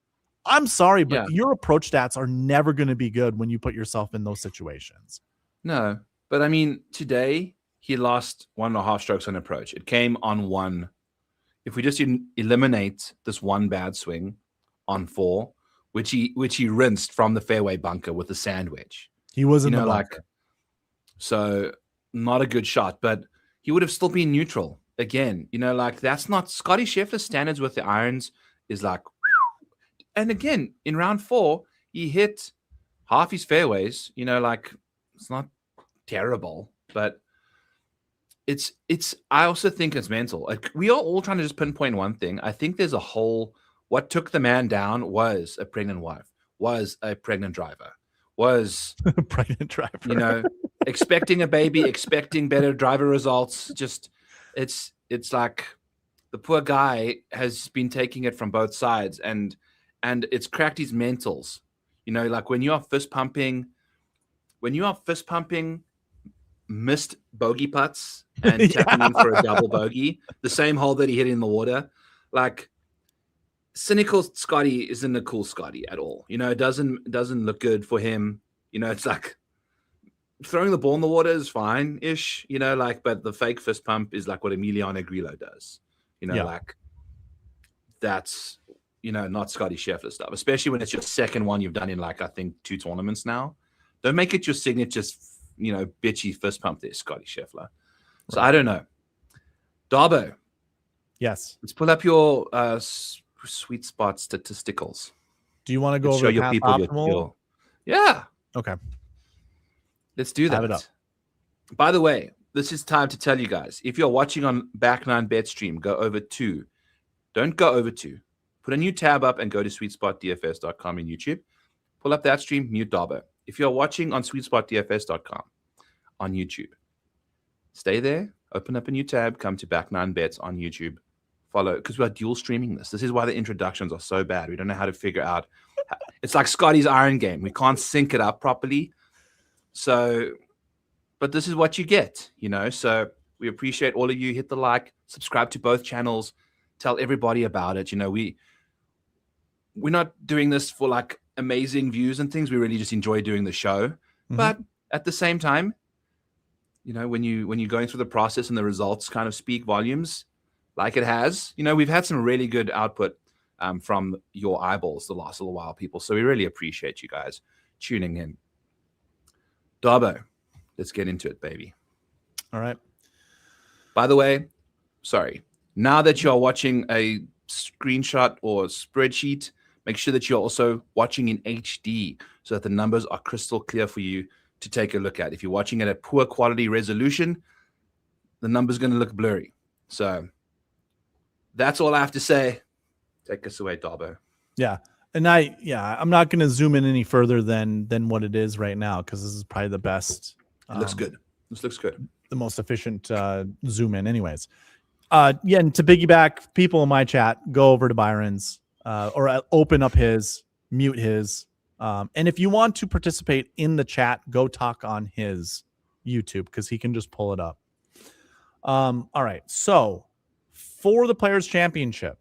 Speaker 1: I'm sorry, but your approach stats are never going to be good when you put yourself in those situations.
Speaker 2: No, but I mean, today he lost 1.5 strokes on approach. It came on 1. If we just eliminate this one bad swing on 4, which he rinsed from the fairway bunker with a sandwich.
Speaker 1: He was in the bunker.
Speaker 2: So not a good shot, but he would have still been neutral. Again, that's not Scotty Scheffler's standards with the irons is like, and again, in round 4, he hit half his fairways, it's not terrible, but I also think it's mental. Like we are all trying to just pinpoint one thing. I think there's a whole, what took the man down was a pregnant wife, was a pregnant driver, was
Speaker 1: pregnant driver,
Speaker 2: expecting a baby, expecting better driver results. Just, it's like the poor guy has been taking it from both sides and it's cracked his mentals, like when you are fist pumping, missed bogey putts and tapping in for a double bogey, the same hole that he hit in the water, like cynical Scotty isn't a cool Scotty at all. It doesn't look good for him. It's like throwing the ball in the water is fine-ish, but the fake fist pump is like what Emiliano Grillo does. Like that's, not Scotty Scheffler stuff, especially when it's your second one you've done in I think 2 tournaments now. Don't make it your signature, bitchy fist pump there, Scotty Scheffler. So I don't know. Darbo.
Speaker 1: Yes.
Speaker 2: Let's pull up your sweet spot statisticals.
Speaker 1: Do you want to go over your people optimal?
Speaker 2: Yeah.
Speaker 1: Okay.
Speaker 2: Let's do that.
Speaker 1: Have it up.
Speaker 2: By the way, this is time to tell you guys, if you're watching on Back9 Bet Stream, go over to. Don't go over to. Put a new tab up and go to sweetspotdfs.com in YouTube. Pull up that stream, mute Darbo. If you're watching on sweetspotdfs.com on YouTube, stay there, open up a new tab, come to Back9 Bets on YouTube. Follow, because we are dual streaming this. This is why the introductions are so bad. We don't know how to figure out. It's like Scotty's iron game. We can't sync it up properly. So, but this is what you get, So we appreciate all of you. Hit the like, subscribe to both channels, tell everybody about it. We're not doing this for amazing views and things. We really just enjoy doing the show. Mm-hmm. But at the same time, when you're going through the process and the results kind of speak volumes, like it has, we've had some really good output from your eyeballs the last little while, people. So we really appreciate you guys tuning in. Darbo, let's get into it, baby.
Speaker 1: All right.
Speaker 2: By the way, sorry. Now that you're watching a screenshot or spreadsheet, make sure that you're also watching in HD so that the numbers are crystal clear for you to take a look at. If you're watching it at poor quality resolution, the number's going to look blurry. So that's all I have to say. Take us away, Darbo.
Speaker 1: Yeah. And I'm not going to zoom in any further than what it is right now, because this is probably the best.
Speaker 2: It looks good. This looks good.
Speaker 1: The most efficient zoom in anyways. And to piggyback, people in my chat, go over to Byron's or open up his, mute his. And if you want to participate in the chat, go talk on his YouTube, because he can just pull it up. All right. So for the Players' Championship,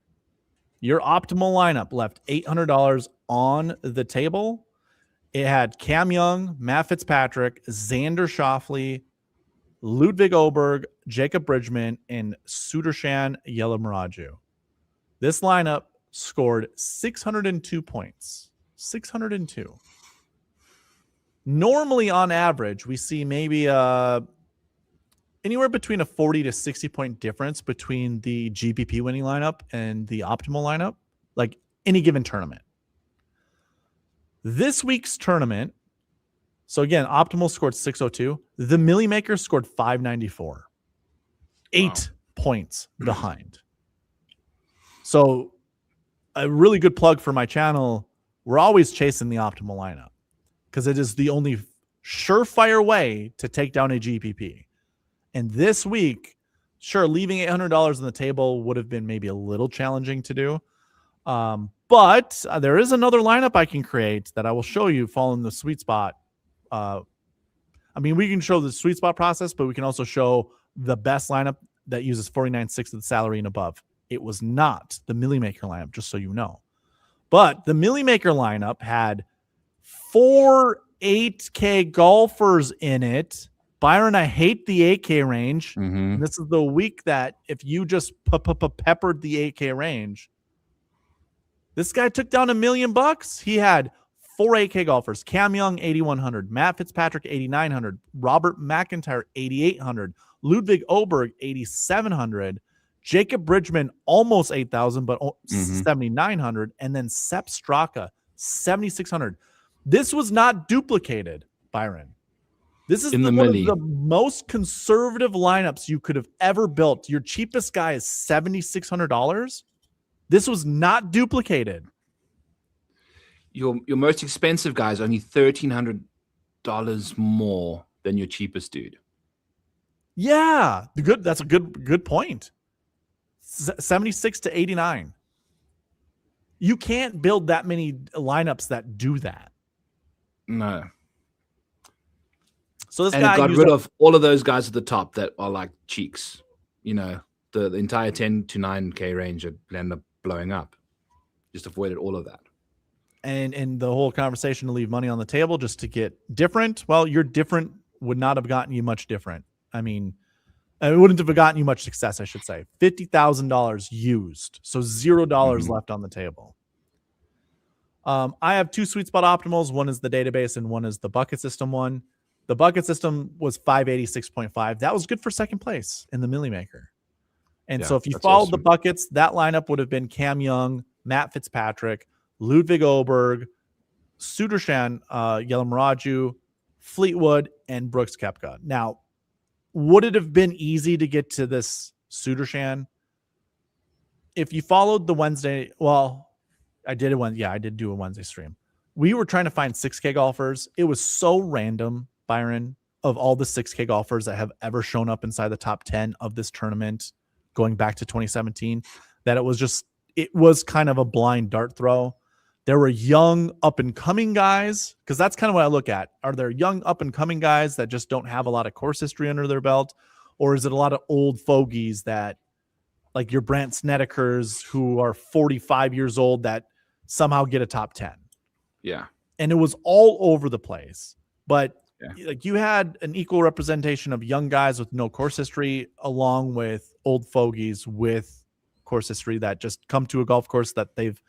Speaker 1: your optimal lineup left $800 on the table. It had Cam Young, Matt Fitzpatrick, Xander Schauffele, Ludwig Oberg, Jacob Bridgman, and Sudarshan Yellamraju. This lineup scored 602 points. 602. Normally, on average, we see maybe anywhere between a 40 to 60 point difference between the GPP winning lineup and the optimal lineup, like any given tournament. This week's tournament, so again, optimal scored 602. The Millie Maker scored 594. 8 points behind. So a really good plug for my channel. We're always chasing the optimal lineup because it is the only surefire way to take down a GPP. And this week, sure, leaving $800 on the table would have been maybe a little challenging to do. But there is another lineup I can create that I will show you following the sweet spot. We can show the sweet spot process, but we can also show the best lineup that uses 49.6 of the salary and above. It was not the Millie Maker lineup, just so you know. But the Millie Maker lineup had 4 8K golfers in it. Byron, I hate the 8K range.
Speaker 2: Mm-hmm.
Speaker 1: This is the week that if you just peppered the 8K range, this guy took down $1 million. He had 4 8K golfers: Cam Young 8,100, Matt Fitzpatrick 8,900, Robert McIntyre 8,800, Ludwig Oberg 8,700, Jacob Bridgman almost 8,000 but 7,900, and then Sepp Straka 7,600. This was not duplicated, Byron. This is one of the most conservative lineups you could have ever built. Your cheapest guy is $7,600. This was not duplicated.
Speaker 2: Your most expensive guy is only $1,300 more than your cheapest dude.
Speaker 1: Yeah, that's a good point. 76 to 89. You can't build that many lineups that do that.
Speaker 2: No.
Speaker 1: So this
Speaker 2: and
Speaker 1: guy
Speaker 2: it got rid of all of those guys at the top that are like cheeks. The entire 10 to 9K range ended up blowing up. Just avoided all of that.
Speaker 1: And the whole conversation to leave money on the table just to get different. Well, your different would not have gotten you much different. It wouldn't have gotten you much success, I should say. $50,000 used. So $0 left on the table. I have 2 sweet spot optimals. One is the database and one is the bucket system one. The bucket system was 586.5. That was good for second place in the Millie Maker. And so if you followed the buckets, that lineup would have been Cam Young, Matt Fitzpatrick, Ludwig Oberg, Sudarshan Yellamraju, Fleetwood, and Brooks Koepka. Now, would it have been easy to get to this Sudarshan? If you followed the Wednesday, I did do a Wednesday stream. We were trying to find 6K golfers. It was so random, Byron, of all the 6K golfers that have ever shown up inside the top 10 of this tournament going back to 2017, that it was kind of a blind dart throw. There were young up-and-coming guys, because that's kind of what I look at. Are there young up-and-coming guys that just don't have a lot of course history under their belt? Or is it a lot of old fogies that, like your Brandt Snedekers, who are 45 years old, that somehow get a top 10?
Speaker 2: Yeah.
Speaker 1: And it was all over the place. But like you had an equal representation of young guys with no course history, along with old fogies with course history that just come to a golf course that they've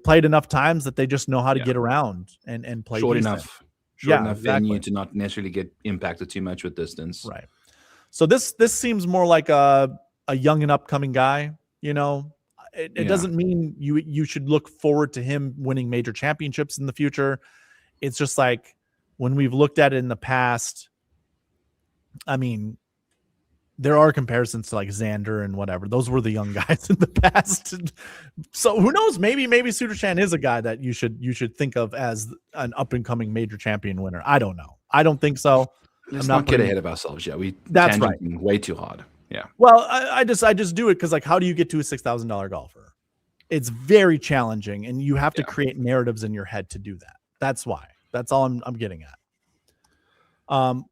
Speaker 1: played enough times that they just know how to get around and play
Speaker 2: short
Speaker 1: decent.
Speaker 2: enough venue to not necessarily get impacted too much with distance.
Speaker 1: Right. So this seems more like a young and upcoming guy. It doesn't mean you should look forward to him winning major championships in the future. It's just like when we've looked at it in the past, I mean, there are comparisons to like Xander and whatever. Those were the young guys in the past. So who knows? Maybe Sudarshan is a guy that you should think of as an up and coming major champion winner. I don't know. I don't think so.
Speaker 2: Let's not get ahead of ourselves. Yeah,
Speaker 1: that's right.
Speaker 2: Way too hard. Yeah.
Speaker 1: Well, I just do it because like, how do you get to a $6,000 golfer? It's very challenging, and you have to create narratives in your head to do that. That's why. That's all I'm getting at.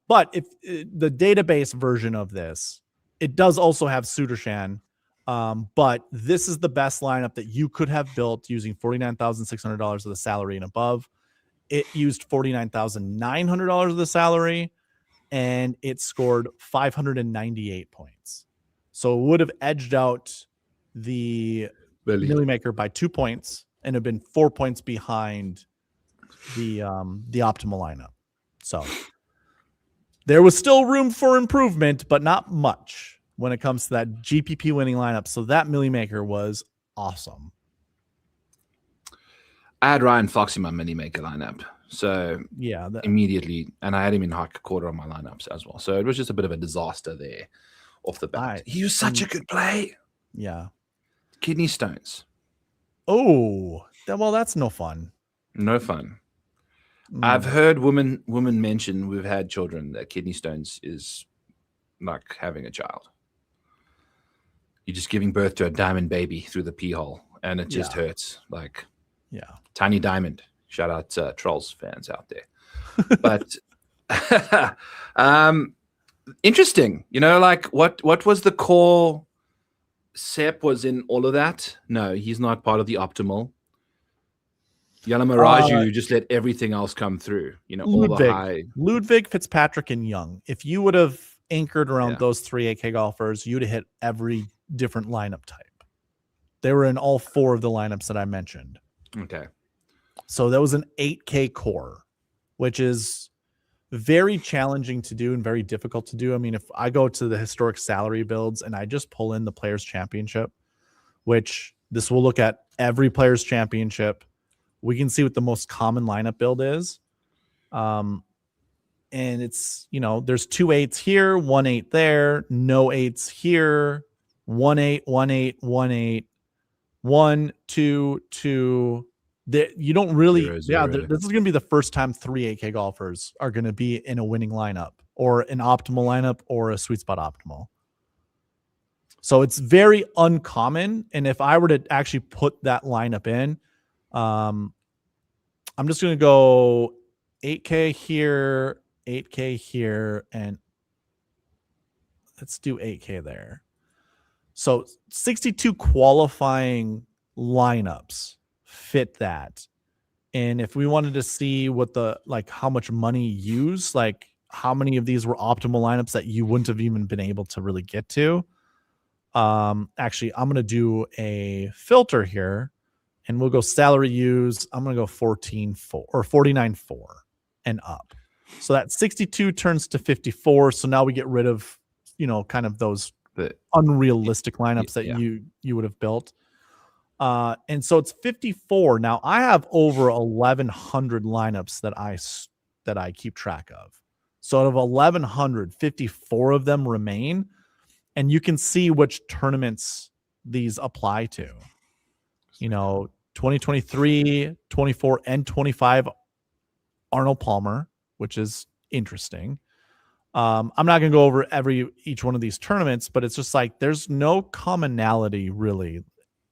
Speaker 1: But if the database version of this, it does also have Sudarshan. But this is the best lineup that you could have built using $49,600 of the salary and above. It used $49,900 of the salary, and it scored 598 points. So it would have edged out the Millie Maker by 2 points and have been 4 points behind the optimal lineup. So there was still room for improvement, but not much when it comes to that GPP winning lineup. So that Millie Maker was awesome.
Speaker 2: I had Ryan Fox in my Millie Maker lineup. So immediately, and I had him in hot quarter on my lineups as well. So it was just a bit of a disaster there off the bat. He was such a good play.
Speaker 1: Yeah.
Speaker 2: Kidney stones.
Speaker 1: Oh, well, that's no fun.
Speaker 2: No fun. I've heard women mention we've had children that kidney stones is like having a child. You're just giving birth to a diamond baby through the pee hole, and it just hurts. Like, tiny diamond. Shout out Trolls fans out there. But interesting. Like what was the core? Sepp was in all of that. No, he's not part of the optimal. Yalamaraju just let everything else come through. All the high.
Speaker 1: Ludwig, Fitzpatrick, and Young. If you would have anchored around those three AK golfers, you'd have hit every different lineup type. They were in all four of the lineups that I mentioned.
Speaker 2: Okay.
Speaker 1: So that was an 8K core, which is very challenging to do and very difficult to do. I mean, if I go to the historic salary builds and I just pull in the Players Championship, which this will look at every Players Championship, we can see what the most common lineup build is. And it's, there's 2 8s here, 1 8 there, no 8s here, 1 8, 1 8, 1 8, 1 2 2. You don't really, this is going to be the first time 3 AK golfers are going to be in a winning lineup or an optimal lineup or a sweet spot optimal. So it's very uncommon. And if I were to actually put that lineup in, I'm just going to go 8K here, 8K here, and let's do 8K there. So 62 qualifying lineups fit that. And if we wanted to see what how much money used, like how many of these were optimal lineups that you wouldn't have even been able to really get to. Actually, I'm going to do a filter here and we'll go salary use. I'm going to go 14.4 or 49.4 and up. So that 62 turns to 54. So now we get rid of, kind of those unrealistic lineups that you would have built. And so it's 54. Now I have over 1,100 lineups that I keep track of. So out of 1,100, 54 of them remain, and you can see which tournaments these apply to. 2023, 24, and 25 Arnold Palmer, which is interesting. I'm not going to go over each one of these tournaments, but it's just like there's no commonality really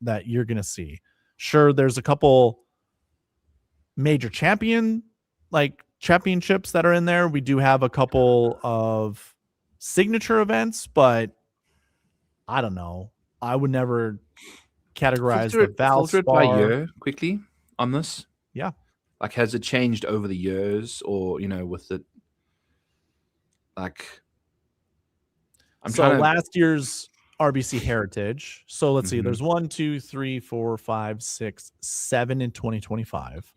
Speaker 1: that you're going to see. Sure, there's a couple major championships that are in there. We do have a couple of signature events, but I don't know. I would never categorize the Valspar
Speaker 2: by year quickly on this.
Speaker 1: Yeah.
Speaker 2: Like, has it changed over the years, or with the like?
Speaker 1: So last year's RBC Heritage. So let's see.
Speaker 2: Mhm.
Speaker 1: There's 1, 2, 3, 4, 5, 6, 7 in 2025.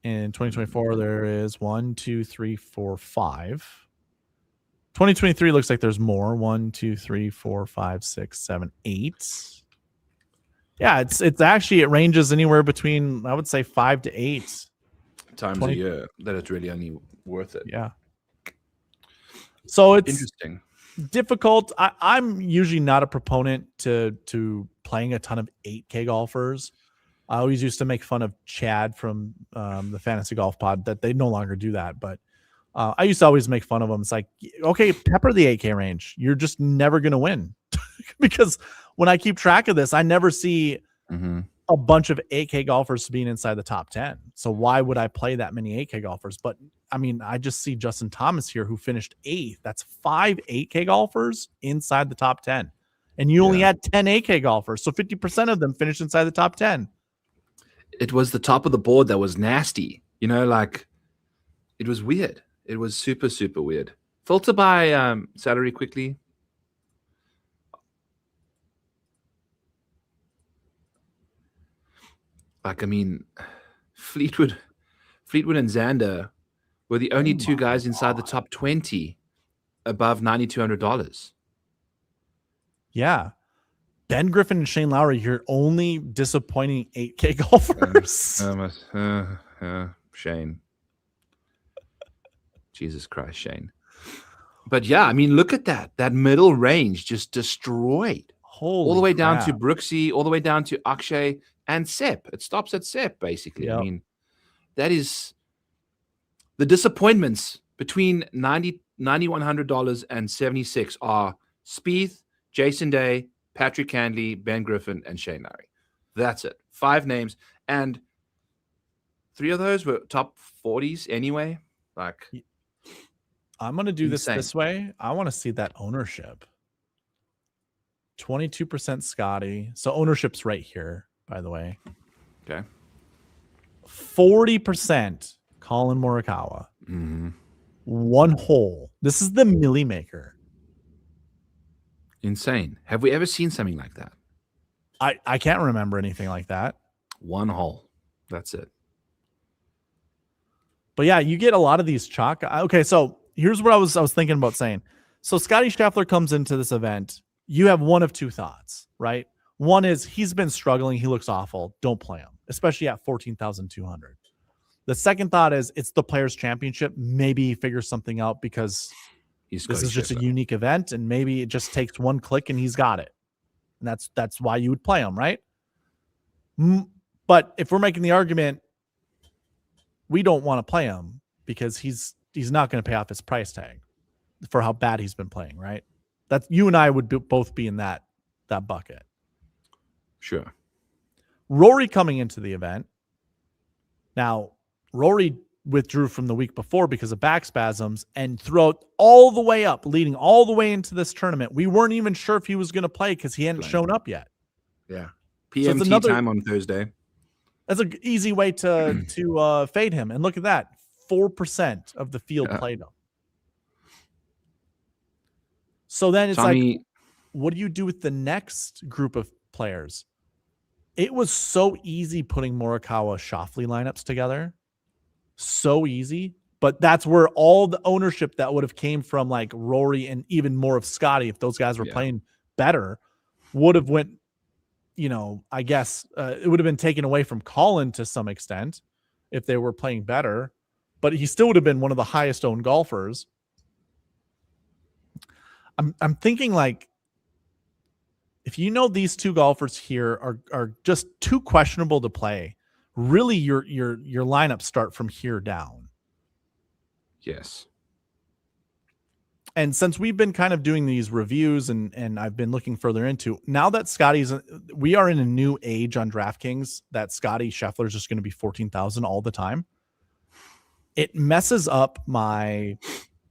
Speaker 1: In 2024, there is 1, 2, 3, 4, 5. 2023 looks like there's more. 1, 2, 3, 4, 5, 6, 7, 8. Yeah, it's actually, it ranges anywhere between, I would say, 5 to 8
Speaker 2: times a year that it's really only worth it.
Speaker 1: Yeah. So it's
Speaker 2: Interesting.
Speaker 1: difficult. I'm usually not a proponent to playing a ton of 8K golfers. I always used to make fun of Chad from the Fantasy Golf Pod that they no longer do that. But I used to always make fun of them. It's like, okay, pepper the 8K range. You're just never going to win. Because when I keep track of this, I never see a bunch of 8K golfers being inside the top 10. So why would I play that many 8K golfers? But I mean, I just see Justin Thomas here who finished 8th. That's 5 8K golfers inside the top 10. And you only had 10 8K golfers. So 50% of them finished inside the top 10.
Speaker 2: It was the top of the board that was nasty. Like, it was weird. It was super, super weird. Filter by salary quickly. Like, I mean, Fleetwood and Xander were the only two guys inside the top 20 above $9,200.
Speaker 1: Yeah. Ben Griffin and Shane Lowry, your only disappointing 8K golfers.
Speaker 2: Shane. Jesus Christ, Shane. But yeah, I mean, look at that middle range just destroyed. All the way down to Brooksy, all the way down to Akshay and Sepp. It stops at Sepp, basically. Yep. I mean, that is the disappointments between $9,100 and $76 are Spieth, Jason Day, Patrick Cantlay, Ben Griffin, and Shane Lowry. That's it. 5 names. And 3 of those were top 40s anyway. Like,
Speaker 1: I'm going to do this way. I want to see that ownership. 22% Scotty. So ownership's right here, by the way.
Speaker 2: Okay.
Speaker 1: 40% Colin Morikawa. 1 hole. This is the Millie Maker.
Speaker 2: Insane. Have we ever seen something like that?
Speaker 1: I can't remember anything like that.
Speaker 2: 1 hole. That's it.
Speaker 1: But yeah, you get a lot of these chalk. Okay, so here's what I was thinking about saying. So Scotty Scheffler comes into this event. You have one of 2 thoughts, right? One is he's been struggling. He looks awful. Don't play him, especially at 14,200. The second thought is it's the Players Championship. Maybe he figures something out because this is just a unique event, and maybe it just takes 1 click and he's got it. And that's why you would play him, right? But if we're making the argument, we don't want to play him because he's not going to pay off his price tag for how bad he's been playing, right? That's you and I would both be in that bucket.
Speaker 2: Sure.
Speaker 1: Rory coming into the event. Now, Rory withdrew from the week before because of back spasms, and throughout all the way up, leading all the way into this tournament, we weren't even sure if he was going to play because he hadn't shown up yet.
Speaker 2: Yeah. PMT time on Thursday.
Speaker 1: That's an easy way to fade him. And look at that. 4% of the field played him. So then it's like, what do you do with the next group of players? It was so easy putting Morikawa Schauffele lineups together. So easy. But that's where all the ownership that would have came from like Rory and even more of Scotty, if those guys were playing better, would have went, I guess it would have been taken away from Colin to some extent if they were playing better. But he still would have been one of the highest owned golfers. I'm thinking like, if these 2 golfers here are just too questionable to play, really your lineups start from here down.
Speaker 2: Yes.
Speaker 1: And since we've been kind of doing these reviews and I've been looking further into, now that we are in a new age on DraftKings that Scotty Scheffler is just going to be 14,000 all the time. It messes up my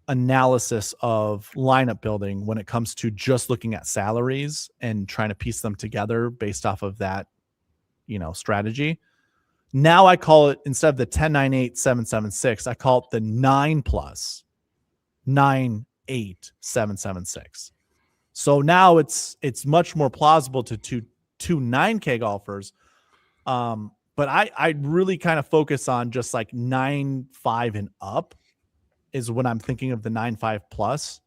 Speaker 1: analysis of lineup building when it comes to just looking at salaries and trying to piece them together based off of that strategy. Now I call it, instead of the 10-9-8-7-7-6, I call it the 9+ 9-8-7-7-6. So now it's much more plausible to two 9K golfers. But I really kind of focus on just like 9.5 and up is when I'm thinking of the 9.5+,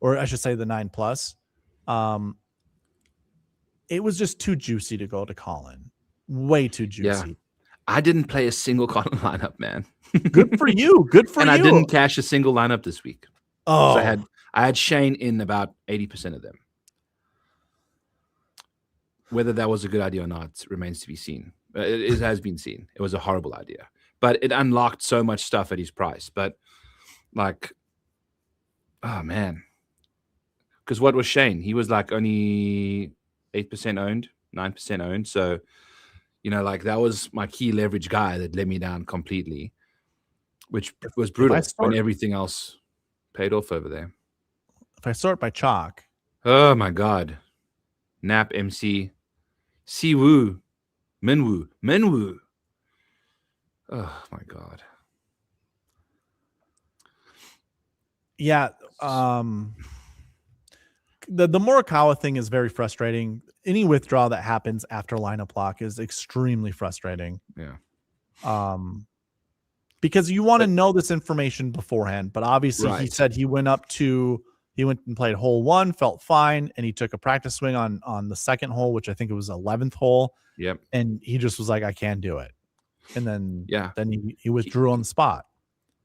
Speaker 1: or I should say the 9+. It was just too juicy to go to Colin. Way too juicy.
Speaker 2: Yeah. I didn't play a single Colin lineup, man.
Speaker 1: Good for you. Good for
Speaker 2: and
Speaker 1: you.
Speaker 2: I didn't cash a single lineup this week.
Speaker 1: Oh,
Speaker 2: So I had Shane in about 80% of them. Whether that was a good idea or not remains to be seen. It has been seen. It was a horrible idea, but it unlocked so much stuff at his price. But like, oh man, because what was Shane? He was like only 8% owned, 9% owned. So, like that was my key leverage guy that let me down completely, which was brutal when everything else paid off over there.
Speaker 1: If I sort by chalk.
Speaker 2: Oh my God. Nap MC. Siwoo. Minwoo. Oh my God.
Speaker 1: Yeah. The Morikawa thing is very frustrating. Any withdrawal that happens after lineup lock is extremely frustrating.
Speaker 2: Yeah.
Speaker 1: Because you want to know this information beforehand, but obviously he said he went and played hole 1, felt fine, and he took a practice swing on the second hole, which I think it was 11th hole.
Speaker 2: Yep.
Speaker 1: And he just was like, I can't do it. And then he withdrew on the spot.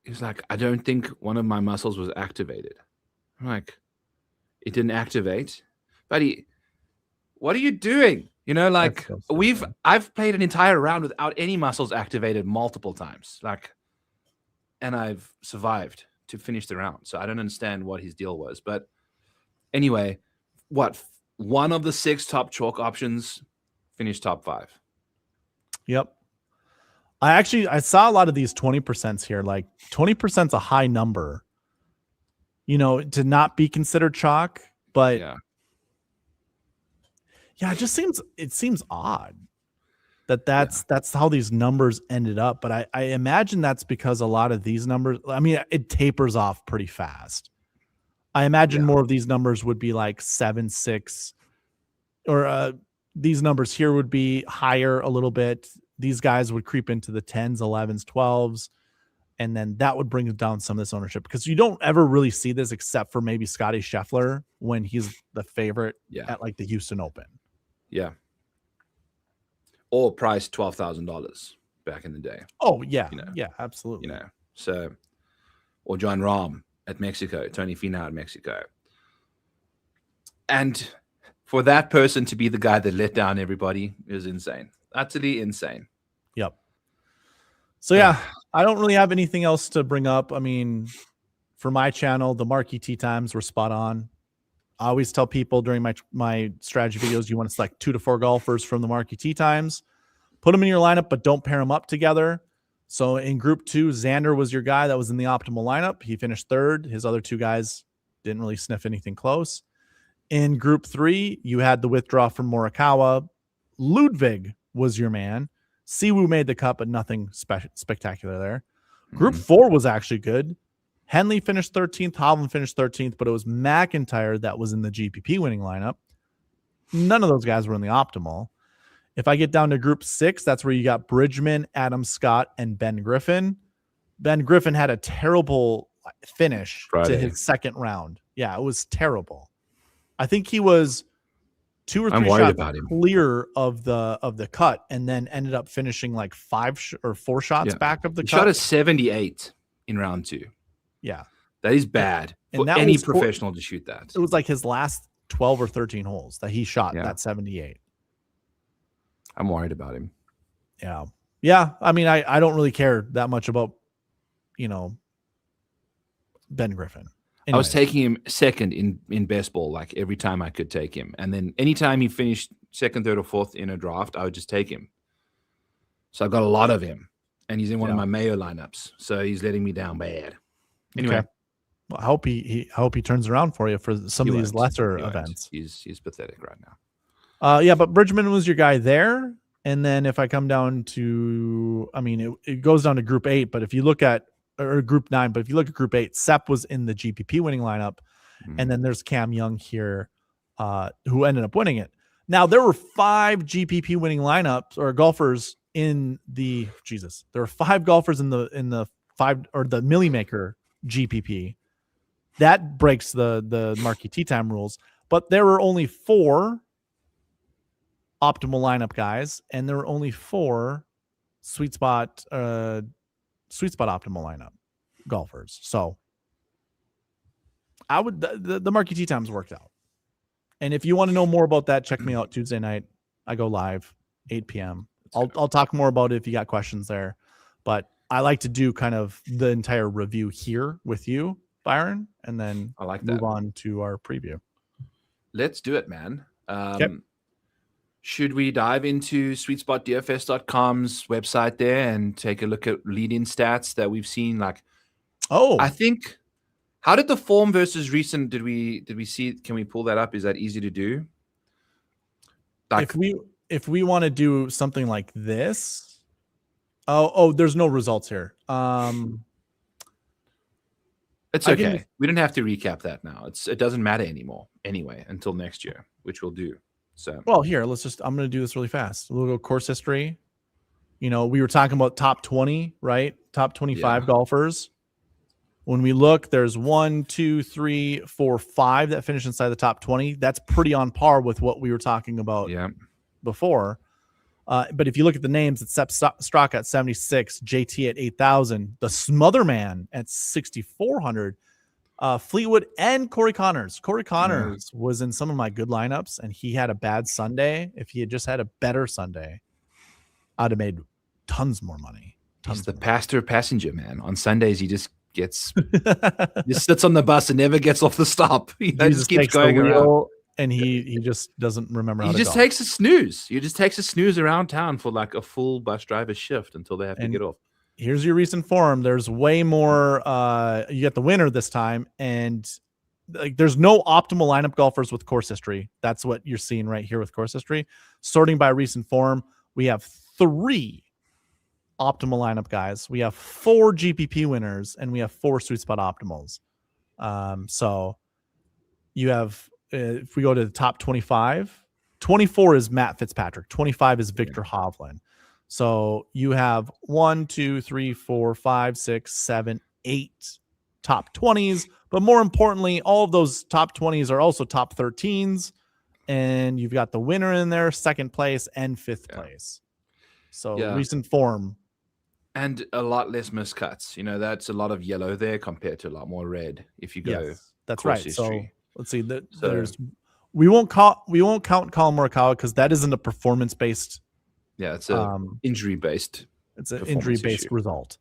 Speaker 2: He was like, I don't think one of my muscles was activated. I'm like, it didn't activate. Buddy, what are you doing? I've played an entire round without any muscles activated multiple times. And I've survived to finish the round. So I don't understand what his deal was. But anyway, one of the 6 top chalk options finished top 5.
Speaker 1: Yep. I saw a lot of these 20% here. Like 20% is a high number, to not be considered chalk, but it just seems odd that's how these numbers ended up. But I imagine that's because a lot of these numbers, it tapers off pretty fast. I imagine more of these numbers would be like 7, 6, or these numbers here would be higher a little bit. These guys would creep into the 10s, 11s, 12s, and then that would bring down some of this ownership, because you don't ever really see this except for maybe Scotty Scheffler when he's the favorite at like the Houston Open.
Speaker 2: Yeah. Or priced $12,000 back in the day.
Speaker 1: Oh yeah. Yeah, absolutely.
Speaker 2: So, or John Rahm at Mexico, Tony Finau at Mexico. And for that person to be the guy that let down everybody is insane. Utterly insane.
Speaker 1: Yep. So yeah, I don't really have anything else to bring up. For my channel, the marquee tee times were spot on. I always tell people during my strategy videos, you want to select 2 to 4 golfers from the marquee tee times, put them in your lineup, but don't pair them up together. So in group 2, Xander was your guy that was in the optimal lineup. He finished 3rd. His other 2 guys didn't really sniff anything close. In group 3, you had the withdrawal from Morikawa. Ludwig was your man. Siwoo made the cut, but nothing spectacular there. Group 4 was actually good. Henley finished 13th. Hovland finished 13th, but it was McIntyre that was in the GPP winning lineup. None of those guys were in the optimal. If I get down to group 6, that's where you got Bridgman, Adam Scott, and Ben Griffin. Ben Griffin had a terrible finish to his second round. Yeah, it was terrible. I think he was 2 or 3 shots clear of the cut, and then ended up finishing like 5 or 4 shots back of the cut.
Speaker 2: Shot a 78 in round 2.
Speaker 1: Yeah,
Speaker 2: that is bad for any professional to shoot that.
Speaker 1: It was like his last 12 or 13 holes that he shot that 78.
Speaker 2: I'm worried about him.
Speaker 1: Yeah. I don't really care that much about, Ben Griffin. Anyways.
Speaker 2: I was taking him second in best ball, like every time I could take him. And then anytime he finished 2nd, 3rd, or 4th in a draft, I would just take him. So I got a lot of him, and he's in one of my Mayo lineups. So he's letting me down bad. Anyway,
Speaker 1: well, I hope he turns around for you for some of these lesser events.
Speaker 2: He's pathetic right now.
Speaker 1: But Bridgman was your guy there. And then if I come down to, I mean, it goes down to Group 8, but if you look at, or Group 9, but if you look at Group 8, Sepp was in the GPP winning lineup. And then there's Cam Young here, who ended up winning it. Now, there were 5 GPP winning lineups or golfers in the, there were 5 golfers in the 5 or the Millie Maker GPP. That breaks the marquee tee time rules, but there were only 4 optimal lineup guys, and there were only 4 sweet spot optimal lineup golfers. So I would the marquee tee times worked out. And if you want to know more about that, check me out Tuesday night. I go live 8 p.m. I'll talk more about it if you got questions there. But I like to do kind of the entire review here with you, Byron, and then
Speaker 2: I like
Speaker 1: move
Speaker 2: that.
Speaker 1: on to our preview.
Speaker 2: Let's do it, man. Should we dive into sweetspotdfs.com's website there and take a look at lead-in stats that we've seen? Like, I think, how did the form versus recent, did we see, can we pull that up? Is that easy to do? Like,
Speaker 1: if we want to do something like this, there's no results here.
Speaker 2: It's okay. We don't have to recap that now. It doesn't matter anymore anyway until next year, which we'll do. So, well,
Speaker 1: here, I'm going to do this really fast. We'll go course history. You know, we were talking about top 20, right? Top 25 golfers. When we look, there's 1, 2, 3, 4, 5 that finish inside the top 20. That's pretty on par with what we were talking about before. But if you look at the names, it's Sepp Straka at 76, JT at 8,000, the Smotherman at 6,400, Fleetwood and Corey Connors. Corey Connors was in some of my good lineups, and he had a bad Sunday. If he had just had a better Sunday, I'd have made tons more money.
Speaker 2: He's the passenger, man. On Sundays, he just gets just sits on the bus and never gets off the stop. He just keeps going around.
Speaker 1: And he just doesn't remember how to
Speaker 2: just takes a snooze. He just takes a snooze around town for like a full bus driver shift until they have to get off.
Speaker 1: Here's your recent form. There's way more. You get the winner this time, and like there's no optimal lineup golfers with course history. That's what you're seeing right here with course history. Sorting by recent form, we have 3 optimal lineup guys. We have 4 GPP winners, and we have 4 sweet spot optimals. So you have. If we go to the top 25, 24 is Matt Fitzpatrick. 25 is Victor Hovland. So you have 1, 2, 3, 4, 5, 6, 7, 8 top 20s. But more importantly, all of those top 20s are also top 13s. And you've got the winner in there, second place and fifth place. So recent form.
Speaker 2: And a lot less miscuts. You know, that's a lot of yellow there compared to a lot more red if you go.
Speaker 1: That's right. History. So let's see that we won't count Colin Morikawa because that isn't a performance based.
Speaker 2: Yeah, it's a injury based.
Speaker 1: It's an injury based result.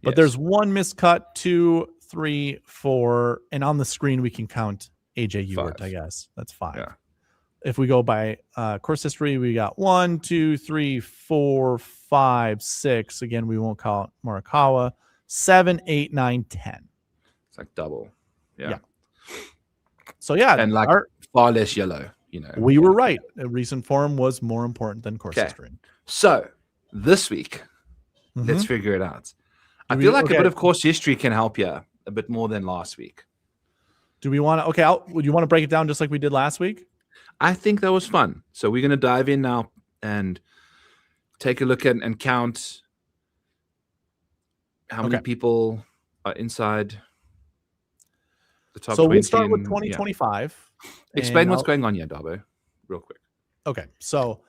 Speaker 1: But there's 1 miscut, 2, 3, 4, and on the screen we can count AJ Ewart. 5. I guess that's 5. Yeah. If we go by course history, we got 1, 2, 3, 4, 5, 6. Again, we won't count Morikawa. 7, 8, 9, 10.
Speaker 2: It's like double. Yeah.
Speaker 1: So
Speaker 2: and like far less yellow, you know.
Speaker 1: We were right. Recent form was more important than course history.
Speaker 2: So this week, let's figure it out. I feel like a bit of course history can help you a bit more than last week.
Speaker 1: Do we want to? Would you want to break it down just like we did last week?
Speaker 2: I think that was fun. So we're going to dive in now and take a look at and count how many people are inside the top 20.
Speaker 1: So we'll start with 2025.
Speaker 2: Explain what's going on here, Darbo, real quick.
Speaker 1: Okay. So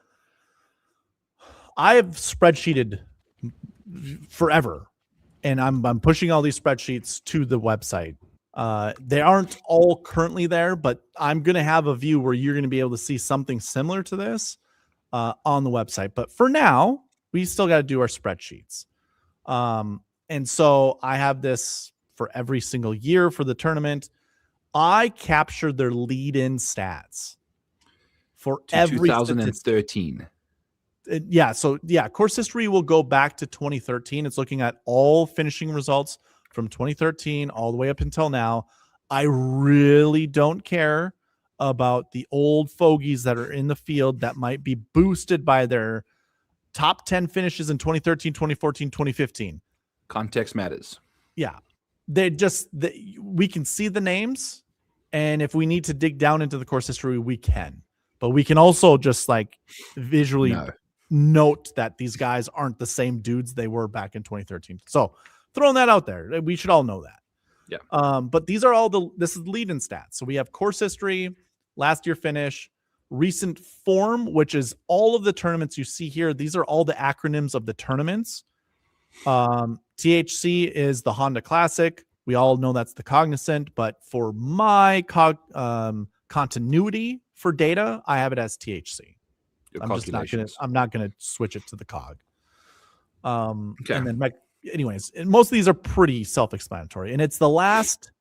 Speaker 1: I've spreadsheeted forever, and I'm pushing all these spreadsheets to the website. They aren't all currently there, but I'm going to have a view where you're going to be able to see something similar to this on the website. But for now, we still got to do our spreadsheets. And so I have this for every single year for the tournament. I captured their lead-in stats for every
Speaker 2: 2013.
Speaker 1: Course history will go back to 2013. It's looking at all finishing results from 2013 all the way up until now. I really don't care about the old fogies that are in the field that might be boosted by their top 10 finishes in 2013, 2014, 2015.
Speaker 2: Context matters.
Speaker 1: Yeah. We can see the names, and if we need to dig down into the course history, we can. But we can also just like visually note that these guys aren't the same dudes they were back in 2013. So throwing that out there, we should all know that.
Speaker 2: Yeah.
Speaker 1: But these are all this is lead-in stats. So we have course history, last year finish, recent form, which is all of the tournaments you see here. These are all the acronyms of the tournaments. THC is the Honda Classic. We all know that's the Cognizant, but for my continuity for data, I have it as THC. I'm not gonna switch it to the Cog.
Speaker 2: Okay.
Speaker 1: And then anyways, most of these are pretty self-explanatory, and it's the last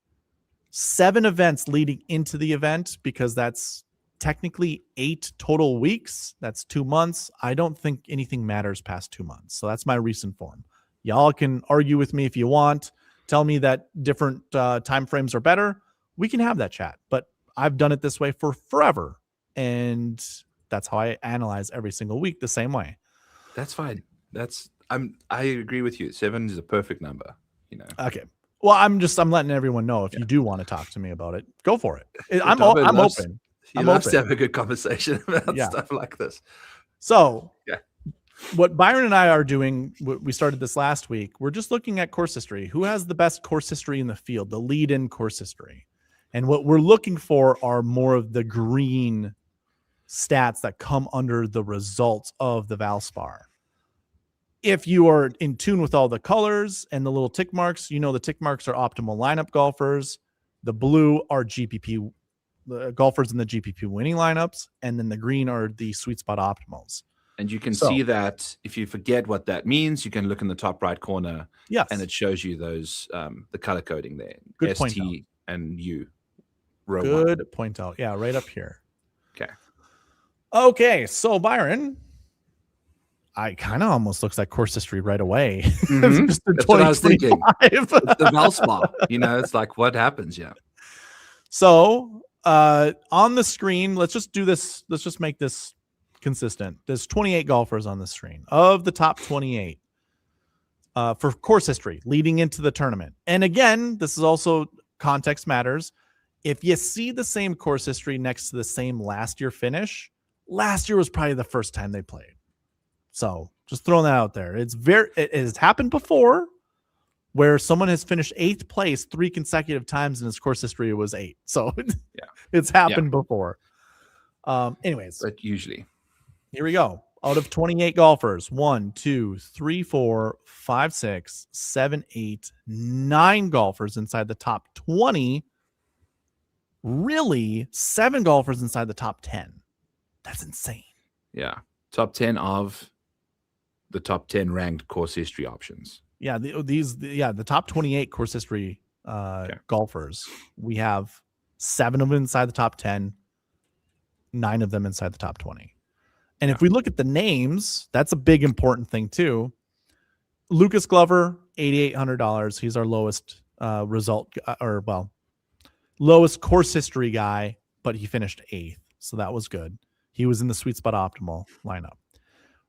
Speaker 1: 7 events leading into the event, because that's technically 8 total weeks. That's 2 months. I don't think anything matters past 2 months. So that's my recent form. Y'all can argue with me if you want. Tell me that different time frames are better. We can have that chat, but I've done it this way for forever, and that's how I analyze every single week the same way.
Speaker 2: That's fine. I agree with you. 7 is a perfect number,
Speaker 1: Okay. Well, I'm letting everyone know, if you do want to talk to me about it, go for it. I'm open.
Speaker 2: He loves to have a good conversation about stuff like this.
Speaker 1: So what Byron and I are doing, we started this last week. We're just looking at course history. Who has the best course history in the field, the lead-in course history? And what we're looking for are more of the green stats that come under the results of the Valspar. If you are in tune with all the colors and the little tick marks, the tick marks are optimal lineup golfers. The blue are GPP golfers in the GPP winning lineups, and then the green are the sweet spot optimals. And
Speaker 2: you can see that if you forget what that means, you can look in the top right corner.
Speaker 1: Yes.
Speaker 2: And it shows you those the color coding there.
Speaker 1: Good point
Speaker 2: ST out. And U.
Speaker 1: Good point out. Yeah, right up here.
Speaker 2: Okay.
Speaker 1: So Byron, I kind of almost looks like course history right away.
Speaker 2: Mm-hmm. That's what I was thinking. It's the Valspar. It's like what happens. Yeah.
Speaker 1: So on the screen, let's just do this. Let's just make this consistent. There's 28 golfers on the screen. Of the top 28 for course history leading into the tournament. And again, this is also context matters. If you see the same course history next to the same last year finish, last year was probably the first time they played. So just throwing that out there. It has happened before, where someone has finished 8th place 3 consecutive times in his course history. It was 8. So it's happened before. Anyways,
Speaker 2: but usually
Speaker 1: here we go. Out of 28 golfers, 1, 2, 3, 4, 5, 6, 7, 8, 9 golfers inside the top 20. Really, 7 golfers inside the top 10. That's insane.
Speaker 2: Yeah. Top 10 of the top 10 ranked course history options.
Speaker 1: Yeah. The top 28 course history golfers. We have 7 of them inside the top 10, 9 of them inside the top 20. And if we look at the names, that's a big important thing too. Lucas Glover, $8,800. He's our lowest lowest course history guy, but he finished 8th. So that was good. He was in the sweet spot optimal lineup.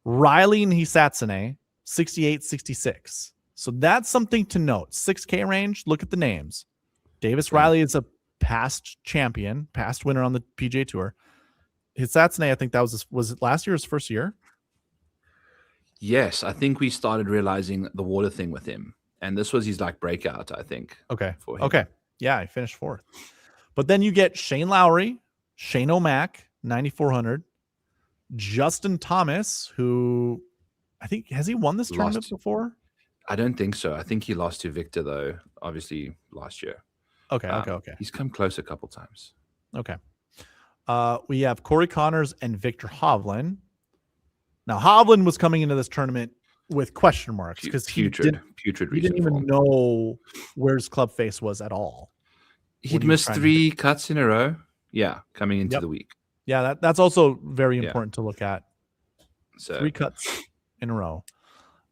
Speaker 1: Riley and Hisatsune, 68, 66. So that's something to note. 6K range, look at the names. Davis Riley is a past champion, past winner on the PGA Tour. Hisatsune, I think that was it last year, his first year?
Speaker 2: Yes, I think we started realizing the water thing with him. And this was his breakout, I think.
Speaker 1: Okay.
Speaker 2: For him.
Speaker 1: Okay. Yeah, he finished 4th. But then you get Shane Lowry, Shane O'Mac, 9,400. Justin Thomas, who I think, has he won this tournament before?
Speaker 2: I don't think so. I think he lost to Victor, though, obviously, last year.
Speaker 1: Okay.
Speaker 2: He's come close a couple times.
Speaker 1: Okay. We have Corey Connors and Victor Hovland. Now, Hovland was coming into this tournament with question marks because he didn't even know where his club face was at all.
Speaker 2: He'd missed 3 cuts in a row. Yeah, coming into the week.
Speaker 1: Yeah, that's also very important to look at.
Speaker 2: So
Speaker 1: 3 cuts in a row.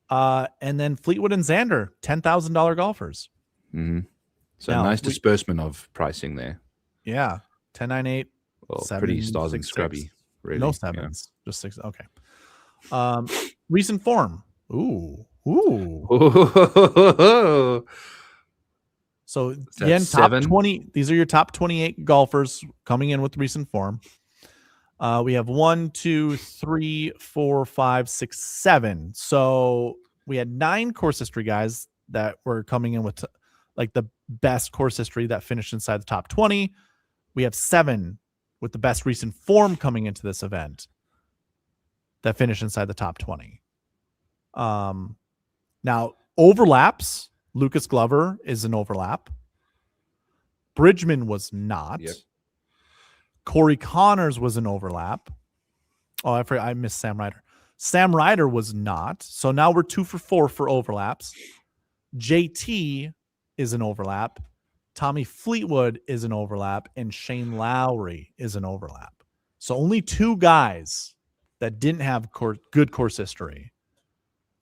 Speaker 1: And then Fleetwood and Xander, $10,000 golfers.
Speaker 2: Mm-hmm. So now, nice disbursement of pricing there.
Speaker 1: Yeah, 10, 9, 8.
Speaker 2: Well, 7, pretty stars 6, and scrubby.
Speaker 1: 6. Really. No 7s, just 6. Okay. Recent form. Ooh. So again, top
Speaker 2: 7?
Speaker 1: 20. These are your top 28 golfers coming in with recent form. We have 1, 2, 3, 4, 5, 6, 7. So we had 9 course history guys that were coming in with like the best course history that finished inside the top 20. We have 7 with the best recent form coming into this event that finished inside the top 20. Now overlaps. Lucas Glover is an overlap. Bridgman was not.
Speaker 2: Yep.
Speaker 1: Corey Connors was an overlap. Oh, I missed Sam Ryder. Sam Ryder was not. So now we're 2 for 4 for overlaps. JT is an overlap. Tommy Fleetwood is an overlap. And Shane Lowry is an overlap. So only 2 guys that didn't have good course history,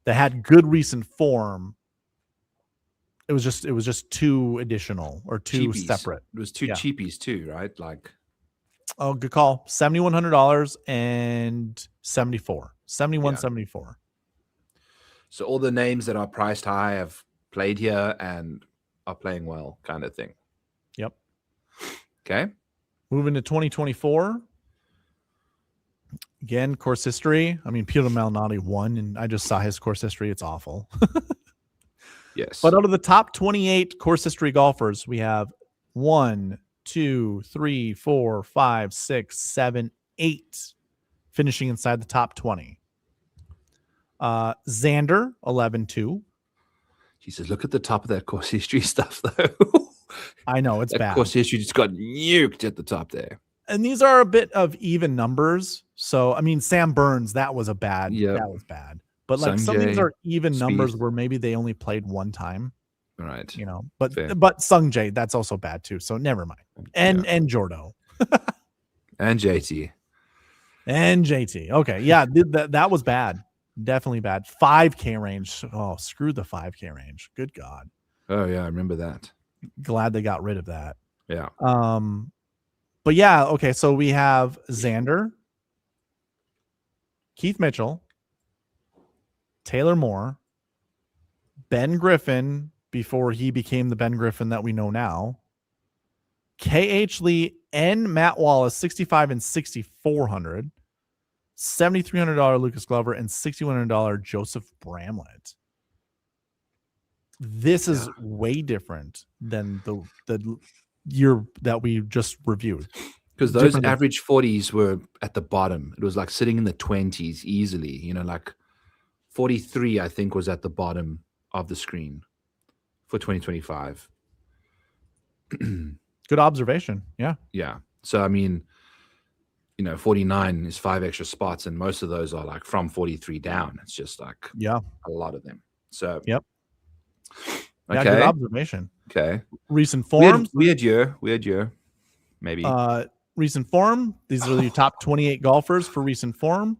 Speaker 1: that had good recent form. It was just 2 additional or 2
Speaker 2: cheapies.
Speaker 1: separate.
Speaker 2: It was 2 cheapies too, right? Like,
Speaker 1: oh, good call. $7,100 and 74. 71,
Speaker 2: Yeah.
Speaker 1: 74.
Speaker 2: so all the names that are priced high have played here and are playing well, kind of thing.
Speaker 1: Yep.
Speaker 2: Okay.
Speaker 1: Moving to 2024. Again, course history. I mean, Peter Malnati won, and I just saw his course history. It's awful.
Speaker 2: Yes.
Speaker 1: But out of the top 28 course history golfers, we have 1, 2, 3, 4, 5, 6, 7, 8 finishing inside the top 20. Xander, 11-2.
Speaker 2: Jesus, look at the top of that course history stuff, though.
Speaker 1: I know, it's
Speaker 2: that
Speaker 1: bad.
Speaker 2: course history just got nuked at the top there.
Speaker 1: And these are a bit of even numbers. So, I mean, Sam Burns, that was bad. That was bad. But like some of these are even numbers where maybe they only played one time.
Speaker 2: Right.
Speaker 1: You know, but Sung Jae, that's also bad too. So never mind. And Jordo.
Speaker 2: and JT.
Speaker 1: And JT. Okay. Yeah, that was bad. Definitely bad. 5K range. Oh, screw the 5K range. Good God.
Speaker 2: Oh yeah, I remember that.
Speaker 1: Glad they got rid of that.
Speaker 2: Yeah.
Speaker 1: But yeah, okay. So we have Xander, Keith Mitchell, Taylor Moore, Ben Griffin before he became the Ben Griffin that we know now, KH Lee and Matt Wallace, 65 and 6,400, $7,300 Lucas Glover, and $6,100 Joseph Bramlett. This is way different than the year that we just reviewed.
Speaker 2: Because those average 40s were at the bottom. It was like sitting in the 20s easily, you know, like 43, I think, was at the bottom of the screen for 2025.
Speaker 1: Good observation. Yeah.
Speaker 2: Yeah. So, I mean, you know, 49 is 5 extra spots, and most of those are like from 43 down. It's just like a lot of them. So,
Speaker 1: yep.
Speaker 2: Okay.
Speaker 1: Yeah, good observation.
Speaker 2: Okay.
Speaker 1: Recent forms.
Speaker 2: Weird year, maybe.
Speaker 1: Recent form. These are your top 28 golfers for recent form.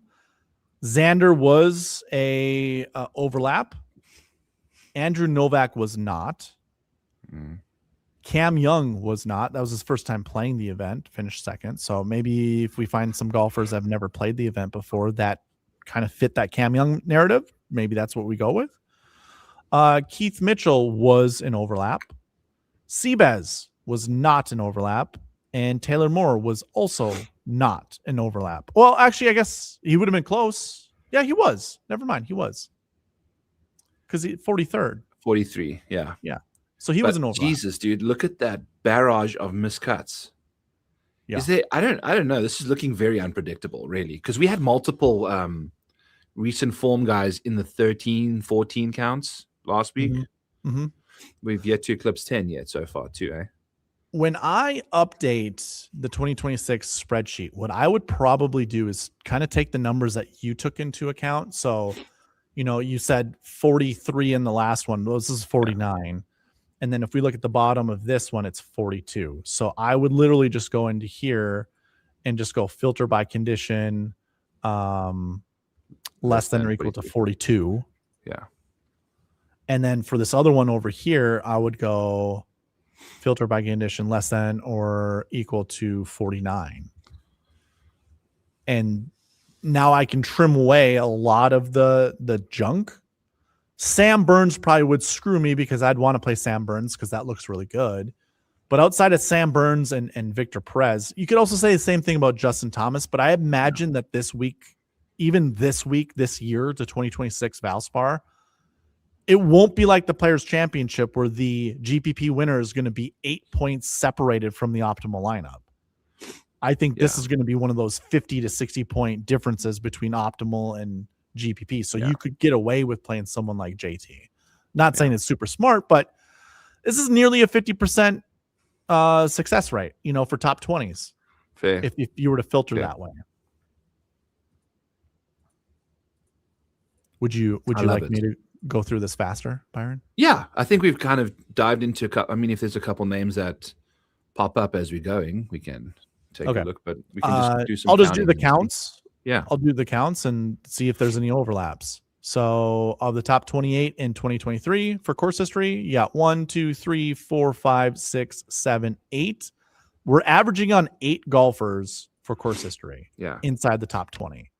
Speaker 1: Xander was a overlap. Andrew Novak was not. Cam Young was not. That was his first time playing the event, finished second. So maybe if we find some golfers that have never played the event before that kind of fit that Cam Young narrative, maybe that's what we go with. Keith Mitchell was an overlap. Seabez was not an overlap. And Taylor Moore was also not an overlap. Well, actually, I guess he would have been close. Yeah, he was. Never mind. He was. Because he 43rd.
Speaker 2: 43, yeah.
Speaker 1: Yeah. So he was an overlap.
Speaker 2: Jesus, dude, look at that barrage of miscuts.
Speaker 1: Yeah.
Speaker 2: Is there, I don't know. This is looking very unpredictable, really. Because we had multiple recent form guys in the 13, 14 counts last week.
Speaker 1: Mm-hmm.
Speaker 2: We've yet to eclipse 10 yet so far, too, eh?
Speaker 1: When I update the 2026 spreadsheet, what I would probably do is kind of take the numbers that you took into account. So, you know, you said 43 in the last one. Well, this is 49. And then if we look at the bottom of this one, it's 42. So I would literally just go into here and just go filter by condition, less than or equal to 42.
Speaker 2: Yeah.
Speaker 1: And then for this other one over here, I would go filter by condition less than or equal to 49. And now I can trim away a lot of the junk. Sam Burns probably would screw me because I'd want to play Sam Burns because that looks really good. But outside of Sam Burns and Victor Perez, you could also say the same thing about Justin Thomas. But I imagine that this week, even this week, this year, to 2026 Valspar, it won't be like the Players' Championship where the GPP winner is going to be 8 points separated from the optimal lineup. I think this is going to be one of those 50 to 60 point differences between optimal and GPP. So you could get away with playing someone like JT. Not saying it's super smart, but this is nearly a 50% success rate, for top 20s.
Speaker 2: Fair.
Speaker 1: If you were to filter that way. Would you like me to go through this faster, Byron?
Speaker 2: Yeah, I think we've kind of dived into if there's a couple names that pop up as we're going, we can take a look, but we can just do some
Speaker 1: I'll just do the counts.
Speaker 2: Yeah.
Speaker 1: I'll do the counts and see if there's any overlaps. So of the top 28 in 2023 for course history, you got 1, 2, 3, 4, 5, 6, 7, 8. We're averaging on 8 golfers for course history inside the top 20.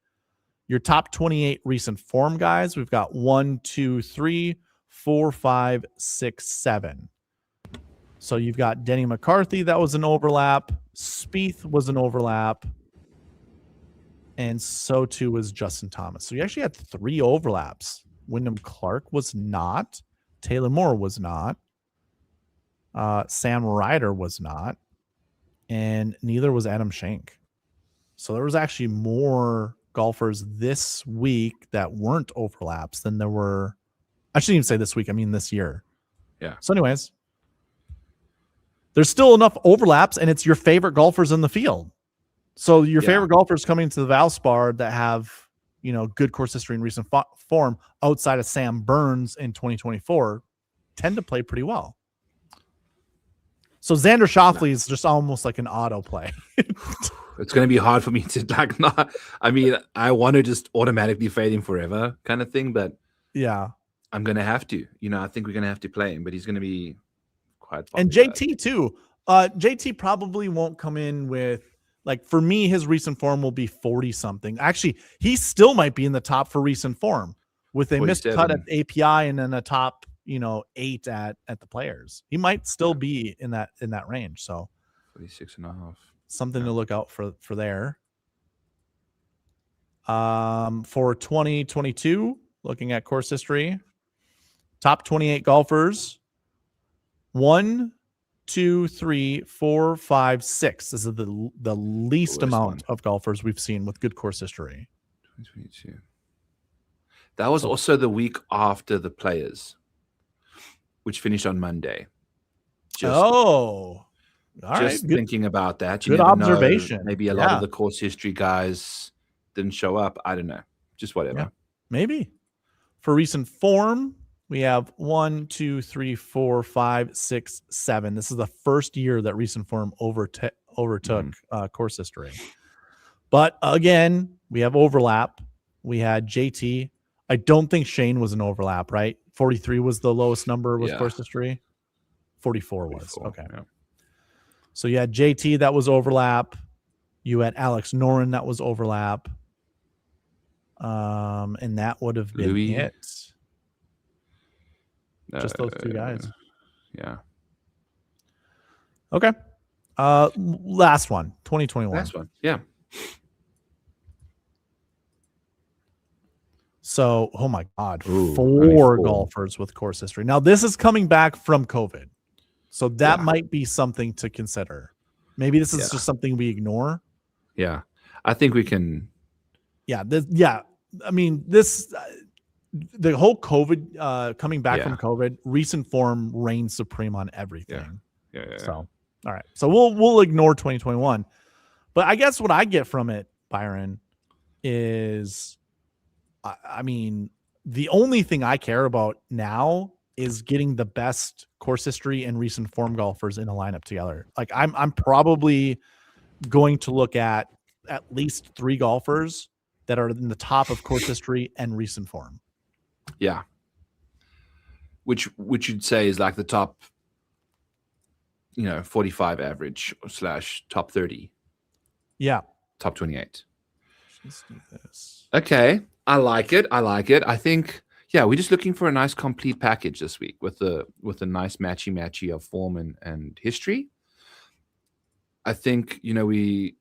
Speaker 1: Your top 28 recent form guys, we've got 1, 2, 3, 4, 5, 6, 7. So you've got Denny McCarthy, that was an overlap. Spieth was an overlap. And so too was Justin Thomas. So you actually had 3 overlaps. Wyndham Clark was not. Taylor Moore was not. Sam Ryder was not. And neither was Adam Schenk. So there was actually more golfers this week that weren't overlaps than there were. I shouldn't even say this week. I mean this year.
Speaker 2: Yeah.
Speaker 1: So anyways, there's still enough overlaps, and it's your favorite golfers in the field. So your favorite golfers coming to the Valspar that have, good course history and recent form outside of Sam Burns in 2024 tend to play pretty well. So Xander Schauffele is just almost like an auto play.
Speaker 2: It's going to be hard for me to I want to just automatically fade him forever kind of thing, but I'm going to have to, I think we're going to have to play him, but he's going to be quite popular.
Speaker 1: And JT too. JT probably won't come in with, for me, his recent form will be 40 something. Actually, he still might be in the top for recent form with a
Speaker 2: 47.
Speaker 1: missed cut at API and then a top, 8 at the Players. He might still be in that range. So
Speaker 2: 46.5.
Speaker 1: Something to look out for there. For 2022, looking at course history, top 28 golfers, 1, 2, 3, 4, 5, 6. This is the least amount of golfers we've seen with good course history.
Speaker 2: 2022. That was also the week after the Players, which finished on Monday.
Speaker 1: All right.
Speaker 2: Thinking about that.
Speaker 1: Good observation.
Speaker 2: Maybe a lot of the course history guys didn't show up. I don't know. Just whatever.
Speaker 1: Yeah, maybe. For recent form, we have 1, 2, 3, 4, 5, 6, 7. This is the first year that recent form overtook course history. But again, we have overlap. We had JT. I don't think Shane was an overlap, right? 43 was the lowest number with course history. 44 was. Okay. Yeah. So you had JT that was overlap. You had Alex Noren that was overlap. And that would have been it. Just those 2 guys.
Speaker 2: Yeah.
Speaker 1: Okay. Last one, 2021.
Speaker 2: Last one. Yeah.
Speaker 1: So, oh my God, 4 golfers with course history. Now, this is coming back from COVID. So that might be something to consider. Maybe this is just something we ignore.
Speaker 2: Yeah. I think we can.
Speaker 1: Yeah. I mean, the whole COVID, coming back from COVID, recent form reigns supreme on everything.
Speaker 2: Yeah.
Speaker 1: So, all right. So we'll ignore 2021. But I guess what I get from it, Byron, is, I mean, the only thing I care about now is getting the best course history and recent form golfers in a lineup together. I'm probably going to look at least 3 golfers that are in the top of course history and recent form.
Speaker 2: Yeah. Which you'd say is like the top, 45 average / top 30.
Speaker 1: Yeah.
Speaker 2: Top 28.
Speaker 1: Let's do this.
Speaker 2: Okay, I like it. I think, yeah, we're just looking for a nice complete package this week with a nice matchy of form and history. I think, we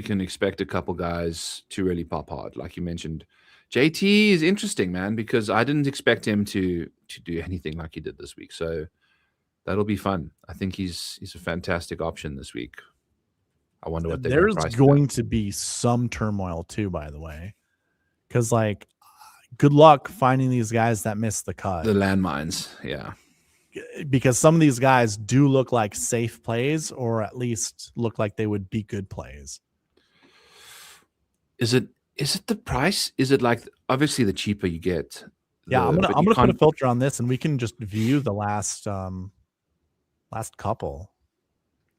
Speaker 2: can expect a couple guys to really pop hard, like you mentioned. JT is interesting, man, because I didn't expect him to do anything like he did this week. So that'll be fun. I think he's a fantastic option this week. I wonder what they're going to
Speaker 1: There's
Speaker 2: price
Speaker 1: going to be some turmoil too, by the way, because like, good luck finding these guys that missed the cut.
Speaker 2: The landmines, yeah.
Speaker 1: Because some of these guys do look like safe plays, or at least look like they would be good plays.
Speaker 2: Is it the price? Is it like, obviously the cheaper you get?
Speaker 1: Yeah, I'm gonna put a filter on this, and we can just view the last couple.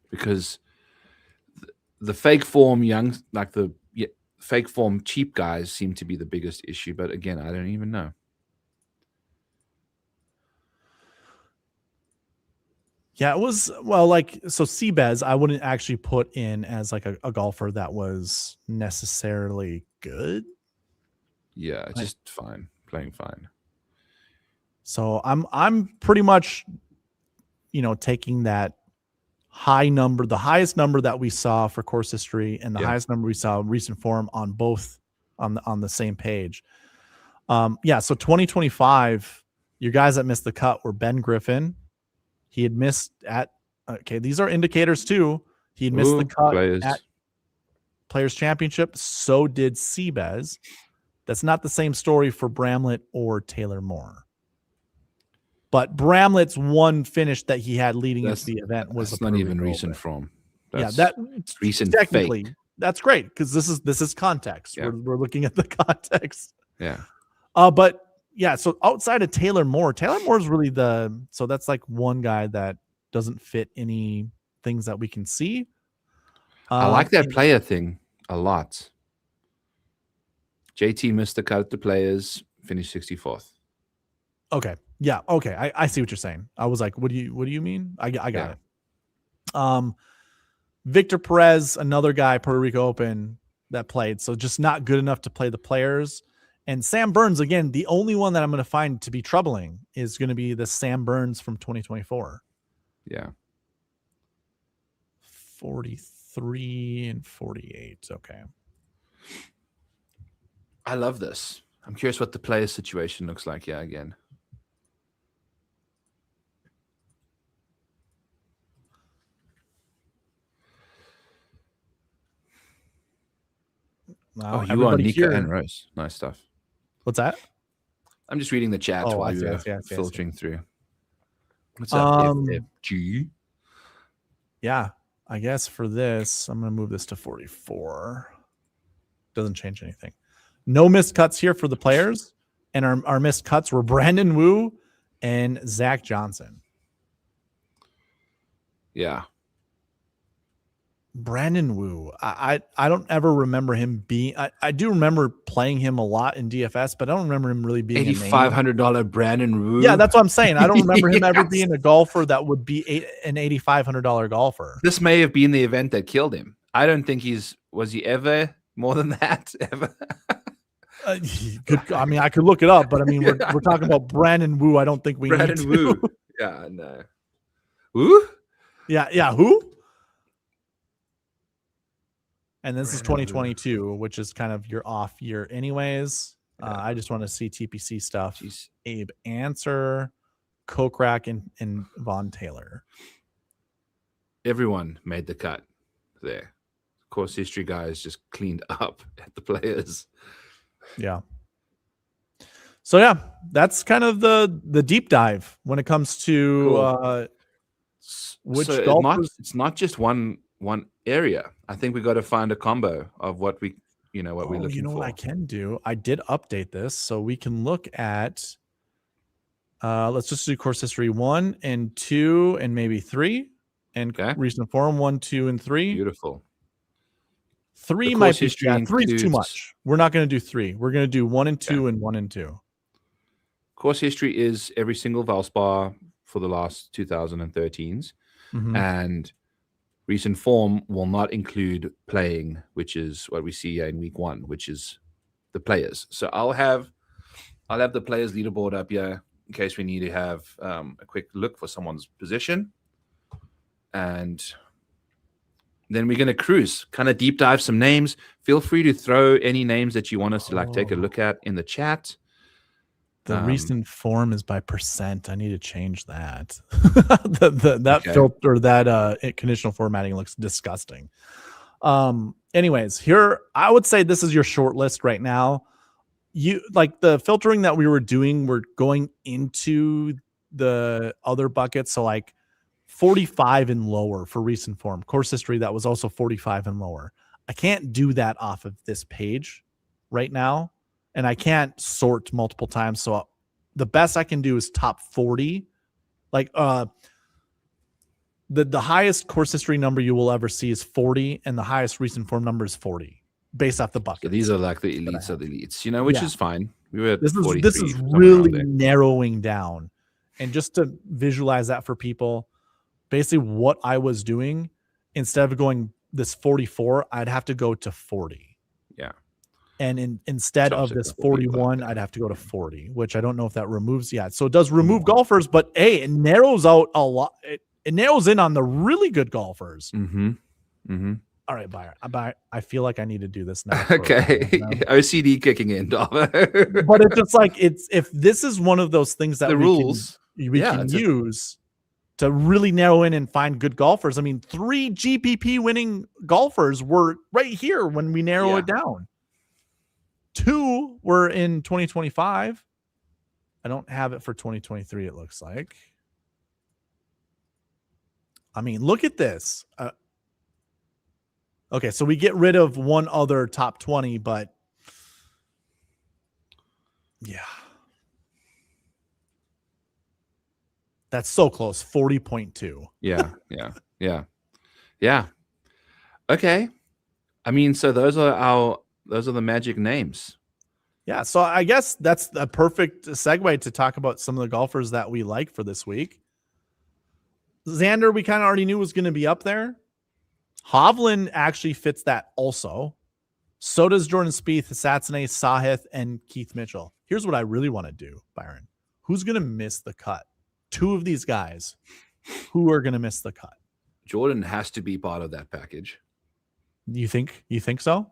Speaker 2: Because the fake form fake form cheap guys seem to be the biggest issue. But again, I don't even know.
Speaker 1: Yeah, it was, well, like, so Seabez, I wouldn't actually put in as like a golfer that was necessarily good.
Speaker 2: Yeah, just fine, playing fine.
Speaker 1: So I'm pretty much, taking that high number, the highest number that we saw for course history, and the highest number we saw in recent form on both on the same page. So 2025, your guys that missed the cut were Ben Griffin. He had missed these are indicators too. He had missed the cut at Players Championship. So did Seabez. That's not the same story for Bramlett or Taylor Moore. But Bramlett's one finish that he had leading into the event was
Speaker 2: not even recent form.
Speaker 1: That's recent. Technically, fake. That's great because this is context. Yeah. We're looking at the context.
Speaker 2: Yeah.
Speaker 1: But yeah, so outside of Taylor Moore's really so that's like one guy that doesn't fit any things that we can see.
Speaker 2: I like that player thing a lot. JT missed the cut at the Players, finished 64th.
Speaker 1: Okay. Yeah. Okay. I see what you're saying. I was like, what do you mean? I got it. Victor Perez, another guy, Puerto Rico Open that played. So just not good enough to play the Players. And Sam Burns, again, the only one that I'm going to find to be troubling is going to be the Sam Burns from 2024.
Speaker 2: Yeah.
Speaker 1: 43 and 48. Okay.
Speaker 2: I love this. I'm curious what the player situation looks like. Yeah, again.
Speaker 1: Wow,
Speaker 2: you are Nico and Rose. Nice stuff.
Speaker 1: What's that?
Speaker 2: I'm just reading the chat while you're filtering through. What's up, FFG?
Speaker 1: Yeah, I guess for this, I'm going to move this to 44. Doesn't change anything. No missed cuts here for the Players. And our missed cuts were Brandon Wu and Zach Johnson.
Speaker 2: Yeah.
Speaker 1: Brandon Wu. I don't ever remember him being. I do remember playing him a lot in DFS, but I don't remember him really being
Speaker 2: $8,500 Brandon Wu.
Speaker 1: Yeah, that's what I'm saying. I don't remember him ever being a golfer that would be an $8,500 golfer.
Speaker 2: This may have been the event that killed him. I don't think was he ever more than that ever.
Speaker 1: I mean, I could look it up, but I mean, we're talking about Brandon Wu. I don't think we need to.
Speaker 2: Wu. Yeah, no. Who?
Speaker 1: Yeah. Who? And this is 2022, which is kind of your off year anyways. Yeah. I just want to see TPC stuff.
Speaker 2: Jeez.
Speaker 1: Abe Answer, Kokrak, and Von Taylor.
Speaker 2: Everyone made the cut there. Course history guys just cleaned up at the Players.
Speaker 1: Yeah. So yeah, that's kind of the deep dive when it comes to which golfers.
Speaker 2: It's not just one area. I think we got to find a combo of what we're looking for.
Speaker 1: You know what I can do? I did update this so we can look at let's just do course history 1 and 2 and maybe 3 and recent form 1, 2, and 3.
Speaker 2: Beautiful.
Speaker 1: 3 might be 3 is too much. We're not going to do 3. We're going to do 1 and 2 and 1 and 2.
Speaker 2: Course history is every single Valspar for the last 2013s.
Speaker 1: Mm-hmm.
Speaker 2: And recent form will not include playing, which is what we see here in week 1, which is the players. So I'll have the players leaderboard up here in case we need to have a quick look for someone's position. And then we're going to cruise, kind of deep dive some names. Feel free to throw any names that you want us to like take a look at in the chat.
Speaker 1: The recent form is by percent. I need to change that. That filter, that conditional formatting looks disgusting. Anyways, here I would say this is your short list right now. You like the filtering that we were doing, we're going into the other buckets. So like 45 and lower for recent form. Course history, that was also 45 and lower. I can't do that off of this page right now, and I can't sort multiple times. So the best I can do is top 40. Like the highest course history number you will ever see is 40, and the highest recent form number is 40 based off the bucket.
Speaker 2: So these are like the elites of the elites, you know, which is fine. We were at
Speaker 1: this is really narrowing down. And just to visualize that for people, basically what I was doing, instead of going this 44, I'd have to go to 40.
Speaker 2: Yeah.
Speaker 1: And instead of this 41, I'd have to go to 40, which I don't know if that removes yet. So it does remove golfers, but hey, it narrows out a lot. It narrows in on the really good golfers. All right, Byron. I feel like I need to do this now.
Speaker 2: Okay. OCD kicking in, Darbo.
Speaker 1: But it's just like, if this is one of those things that
Speaker 2: the rules
Speaker 1: we can use to really narrow in and find good golfers. I mean, 3 GPP winning golfers were right here when we narrow it down. 2 were in 2025. I don't have it for 2023, it looks like. I mean, look at this. Okay, so we get rid of one other top 20, but yeah. That's so close. 40.2.
Speaker 2: Yeah. Okay. I mean, so those are the magic names.
Speaker 1: Yeah. So I guess that's a perfect segue to talk about some of the golfers that we like for this week. Xander, we kind of already knew was going to be up there. Hovland actually fits that also. So does Jordan Spieth, Satsune, Sahith, and Keith Mitchell. Here's what I really want to do, Byron. Who's going to miss the cut? 2 of these guys who are going to miss the cut.
Speaker 2: Jordan has to be part of that package.
Speaker 1: You think so?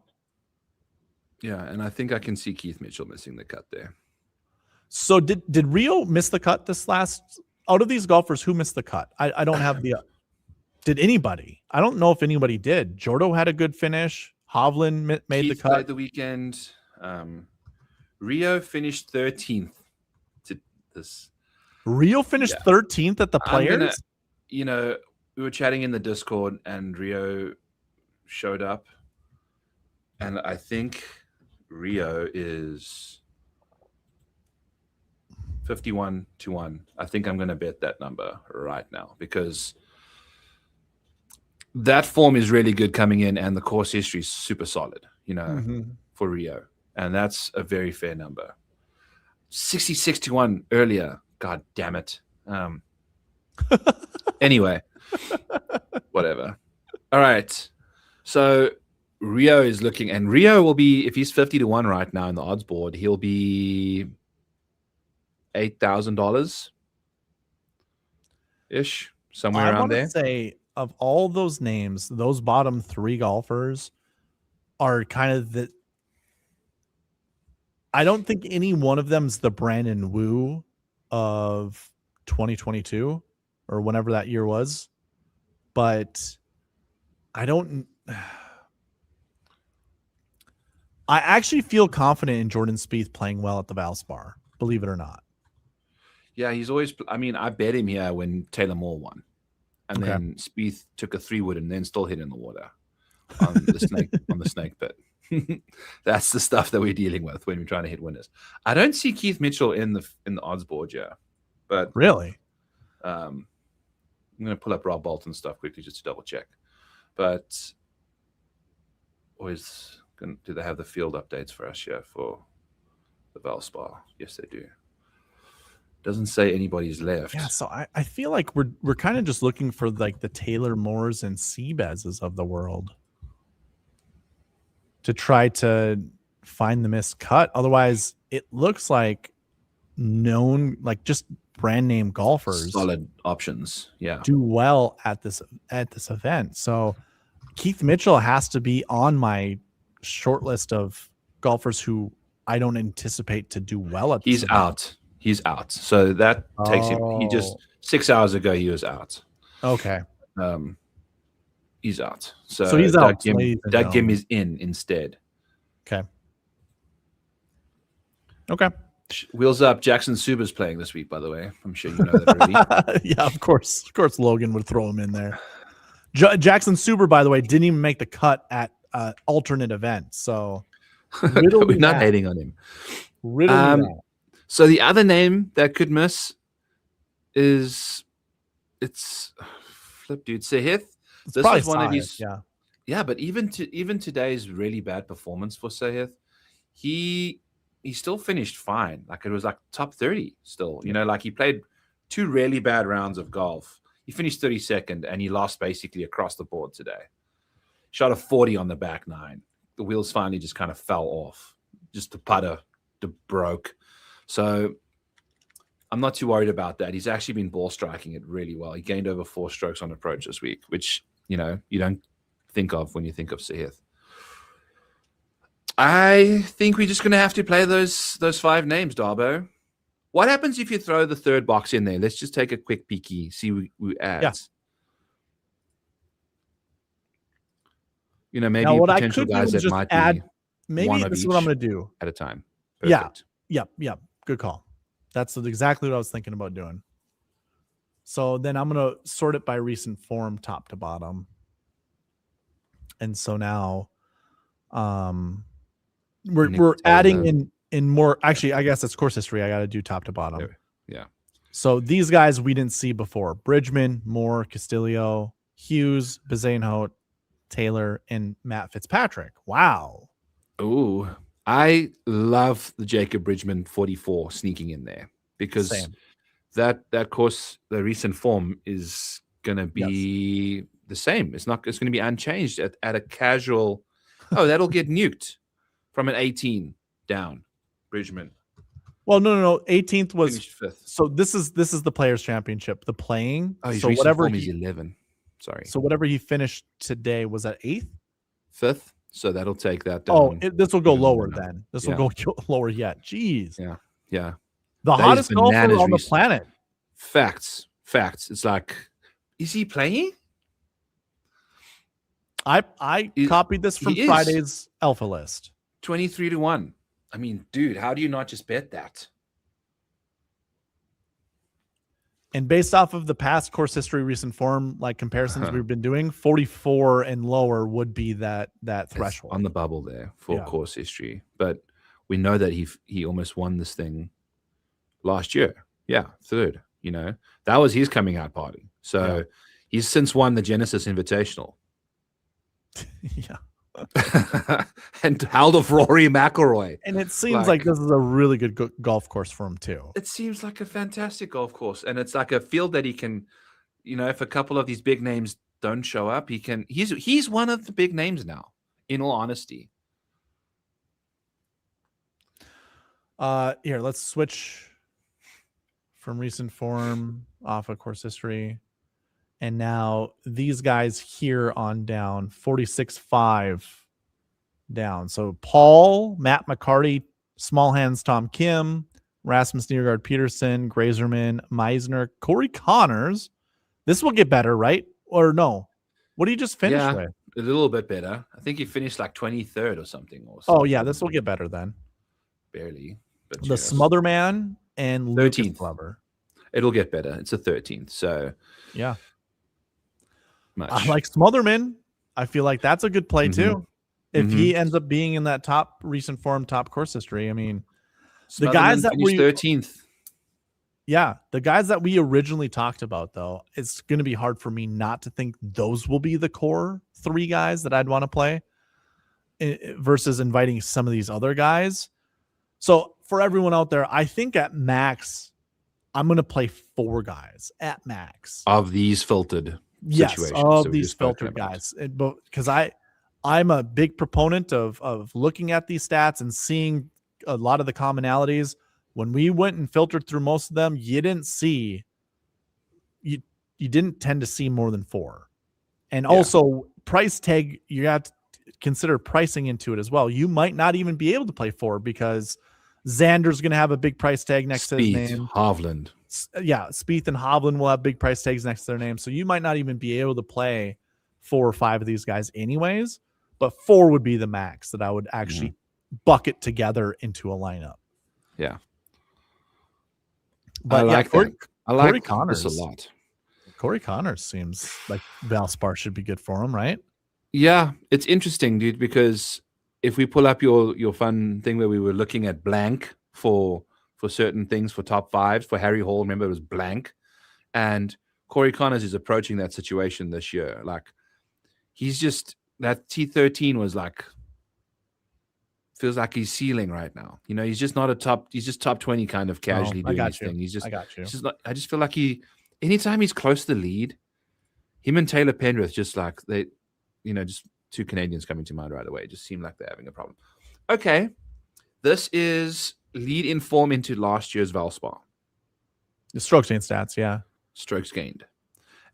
Speaker 2: Yeah, and I think I can see Keith Mitchell missing the cut there.
Speaker 1: So did Rio miss the cut this last? Out of these golfers, who missed the cut? I don't have the. Did anybody? I don't know if anybody did. Jordo had a good finish. Hovland made
Speaker 2: Keith
Speaker 1: the cut.
Speaker 2: Played the weekend. Rio finished 13th to this.
Speaker 1: Rio finished 13th at the Players.
Speaker 2: We were chatting in the Discord, and Rio showed up, and I think Rio is 51-1. I think I'm going to bet that number right now because that form is really good coming in, and the course history is super solid, for Rio, and that's a very fair number. 66-1 earlier. God damn it. Anyway, whatever. All right. So Rio is looking, and Rio will be, if he's 50-1 right now in the odds board, he'll be $8,000 ish, somewhere around there.
Speaker 1: I want to say of all those names, those bottom 3 golfers are kind of the. I don't think any one of them's the Brandon Wu of 2022 or whenever that year was, but I actually feel confident in Jordan Spieth playing well at the Valspar, believe it or not.
Speaker 2: Yeah, he's always. I mean, I bet him here when Taylor Moore won, and then Spieth took a 3-wood and then still hit in the water on the snake pit. That's the stuff that we're dealing with when we're trying to hit winners. I don't see Keith Mitchell in the odds board, but
Speaker 1: really,
Speaker 2: I'm going to pull up Rob Bolton's stuff quickly just to double check. But do they have the field updates for us here for the Valspar? Yes, they do. Doesn't say anybody's left.
Speaker 1: Yeah, so I feel like we're kind of just looking for like the Taylor Moores and Seabezes of the world to try to find the missed cut. Otherwise, it looks like known, like just brand name golfers
Speaker 2: Solid options. Yeah.
Speaker 1: do well at this event. So Keith Mitchell has to be on my short list of golfers who I don't anticipate to do well at this
Speaker 2: He's
Speaker 1: event.
Speaker 2: out. He's out. So that takes him. He just 6 hours ago he was out.
Speaker 1: Okay.
Speaker 2: He's out. So
Speaker 1: he's out.
Speaker 2: Doug Gim is in instead.
Speaker 1: Okay. Okay.
Speaker 2: Wheels up. Jackson Suber's playing this week, by the way. I'm sure you know that already.
Speaker 1: Yeah, of course. Of course, Logan would throw him in there. Jackson Suber, by the way, didn't even make the cut at alternate event. So
Speaker 2: we're not hating on him. So the other name that could miss is flip dude Sahith. This is one of his but even today's really bad performance for Sahith, he still finished fine. Like it was like top 30 still. You know, like he played 2 really bad rounds of golf. He finished 32nd and he lost basically across the board today. Shot a 40 on the back 9. The wheels finally just kind of fell off. Just the putter broke. So I'm not too worried about that. He's actually been ball striking it really well. He gained over 4 strokes on approach this week, which, you know, you don't think of when you think of Sahith. I think we're just going to have to play those 5 names, Darbo. What happens if you throw the third box in there? Let's just take a quick peeky, see who adds. Yeah. You know, maybe potential guys that might be
Speaker 1: maybe this is what I'm going to do
Speaker 2: at a time.
Speaker 1: Perfect. Yeah. Good call. That's exactly what I was thinking about doing. So then I'm going to sort it by recent form, top to bottom. And so now, we're adding in more. Actually, I guess it's course history. I got to do top to bottom.
Speaker 2: Yeah.
Speaker 1: So these guys we didn't see before: Bridgman, Moore, Castillo, Hughes, Bezainhout, Taylor, and Matt Fitzpatrick. Wow.
Speaker 2: Ooh, I love the Jacob Bridgman 44 sneaking in there because that course, the recent form is going to be the same. It's going to be unchanged at a casual. Oh, that'll get nuked from an 18 down, Bridgman.
Speaker 1: Well, no. 18th was
Speaker 2: finished 5th.
Speaker 1: So this is the Players Championship. The playing.
Speaker 2: Oh,
Speaker 1: so whatever
Speaker 2: he's 11. Sorry.
Speaker 1: So whatever he finished today was at 8th,
Speaker 2: 5th. So that'll take that down.
Speaker 1: Oh, this will go lower then. This will go lower yet. Jeez.
Speaker 2: Yeah.
Speaker 1: The hottest golfer on the planet.
Speaker 2: Facts. It's like, is he playing?
Speaker 1: I copied this from Friday's Alpha List.
Speaker 2: 23-1. I mean, dude, how do you not just bet that?
Speaker 1: And based off of the past course history, recent form, like comparisons we've been doing, 44 and lower would be that threshold.
Speaker 2: It's on the bubble there for course history. But we know that he almost won this thing last year. Yeah, 3rd. You know, that was his coming out party. So he's since won the Genesis Invitational.
Speaker 1: Yeah.
Speaker 2: And held off Rory McIlroy.
Speaker 1: And it seems like this is a really good golf course for him too.
Speaker 2: It seems like a fantastic golf course, and it's like a field that he can, you know, if a couple of these big names don't show up, he's one of the big names now, in all honesty.
Speaker 1: Here, let's switch from recent form off of course history. And now these guys here on down, 46-5 down. So Paul, Matt McCarty, Small Hands, Tom Kim, Rasmus Niergaard Peterson, Grazerman, Meisner, Corey Connors. This will get better, right? Or no? What did he just finish with?
Speaker 2: A little bit better. I think he finished like 23rd or something.
Speaker 1: Oh, yeah. This will get better then.
Speaker 2: Barely. But
Speaker 1: the Smotherman and
Speaker 2: 13th.
Speaker 1: Glover.
Speaker 2: It'll get better. It's a 13th. So,
Speaker 1: yeah.
Speaker 2: Much.
Speaker 1: I like Smotherman. I feel like that's a good play too. If he ends up being in that top recent form, top course history, I mean, the guys that we
Speaker 2: 13th.
Speaker 1: Yeah, the guys that we originally talked about, though, it's going to be hard for me not to think those will be the core 3 guys that I'd want to play versus inviting some of these other guys. So for everyone out there, I think at max, I'm going to play 4 guys at max.
Speaker 2: Of these filtered situations.
Speaker 1: Of these filtered guys. Because I'm a big proponent of looking at these stats and seeing a lot of the commonalities. When we went and filtered through most of them, you didn't tend to see more than 4. And also price tag, you have to consider pricing into it as well. You might not even be able to play 4 because Xander's going to have a big price tag next to his name.
Speaker 2: Hovland.
Speaker 1: Yeah, Spieth and Hovland will have big price tags next to their name. So you might not even be able to play 4 or 5 of these guys anyways, but 4 would be the max that I would actually bucket together into a lineup.
Speaker 2: Yeah.
Speaker 1: But
Speaker 2: I like that. I like
Speaker 1: Connors
Speaker 2: this a lot.
Speaker 1: Corey Connors seems like Valspar should be good for him, right?
Speaker 2: Yeah, it's interesting, dude, because if we pull up your fun thing where we were looking at blank for certain things, for top 5s, for Harry Hall, remember it was blank. And Corey Connors is approaching that situation this year. Like, he's just, that T13 was like, feels like he's ceiling right now. You know, he's just not he's just top 20 kind of casually doing his thing.
Speaker 1: I got you.
Speaker 2: I just feel like anytime he's close to the lead, him and Taylor Pendrith, just like just 2 Canadians coming to mind right away, just seem like they're having a problem. Okay. This is lead in form into last year's Valspar.
Speaker 1: The strokes gained stats, yeah.
Speaker 2: Strokes gained.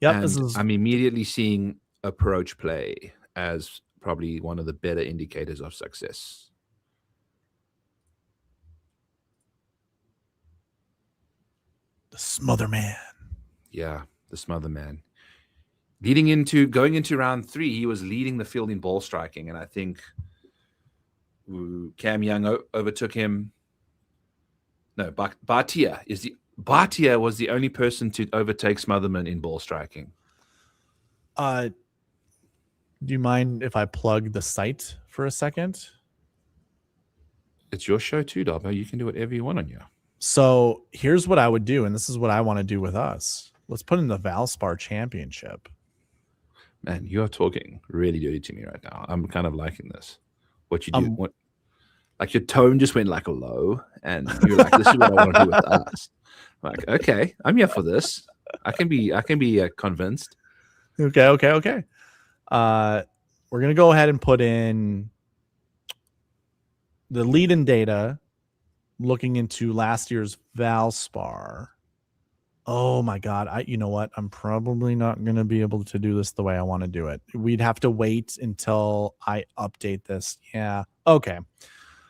Speaker 1: Yep.
Speaker 2: And I'm immediately seeing approach play as probably one of the better indicators of success.
Speaker 1: The smother man.
Speaker 2: Yeah, the smother man. Going into round 3, he was leading the field in ball striking, and I think Cam Young overtook him. No, Bhatia was the only person to overtake Smotherman in ball striking.
Speaker 1: Do you mind if I plug the site for a second?
Speaker 2: It's your show too, Darbo. You can do whatever you want on you.
Speaker 1: So here's what I would do, and this is what I want to do with us. Let's put in the Valspar Championship.
Speaker 2: Man, you are talking really dirty to me right now. I'm kind of liking this. What you do, like your tone just went like a low, and you're like, "This is what I want to do with us." I'm like, okay, I'm here for this. I can be convinced.
Speaker 1: Okay. We're gonna go ahead and put in the lead-in data, looking into last year's Valspar. Oh my God. You know what? I'm probably not going to be able to do this the way I want to do it. We'd have to wait until I update this. Yeah. Okay.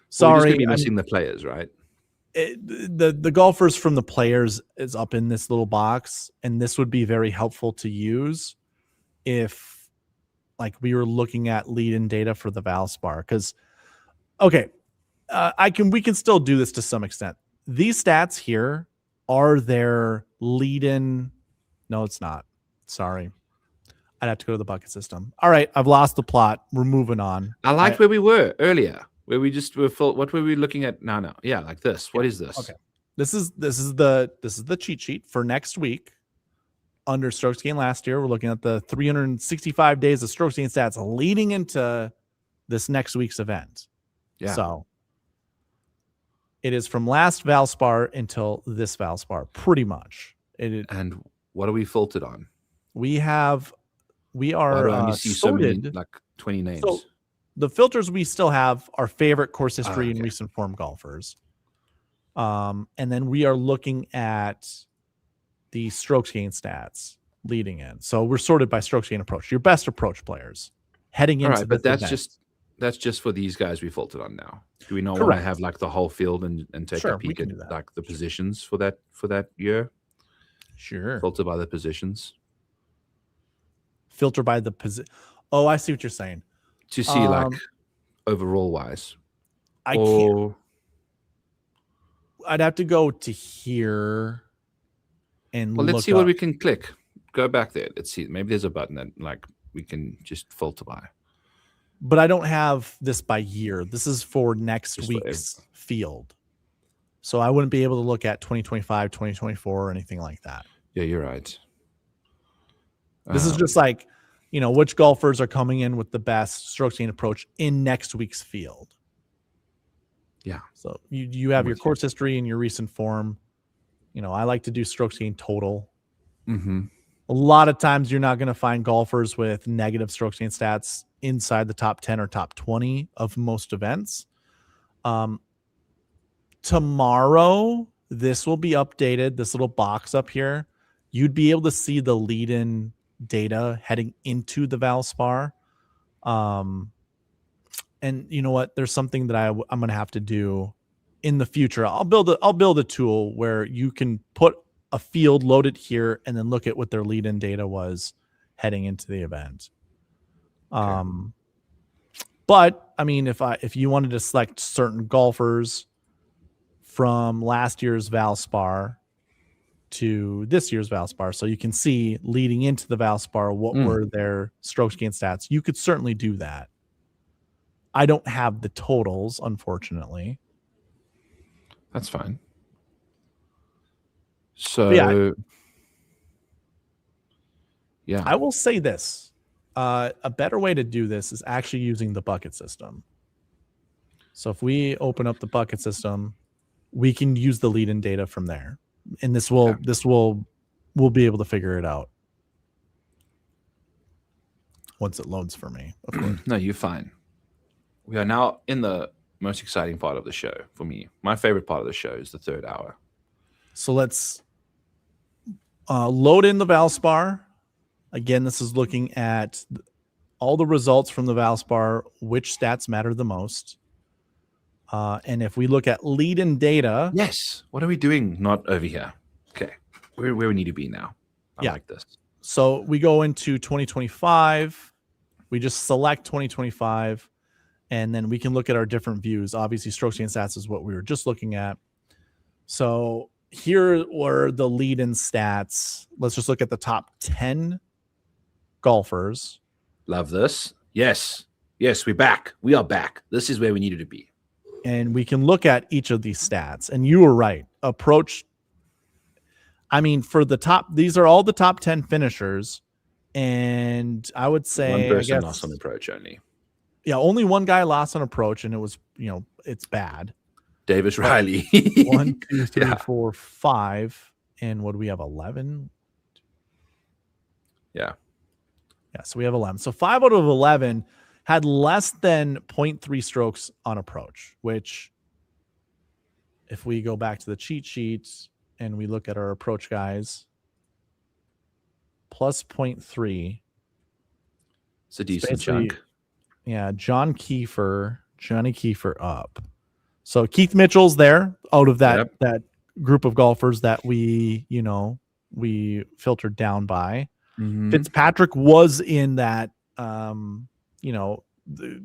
Speaker 1: Sorry.
Speaker 2: We're just going to be missing the players, right?
Speaker 1: The golfers from the players is up in this little box, and this would be very helpful to use if like we were looking at lead-in data for the Valspar. Because, okay, we can still do this to some extent. These stats here are their lead-in. No, it's not. Sorry. I'd have to go to the bucket system. All right, I've lost the plot. We're moving on.
Speaker 2: I liked where we were earlier, where we just were full. What were we looking at now? Yeah, like this. What is this?
Speaker 1: Okay. This is the cheat sheet for next week. Under strokes gained last year, we're looking at the 365 days of strokes gained stats leading into this next week's event.
Speaker 2: Yeah.
Speaker 1: So it is from last Valspar until this Valspar, pretty much.
Speaker 2: And what are we filtered on?
Speaker 1: We are
Speaker 2: see
Speaker 1: sorted,
Speaker 2: so many, like 20 names.
Speaker 1: So the filters we still have are favorite course history and recent form golfers. And then we are looking at the strokes gained stats leading in. So we're sorted by strokes gained approach. Your best approach players heading into. All right,
Speaker 2: but that's just for these guys we filtered on now. Do we not want to have like the whole field and take a peek at like the positions for that year?
Speaker 1: Sure.
Speaker 2: Filter by the positions.
Speaker 1: Filter by the position. Oh, I see what you're saying.
Speaker 2: To see like overall wise.
Speaker 1: I'd have to go to here and
Speaker 2: let's see what we can click. Go back there. Let's see. Maybe there's a button that like we can just filter by.
Speaker 1: But I don't have this by year. This is for next week's field. So I wouldn't be able to look at 2025, 2024 or anything like that.
Speaker 2: Yeah, you're right.
Speaker 1: This is just like, which golfers are coming in with the best strokes gained approach in next week's field.
Speaker 2: Yeah.
Speaker 1: So you have your course history and your recent form. I like to do strokes gained total.
Speaker 2: Mm-hmm.
Speaker 1: A lot of times you're not going to find golfers with negative strokes gained stats inside the top 10 or top 20 of most events. Tomorrow, this will be updated. This little box up here, you'd be able to see the lead-in data heading into the Valspar. And you know what? There's something that I'm going to have to do in the future. I'll build a tool where you can put a field, load it here, and then look at what their lead-in data was heading into the event. Okay. But I mean, if you wanted to select certain golfers from last year's Valspar to this year's Valspar, so you can see leading into the Valspar what were their strokes gained stats, you could certainly do that. I don't have the totals, unfortunately.
Speaker 2: That's fine. So, yeah.
Speaker 1: I will say this. A better way to do this is actually using the bucket system. So if we open up the bucket system, we can use the lead-in data from there. And we'll be able to figure it out once it loads for me, of course.
Speaker 2: No, you're fine. We are now in the most exciting part of the show for me. My favorite part of the show is the third hour.
Speaker 1: So let's load in the Valspar. Again, this is looking at all the results from the Valspar, which stats matter the most. And if we look at lead-in data.
Speaker 2: Yes. What are we doing not over here? Okay. Where we need to be now. I like this.
Speaker 1: So we go into 2025. We just select 2025. And then we can look at our different views. Obviously, strokes gained stats is what we were just looking at. So here were the lead-in stats. Let's just look at the top 10 golfers.
Speaker 2: Love this. Yes. Yes, we're back. We are back. This is where we needed to be.
Speaker 1: And we can look at each of these stats. And you were right. Approach. I mean, for the top, these are all the top 10 finishers. And I would say
Speaker 2: one person lost on approach only.
Speaker 1: Yeah, only one guy lost on approach, and it was, it's bad.
Speaker 2: Davis Riley.
Speaker 1: 1, 2, 3, 4, 5. And what do we have? 11?
Speaker 2: Yeah.
Speaker 1: Yeah, so we have 11. So 5 out of 11 had less than 0.3 strokes on approach, which if we go back to the cheat sheets and we look at our approach guys, plus 0.3.
Speaker 2: It's a decent chunk.
Speaker 1: Yeah, Johnny Kiefer up. So Keith Mitchell's there out of that group of golfers that we filtered down by. Mm-hmm. Fitzpatrick was in that,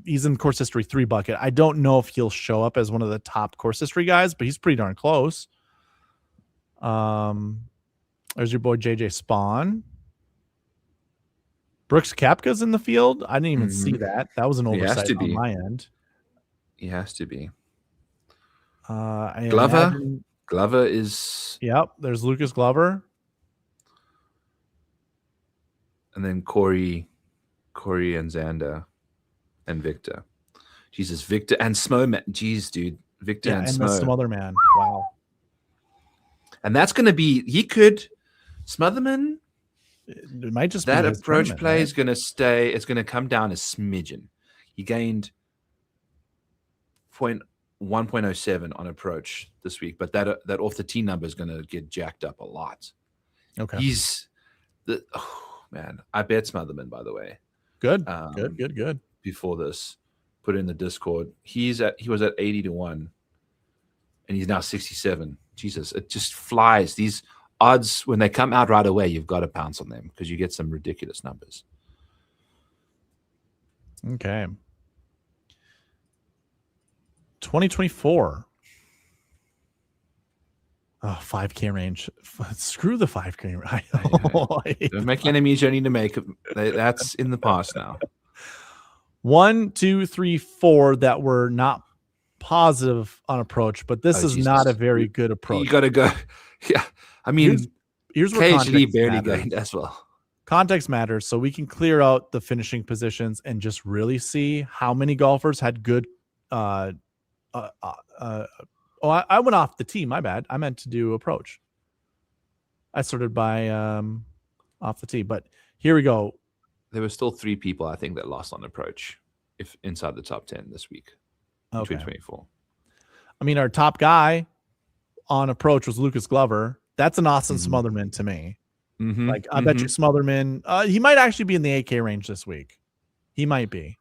Speaker 1: he's in course history 3 bucket. I don't know if he'll show up as one of the top course history guys, but he's pretty darn close. There's your boy JJ Spawn. Brooks Koepka's in the field. I didn't even see that. That was an oversight on my end.
Speaker 2: He has to be. Glover is.
Speaker 1: Yep. There's Lucas Glover.
Speaker 2: And then Corey and Xander and Victor. Jesus, Victor and Smo. Jeez, dude. Victor and Smo.
Speaker 1: And Smotherman. Wow.
Speaker 2: And that's going to be, Smotherman.
Speaker 1: It might just
Speaker 2: that approach play is going to stay. It's going to come down a smidgen. He gained 1.07 on approach this week, but that off the tee number is going to get jacked up a lot.
Speaker 1: Okay.
Speaker 2: Man, I bet Smotherman, by the way.
Speaker 1: Good. Good.
Speaker 2: Before this, put it in the Discord. He was at 80-1, and he's now 67. Jesus, it just flies. These odds, when they come out right away, you've got to pounce on them because you get some ridiculous numbers.
Speaker 1: Okay. 2024. Oh, 5K range. Screw the 5K range.
Speaker 2: Don't make enemies you need to make. That's in the past now.
Speaker 1: 1, 2, 3, 4 that were not positive on approach, but this is not a very good approach.
Speaker 2: You got to go. Yeah. I mean,
Speaker 1: here's where
Speaker 2: KHD barely gained as well.
Speaker 1: Context matters, so we can clear out the finishing positions and just really see how many golfers had good. I went off the tee. My bad. I meant to do approach. I sorted by off the tee, but here we go.
Speaker 2: There were still 3 people I think that lost on approach, if inside the top 10 this week. In
Speaker 1: Okay.
Speaker 2: 2024.
Speaker 1: I mean, our top guy on approach was Lucas Glover. That's an Austin Smotherman to me. Like, I bet you Smotherman, he might actually be in the 8K range this week. He might be.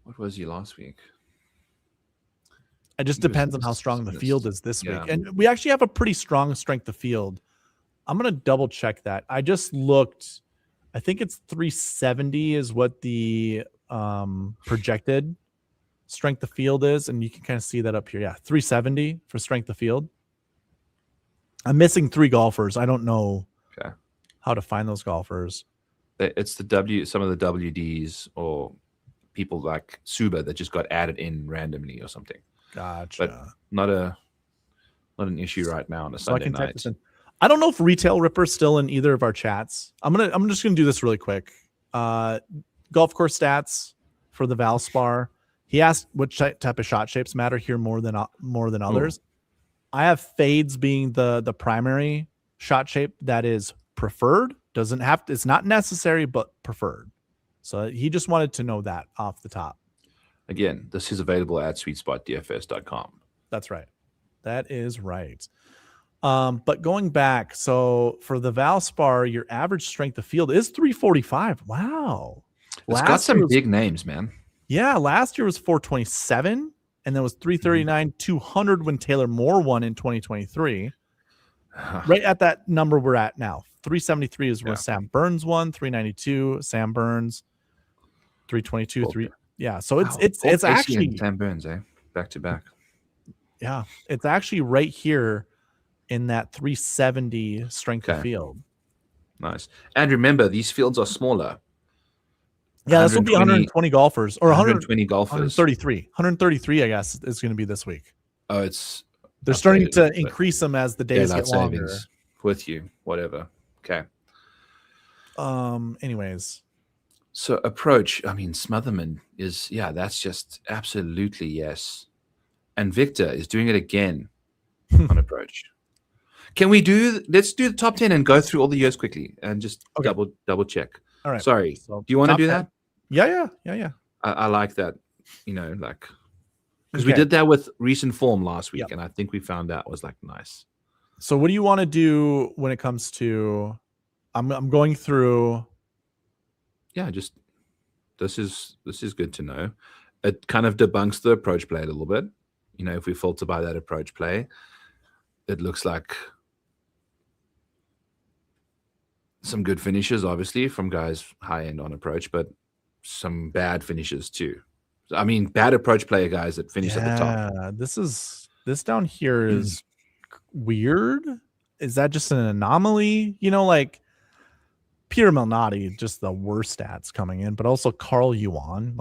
Speaker 2: What was he last week?
Speaker 1: It just depends on how strong the field is this week. And we actually have a pretty strong strength of field. I'm going to double check that. I just looked. I think it's 370 is what the projected strength of field is. And you can kind of see that up here. Yeah, 370 for strength of field. I'm missing 3 golfers. I don't know how to find those golfers.
Speaker 2: It's some of the WDs or people like Suba that just got added in randomly or something.
Speaker 1: Gotcha.
Speaker 2: But not an issue right now on a Sunday night.
Speaker 1: I don't know if Retail Ripper's still in either of our chats. I'm just gonna do this really quick. Golf course stats for the Valspar. He asked which type of shot shapes matter here more than others. Ooh. I have fades being the primary shot shape that is preferred. Doesn't have to, it's not necessary, but preferred. So he just wanted to know that off the top.
Speaker 2: Again, this is available at sweetspotdfs.com.
Speaker 1: That's right. That is right. But going back, so for the Valspar, your average strength of field is 345. Wow.
Speaker 2: It's got some big names, man.
Speaker 1: Yeah, last year was 427, and then was 339, 200 when Taylor Moore won in 2023. Right at that number we're at now. 373 is where Sam Burns won, 392, Sam Burns, 322, 3. Yeah, so it's actually
Speaker 2: Sam Burns, back to back.
Speaker 1: Yeah, it's actually right here in that 370 strength of field.
Speaker 2: Nice. And remember, these fields are smaller.
Speaker 1: Yeah, this will be 120 golfers or
Speaker 2: 120 golfers.
Speaker 1: 133, I guess, is going to be this week.
Speaker 2: Oh,
Speaker 1: they're starting to increase them as the days get longer.
Speaker 2: With you, whatever. Okay.
Speaker 1: Anyways.
Speaker 2: So approach, I mean, Smotherman is, that's just absolutely yes. And Victor is doing it again on approach. Let's do the top 10 and go through all the years quickly and just double check.
Speaker 1: All right.
Speaker 2: Sorry. So do you want to do 10.
Speaker 1: That? Yeah.
Speaker 2: I like that, because we did that with recent form last week, and I think we found out was nice.
Speaker 1: So what do you want to do when it comes to, I'm going through.
Speaker 2: Yeah, just this is good to know. It kind of debunks the approach play a little bit. If we filter by that approach play, it looks like some good finishes, obviously, from guys high end on approach, but some bad finishes too. I mean, bad approach player guys that finish at the top.
Speaker 1: Yeah, this down here is weird. Is that just an anomaly? Peter Malnati, just the worst stats coming in, but also Carl Yuan,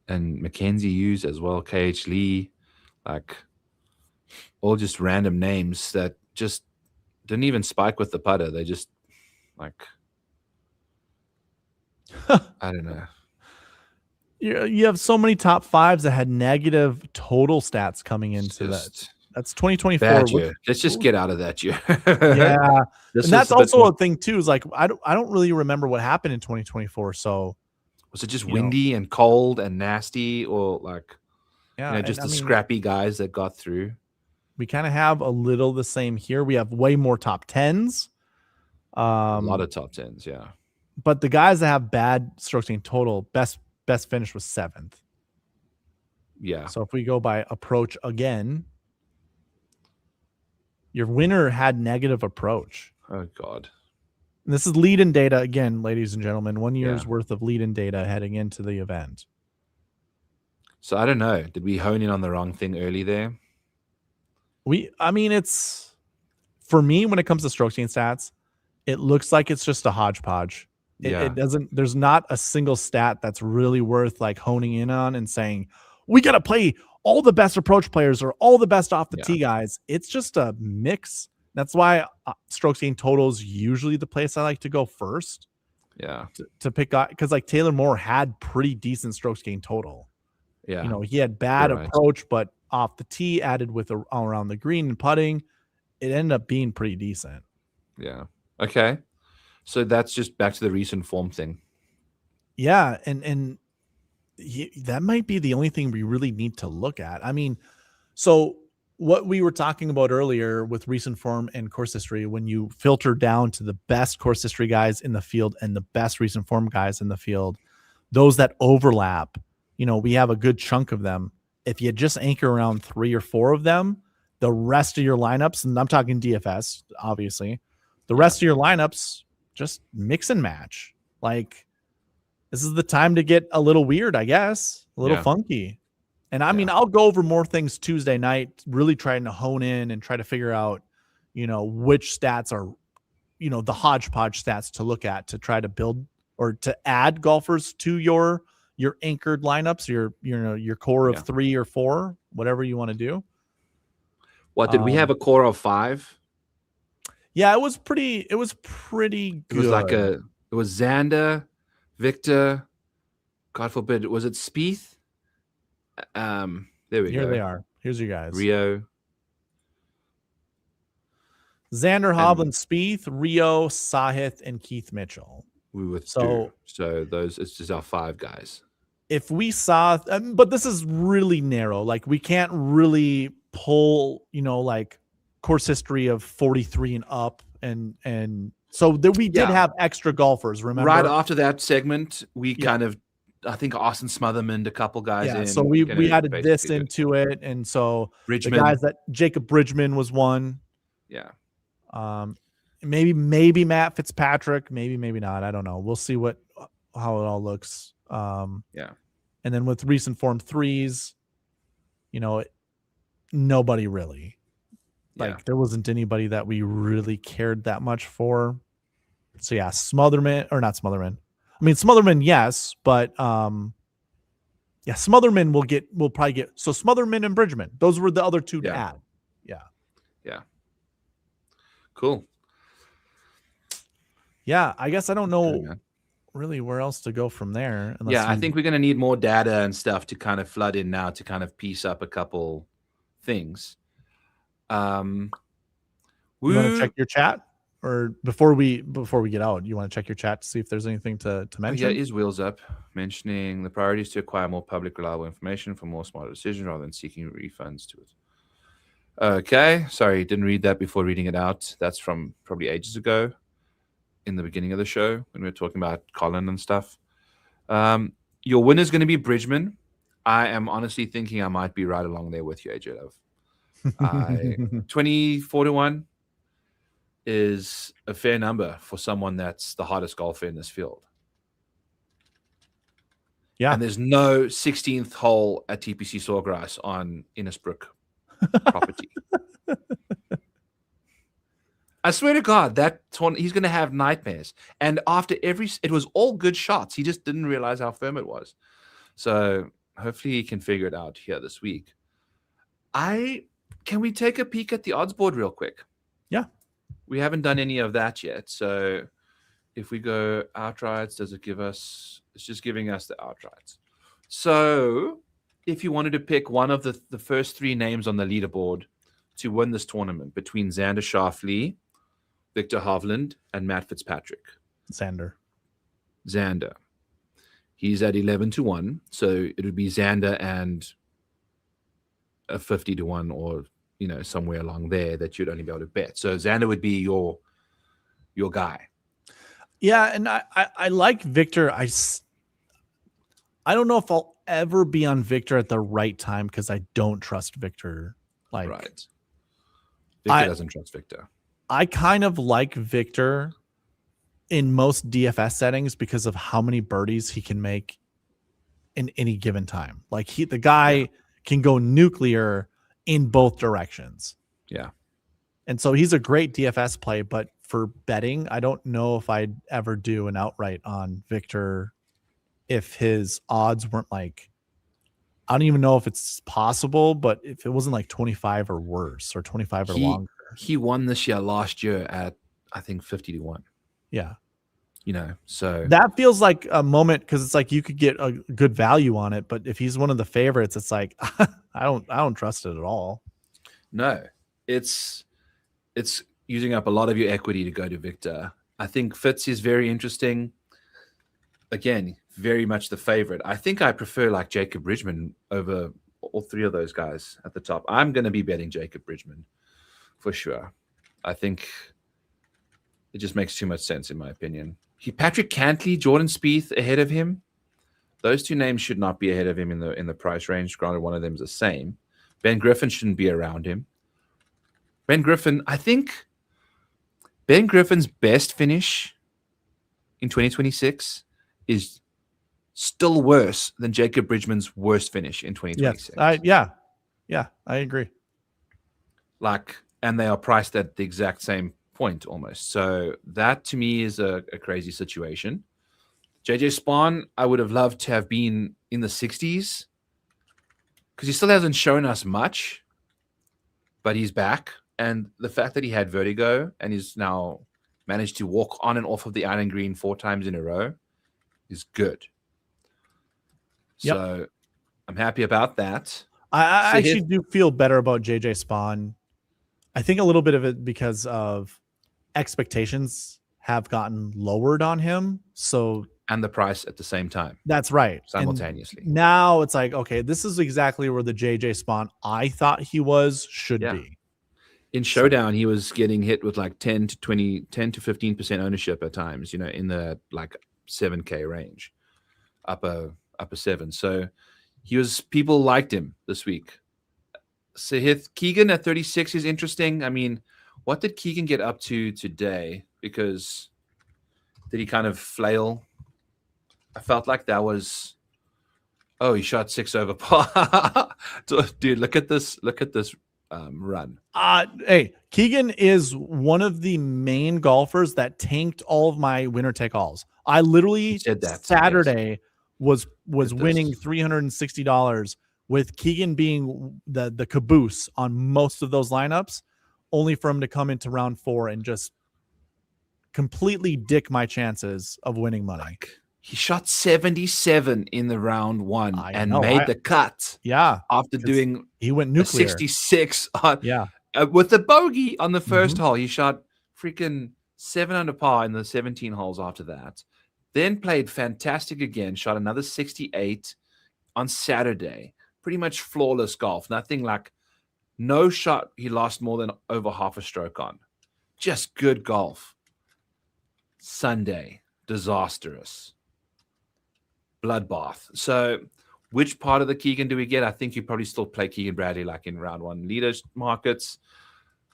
Speaker 2: and Mackenzie Hughes as well, KH Lee, all just random names that just didn't even spike with the putter. They just I don't know.
Speaker 1: You have so many top fives that had negative total stats coming into that. That's 2024.
Speaker 2: Bad year. Let's just get out of that year.
Speaker 1: Yeah. And that's also a thing too, is I don't really remember what happened in 2024. So
Speaker 2: was it just windy and cold and nasty, or just the scrappy guys that got through?
Speaker 1: We kind of have a little the same here. We have way more top 10s.
Speaker 2: A lot of top 10s, yeah.
Speaker 1: But the guys that have bad strokes gained total, best finish was 7th.
Speaker 2: Yeah.
Speaker 1: So if we go by approach again, your winner had negative approach.
Speaker 2: Oh, God.
Speaker 1: And this is lead-in data again, ladies and gentlemen. 1 year's worth of lead-in data heading into the event.
Speaker 2: So I don't know. Did we hone in on the wrong thing early there?
Speaker 1: It's for me when it comes to strokes gained stats, it looks like it's just a hodgepodge. It doesn't. There's not a single stat that's really worth honing in on and saying we got to play all the best approach players or all the best off the tee guys. It's just a mix. That's why strokes gained total is usually the place I like to go first.
Speaker 2: Yeah,
Speaker 1: to pick up, because Taylor Moore had pretty decent strokes gained total.
Speaker 2: Yeah,
Speaker 1: he had bad approach, but off the tee added with around the green and putting, it ended up being pretty decent.
Speaker 2: Yeah. Okay. So that's just back to the recent form thing.
Speaker 1: Yeah, and that might be the only thing we really need to look at. I mean, so what we were talking about earlier with recent form and course history, when you filter down to the best course history guys in the field and the best recent form guys in the field, those that overlap, we have a good chunk of them. If you just anchor around 3 or 4 of them, the rest of your lineups, and I'm talking DFS, obviously, the rest of your lineups just mix and match. Like, this is the time to get a little weird, I guess, a little funky. And I mean, I'll go over more things Tuesday night, really trying to hone in and try to figure out, which stats are, the hodgepodge stats to look at to try to build or to add golfers to your anchored lineups, your core of 3 or 4, whatever you want to do.
Speaker 2: What, did we have a core of 5?
Speaker 1: Yeah, it was pretty good.
Speaker 2: It was it was Xander, Victor, God forbid, was it Spieth? There we go.
Speaker 1: Here they are. Here's you guys.
Speaker 2: Rio.
Speaker 1: Xander, Hovland, Spieth, Rio, Sahith, and Keith Mitchell.
Speaker 2: We withdrew. So those, it's just our 5 guys.
Speaker 1: If we saw, but this is really narrow. Like, we can't really pull, like course history of 43 and up. And so that we did have extra golfers, remember?
Speaker 2: Right after that segment, we kind of, I think Austin Smotherman, a couple guys in.
Speaker 1: So we added this into it. And so
Speaker 2: Bridgman.
Speaker 1: the guys that Jacob Bridgman was one.
Speaker 2: Yeah.
Speaker 1: Maybe Matt Fitzpatrick, maybe not. I don't know. We'll see how it all looks. And then with recent form 3s, nobody really. Like, there wasn't anybody that we really cared that much for. So Smotherman, or not Smotherman. I mean, Smotherman, yes, but Smotherman we'll probably get. So Smotherman and Bridgman, those were the other 2 to add.
Speaker 2: Yeah. Cool.
Speaker 1: Yeah, I guess I don't know really where else to go from there.
Speaker 2: I think we're going to need more data and stuff to kind of flood in now to kind of piece up a couple things.
Speaker 1: You want to check your chat, or before we get out, you want to check your chat to see if there's anything to mention?
Speaker 2: Is Wheels Up mentioning the priority is to acquire more public, reliable information for more smarter decisions rather than seeking refunds to it. Okay, sorry, didn't read that before reading it out. That's from probably ages ago, in the beginning of the show when we were talking about Colin and stuff. Your winner is going to be Bridgman. I am honestly thinking I might be right along there with you, AJ Love. 24-1 is a fair number for someone that's the hottest golfer in this field.
Speaker 1: Yeah.
Speaker 2: And there's no 16th hole at TPC Sawgrass on Innisbrook property. I swear to God, he's going to have nightmares. And after it was all good shots. He just didn't realize how firm it was. So hopefully he can figure it out here this week. Can we take a peek at the odds board real quick?
Speaker 1: Yeah.
Speaker 2: We haven't done any of that yet. So if we go outrights, does it give us, it's just giving us the outrights. So if you wanted to pick one of the first 3 names on the leaderboard to win this tournament between Xander Schauffele, Victor Hovland, and Matt Fitzpatrick.
Speaker 1: Xander.
Speaker 2: He's at 11-1. So it would be Xander and a 50-1 or, somewhere along there that you'd only be able to bet. So Xander would be your guy.
Speaker 1: Yeah. And I like Victor. I don't know if I'll ever be on Victor at the right time because I don't trust Victor.
Speaker 2: Right. Victor doesn't trust Victor.
Speaker 1: I kind of like Victor in most DFS settings because of how many birdies he can make in any given time. Like the guy can go nuclear in both directions.
Speaker 2: Yeah.
Speaker 1: And so he's a great DFS play, but for betting, I don't know if I'd ever do an outright on Victor if his odds weren't I don't even know if it's possible, but if it wasn't 25 or worse or 25 or longer.
Speaker 2: He won this year last year at, I think, 50-1.
Speaker 1: Yeah.
Speaker 2: So
Speaker 1: that feels like a moment because it's you could get a good value on it, but if he's one of the favorites, it's I don't trust it at all.
Speaker 2: No, it's using up a lot of your equity to go to Victor. I think Fitz is very interesting. Again, very much the favorite. I think I prefer like Jacob Bridgman over all three of those guys at the top. I'm going to be betting Jacob Bridgman for sure. I think it just makes too much sense in my opinion. Patrick Cantley, Jordan Spieth ahead of him. Those two names should not be ahead of him in the price range. Granted, one of them is the same. Ben Griffin shouldn't be around him. Ben Griffin, I think Ben Griffin's best finish in 2026 is still worse than Jacob Bridgman's worst finish in 2026.
Speaker 1: Yes, I agree.
Speaker 2: And they are priced at the exact same point almost. So that to me is a crazy situation. JJ Spawn, I would have loved to have been in the 60s because he still hasn't shown us much, but he's back. And the fact that he had vertigo and he's now managed to walk on and off of the island green 4 times in a row is good.
Speaker 1: Yep.
Speaker 2: So I'm happy about that.
Speaker 1: I actually do feel better about JJ Spawn. I think a little bit of it because of expectations have gotten lowered on him.
Speaker 2: And the price at the same time.
Speaker 1: That's right.
Speaker 2: Simultaneously.
Speaker 1: And now it's like, okay, this is exactly where the JJ Spawn I thought he should be.
Speaker 2: In Showdown, he was getting hit with like 10 to 15% ownership at times, in the like 7K range, upper 7. So people liked him this week. Sahith Keegan at 36 is interesting. I mean, what did Keegan get up to today? Because did he kind of flail? I felt like that was, he shot 6 over par. Dude, look at this run.
Speaker 1: Hey, Keegan is one of the main golfers that tanked all of my winner take alls. I literally Saturday was winning $360 with Keegan being the caboose on most of those lineups, only for him to come into round 4 and just completely dick my chances of winning money.
Speaker 2: He shot 77 in the round 1 and made the cut.
Speaker 1: Yeah.
Speaker 2: After doing
Speaker 1: he went nuclear.
Speaker 2: 66 on with the bogey on the first hole. He shot freaking 7 under par in the 17 holes after that. Then played fantastic again, shot another 68 on Saturday. Pretty much flawless golf. Nothing like no shot he lost more than over half a stroke on. Just good golf. Sunday, disastrous. Bloodbath. So which part of the Keegan do we get? I think you probably still play Keegan Bradley like in round 1 leader markets.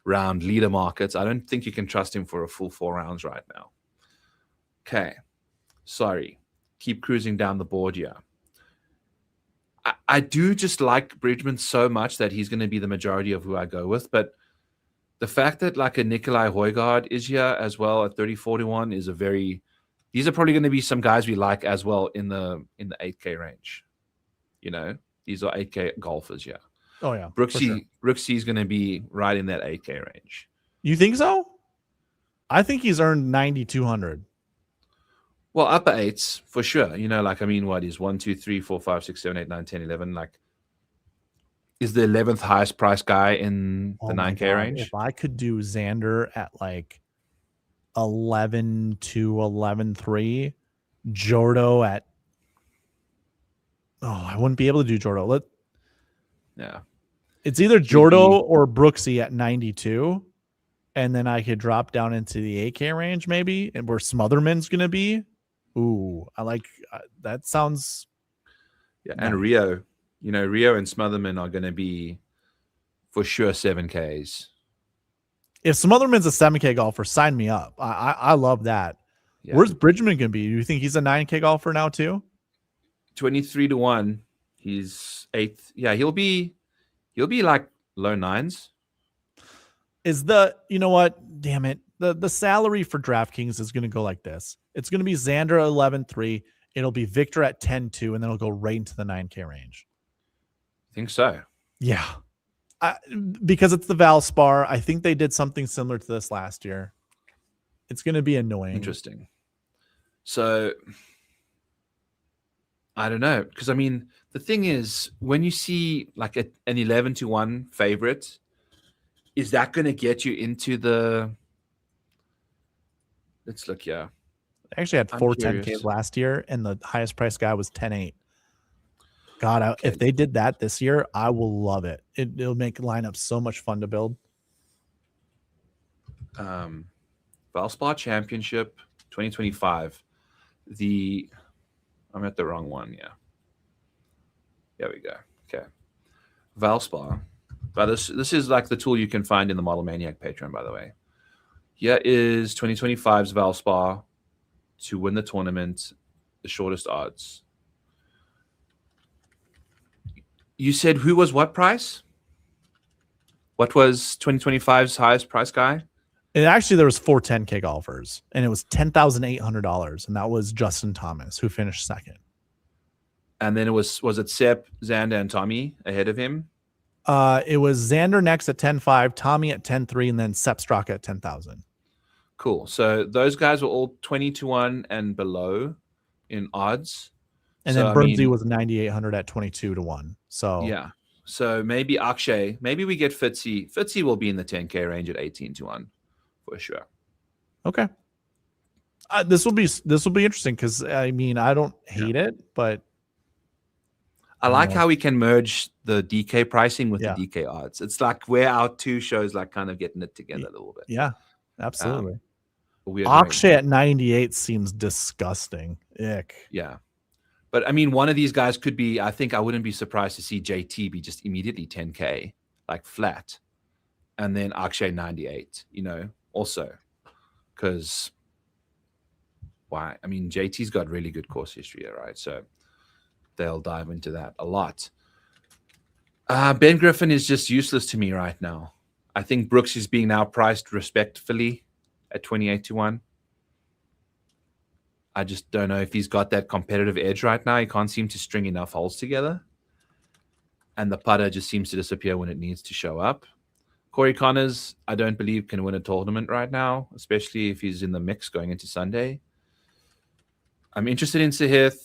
Speaker 2: I don't think you can trust him for a full 4 rounds right now. Okay. Sorry. Keep cruising down the board here. I do just like Bridgman so much that he's going to be the majority of who I go with, but the fact that like a Nikolai Højgaard is here as well at 30-41 is these are probably going to be some guys we like as well in the 8K range. These are 8K golfers here.
Speaker 1: Oh yeah.
Speaker 2: Brooksy is going to be right in that 8K range.
Speaker 1: You think so? I think he's earned 9,200.
Speaker 2: Well, upper 8s for sure. What is 1, 2, 3, 4, 5, 6, 7, 8, 9, 10, 11? Like, is the 11th highest price guy in the 9K range?
Speaker 1: If I could do Xander at like 11 to 11.3, Jordo at I wouldn't be able to do Jordo. It's either Jordo or Brooksy at 92, and then I could drop down into the 8K range maybe, and where Smotherman's gonna be. Ooh, I like that. Sounds
Speaker 2: nice. And Rio, Rio and Smotherman are gonna be for sure 7Ks.
Speaker 1: If Smotherman's a 7K golfer, sign me up. I love that. Yeah. Where's Bridgman gonna be? Do you think he's a 9K golfer now too?
Speaker 2: 23-1. He's 8th. Yeah, he'll be like low 9s.
Speaker 1: Is what? Damn it. The salary for DraftKings is gonna go like this. It's gonna be Xander at 11.3. It'll be Victor at 10.2, and then it'll go right into the 9K range.
Speaker 2: I think so.
Speaker 1: Yeah. Because it's the Valspar. I think they did something similar to this last year. It's going to be annoying.
Speaker 2: Interesting. So, I don't know. Because, the thing is, when you see like an 11-1 favorite, is that going to get you into the Let's look here.
Speaker 1: I actually had
Speaker 2: I'm
Speaker 1: 4
Speaker 2: curious.
Speaker 1: 10Ks last year, and the highest price guy was 10.8. God,
Speaker 2: Okay.
Speaker 1: if they did that this year, I will love it. It'll make lineups so much fun to build.
Speaker 2: Valspar Championship 2025. I'm at the wrong one. Yeah. There we go. Okay. Valspar. But this is like the tool you can find in the Model Maniac Patreon, by the way. Here is 2025's Valspar to win the tournament, the shortest odds. You said who was what price? What was 2025's highest price guy?
Speaker 1: And actually, there was 4 10K golfers, and it was $10,800, and that was Justin Thomas, who finished second.
Speaker 2: And then was it Sepp, Xander, and Tommy ahead of him?
Speaker 1: It was Xander next at 10.5, Tommy at 10.3, and then Sepp Straka at 10,000.
Speaker 2: Cool. So those guys were all 20-1 and below in odds.
Speaker 1: And then Bernsey was 9,800 at 22-1. So
Speaker 2: yeah. So maybe Akshay, maybe we get Fitzy. Fitzy will be in the 10K range at 18-1 for sure.
Speaker 1: Okay. This will be interesting because I mean I don't hate it, but
Speaker 2: I like how we can merge the DK pricing with
Speaker 1: Yeah.
Speaker 2: the DK odds. It's like where our two shows like kind of getting it together a little bit.
Speaker 1: Yeah, absolutely.
Speaker 2: Weird
Speaker 1: Akshay
Speaker 2: way.
Speaker 1: at 98 seems disgusting. Ick.
Speaker 2: Yeah. But I mean, one of these guys could be, I think I wouldn't be surprised to see JT be just immediately 10K, like flat. And then Akshay 98, you know, also. Because why? I mean, JT's got really good course history, right? So they'll dive into that a lot. Ben Griffin is just useless to me right now. I think Brooks is being now priced respectfully at 28-1. I just don't know if he's got that competitive edge right now. He can't seem to string enough holes together. And the putter just seems to disappear when it needs to show up. Corey Connors, I don't believe can win a tournament right now, especially if he's in the mix going into Sunday. I'm interested in Sahith.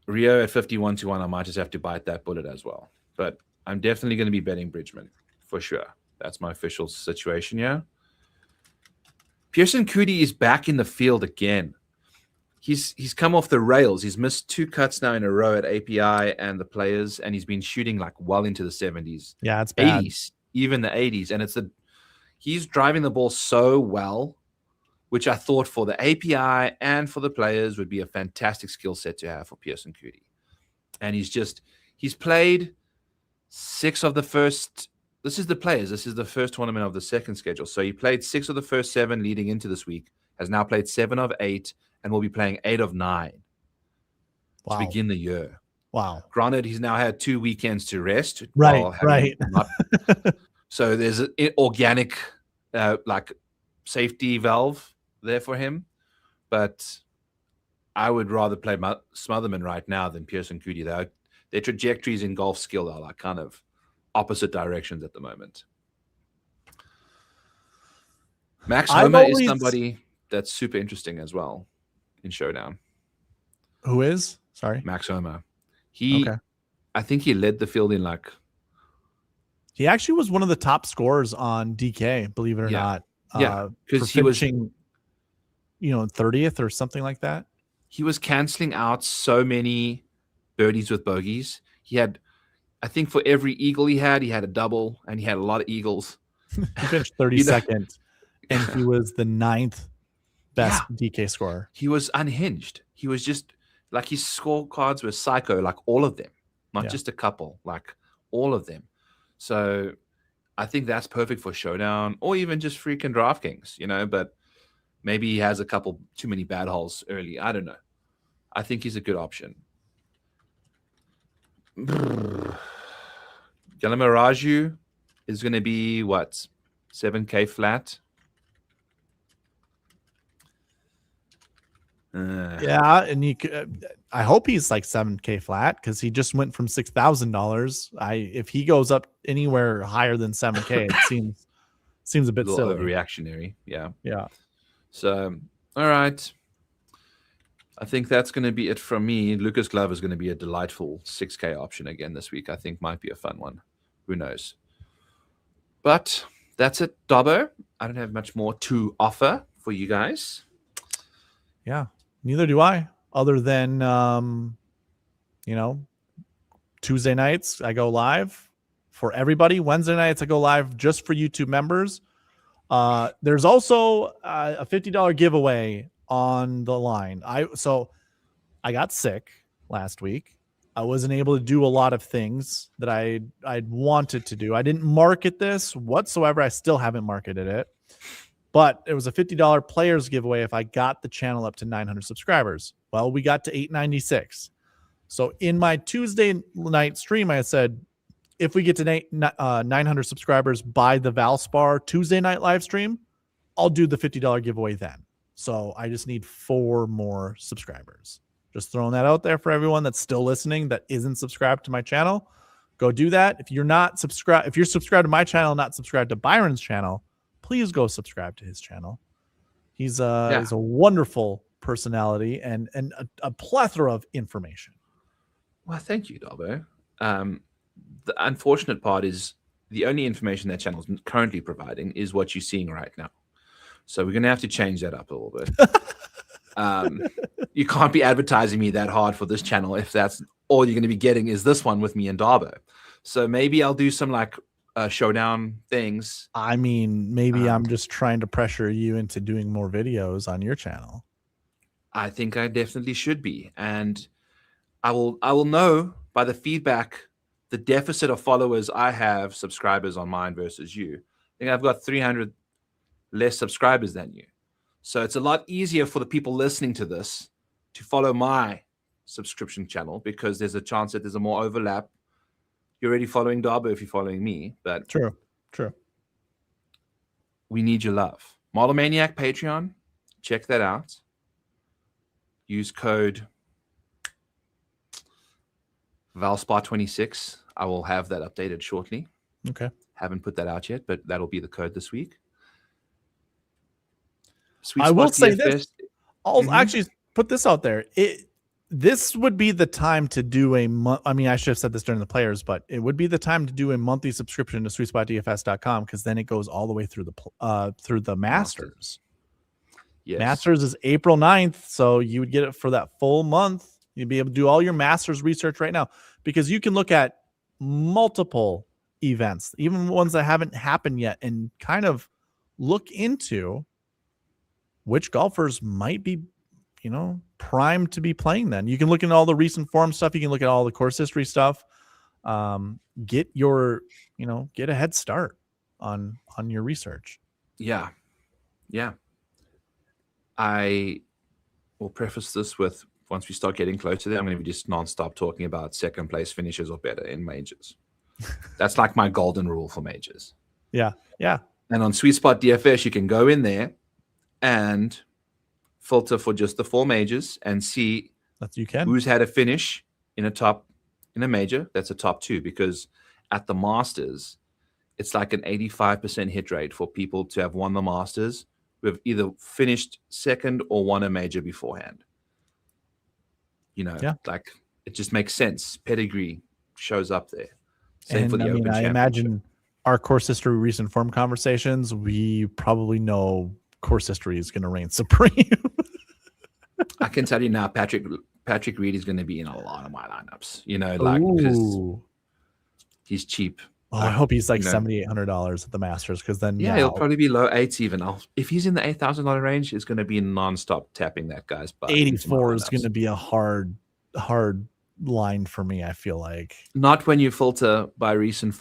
Speaker 2: Rio at 51-1, I might just have to bite that bullet as well. But I'm definitely going to be betting Bridgman for sure. That's my official situation here. Pearson Coody is back in the field again. He's come off the rails. He's missed 2 cuts now in a row at API and the Players, and he's been shooting like well into the 70s.
Speaker 1: Yeah, it's bad.
Speaker 2: 80s, even the 80s. And he's driving the ball so well, which I thought for the API and for the Players would be a fantastic skill set to have for Pearson Coody. And he's played 6 of the first. This is the Players. This is the first tournament of the second schedule. So he played 6 of the first 7 leading into this week, has now played 7 of 8, and will be playing 8 of 9 to begin the year.
Speaker 1: Wow.
Speaker 2: Granted, he's now had 2 weekends to rest.
Speaker 1: Right.
Speaker 2: So there's an organic like safety valve there for him. But I would rather play Smotherman right now than Pearson Coody. Their trajectories in golf skill are like kind of opposite directions at the moment. Max Homa is somebody that's super interesting as well in Showdown.
Speaker 1: Who is? Sorry.
Speaker 2: Max Homa. I think he led the field in like.
Speaker 1: He actually was one of the top scorers on DK, believe it or not.
Speaker 2: Yeah, because he was,
Speaker 1: 30th or something like that.
Speaker 2: He was canceling out so many birdies with bogeys. He had, I think, for every eagle he had a double, and he had a lot of eagles.
Speaker 1: He finished 32nd, and he was the 9th best DK scorer.
Speaker 2: He was unhinged. He was just like his scorecards were psycho, like all of them, not just a couple, like all of them. So I think that's perfect for Showdown or even just freaking DraftKings, but maybe he has a couple too many bad holes early. I don't know. I think he's a good option. Galamaraju is going to be what? 7K flat?
Speaker 1: Yeah, and I hope he's like 7K flat because he just went from $6,000. If he goes up anywhere higher than 7K, it seems a bit silly.
Speaker 2: Overreactionary. Yeah. So, all right. I think that's going to be it from me. Lucas Glove is going to be a delightful 6K option again this week. I think might be a fun one. Who knows? But That's it, Darbo. I don't have much more to offer for you guys.
Speaker 1: Yeah, neither do I. Other than Tuesday nights I go live for everybody. Wednesday nights I go live just for YouTube members. There's also a $50 giveaway on the line. I got sick last week. I wasn't able to do a lot of things that I wanted to do. I didn't market this whatsoever. I still haven't marketed it. But it was a $50 players giveaway if I got the channel up to 900 subscribers. Well, we got to 896. So in my Tuesday night stream, I said, if we get to 900 subscribers by the Valspar Tuesday night live stream, I'll do the $50 giveaway then. So I just need 4 more subscribers. Just throwing that out there for everyone that's still listening that isn't subscribed to my channel. Go do that. If you're not subscribed, if you're subscribed to my channel, not subscribed to Byron's channel, please go subscribe to his channel. He's a wonderful personality and a plethora of information.
Speaker 2: Well, thank you, Darbo. The unfortunate part is the only information that channel is currently providing is what you're seeing right now. So we're going to have to change that up a little bit. You can't be advertising me that hard for this channel if that's all you're going to be getting is this one with me and Darbo. So maybe I'll do some like showdown things.
Speaker 1: I mean, maybe I'm just trying to pressure you into doing more videos on your channel.
Speaker 2: I think I definitely should be. And I will know by the feedback the deficit of followers I have, subscribers on mine versus you. I think I've got 300 less subscribers than you. So it's a lot easier for the people listening to this to follow my subscription channel because there's a chance that there's a more overlap. You're already following Darbo if you're following me, but
Speaker 1: True.
Speaker 2: We need your love. Model Maniac Patreon, check that out. Use code Valspar26. I will have that updated shortly.
Speaker 1: Okay.
Speaker 2: Haven't put that out yet, but that'll be the code this week.
Speaker 1: I will say this. I'll actually put this out there. This would be the time to do I mean, I should have said this during the players, but it would be the time to do a monthly subscription to sweetspotdfs.com because then it goes all the way through the Masters.
Speaker 2: Yes.
Speaker 1: Masters is April 9th, so you would get it for that full month. You'd be able to do all your Masters research right now because you can look at multiple events, even ones that haven't happened yet, and kind of look into which golfers might be, primed to be playing then. You can look at all the recent form stuff. You can look at all the course history stuff. Get a head start on your research.
Speaker 2: Yeah. I will preface this with once we start getting closer there, I'm going to be just nonstop talking about second place finishes or better in majors. That's like my golden rule for majors.
Speaker 1: Yeah.
Speaker 2: And on Sweet Spot DFS, you can go in there and filter for just the 4 majors and see who's had a finish in a major. That's a top 2 because at the Masters, it's like an 85% hit rate for people to have won the Masters who have either finished second or won a major beforehand. Like it just makes sense. Pedigree shows up there. Same for the Open Championship. I imagine
Speaker 1: our course history, recent form conversations, we probably know course history is going to reign supreme.
Speaker 2: I can tell you now, Patrick Reed is going to be in a lot of my lineups. Because he's cheap.
Speaker 1: Oh, I hope he's like $7,800 at the Masters because then
Speaker 2: he'll probably be low 8s even. If he's in the $8,000 range, it's going to be nonstop tapping that guy's butt.
Speaker 1: 84 is going to be a hard line for me. I feel like
Speaker 2: not when you filter by recent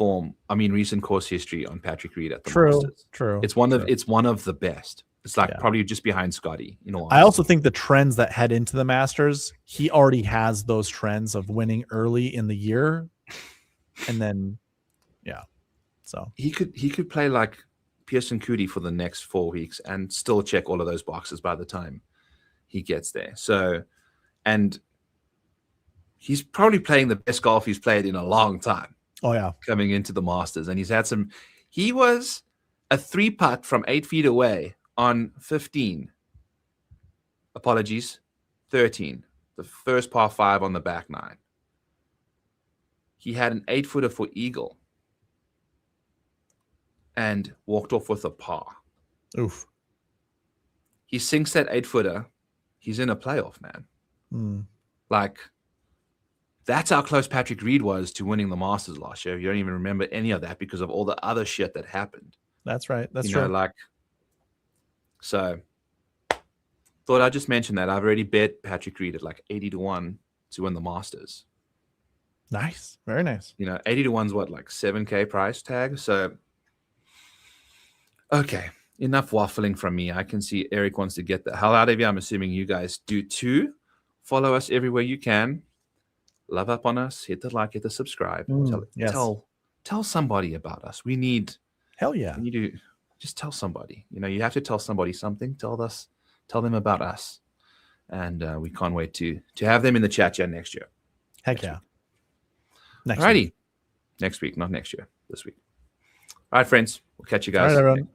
Speaker 2: course history on Patrick Reed at the Masters.
Speaker 1: True.
Speaker 2: It's one of the best. It's like probably just behind Scotty.
Speaker 1: I also think the trends that head into the Masters, he already has those trends of winning early in the year, and then so
Speaker 2: he could play like Pearson Coody for the next 4 weeks and still check all of those boxes by the time he gets there. So, and he's probably playing the best golf he's played in a long time.
Speaker 1: Oh yeah,
Speaker 2: coming into the Masters, and he was a 3-putt from 8 feet away on 15. 13. The first par 5 on the back 9. He had an 8-footer for eagle. and walked off with a par.
Speaker 1: Oof.
Speaker 2: He sinks that 8-footer. He's in a playoff, man.
Speaker 1: Mm.
Speaker 2: Like, that's how close Patrick Reed was to winning the Masters last year. You don't even remember any of that because of all the other shit that happened.
Speaker 1: That's right. That's
Speaker 2: you know,
Speaker 1: true.
Speaker 2: like, so thought I'd just mention that. I've already bet Patrick Reed at like 80-1 to win the Masters.
Speaker 1: Nice. Very nice.
Speaker 2: 80-1's what, like 7K price tag? So, okay, enough waffling from me. I can see Eric wants to get the hell out of you. I'm assuming you guys do too. Follow us everywhere you can. Love up on us. Hit the like, hit the subscribe.
Speaker 1: Yes.
Speaker 2: Tell somebody about us. We need
Speaker 1: Hell yeah.
Speaker 2: to just tell somebody. You have to tell somebody something. Tell them about us. And we can't wait to have them in the chat here next year.
Speaker 1: Heck yeah.
Speaker 2: Next week. Next week, not next year. This week. All right, friends. We'll catch you guys.
Speaker 1: All right, everyone.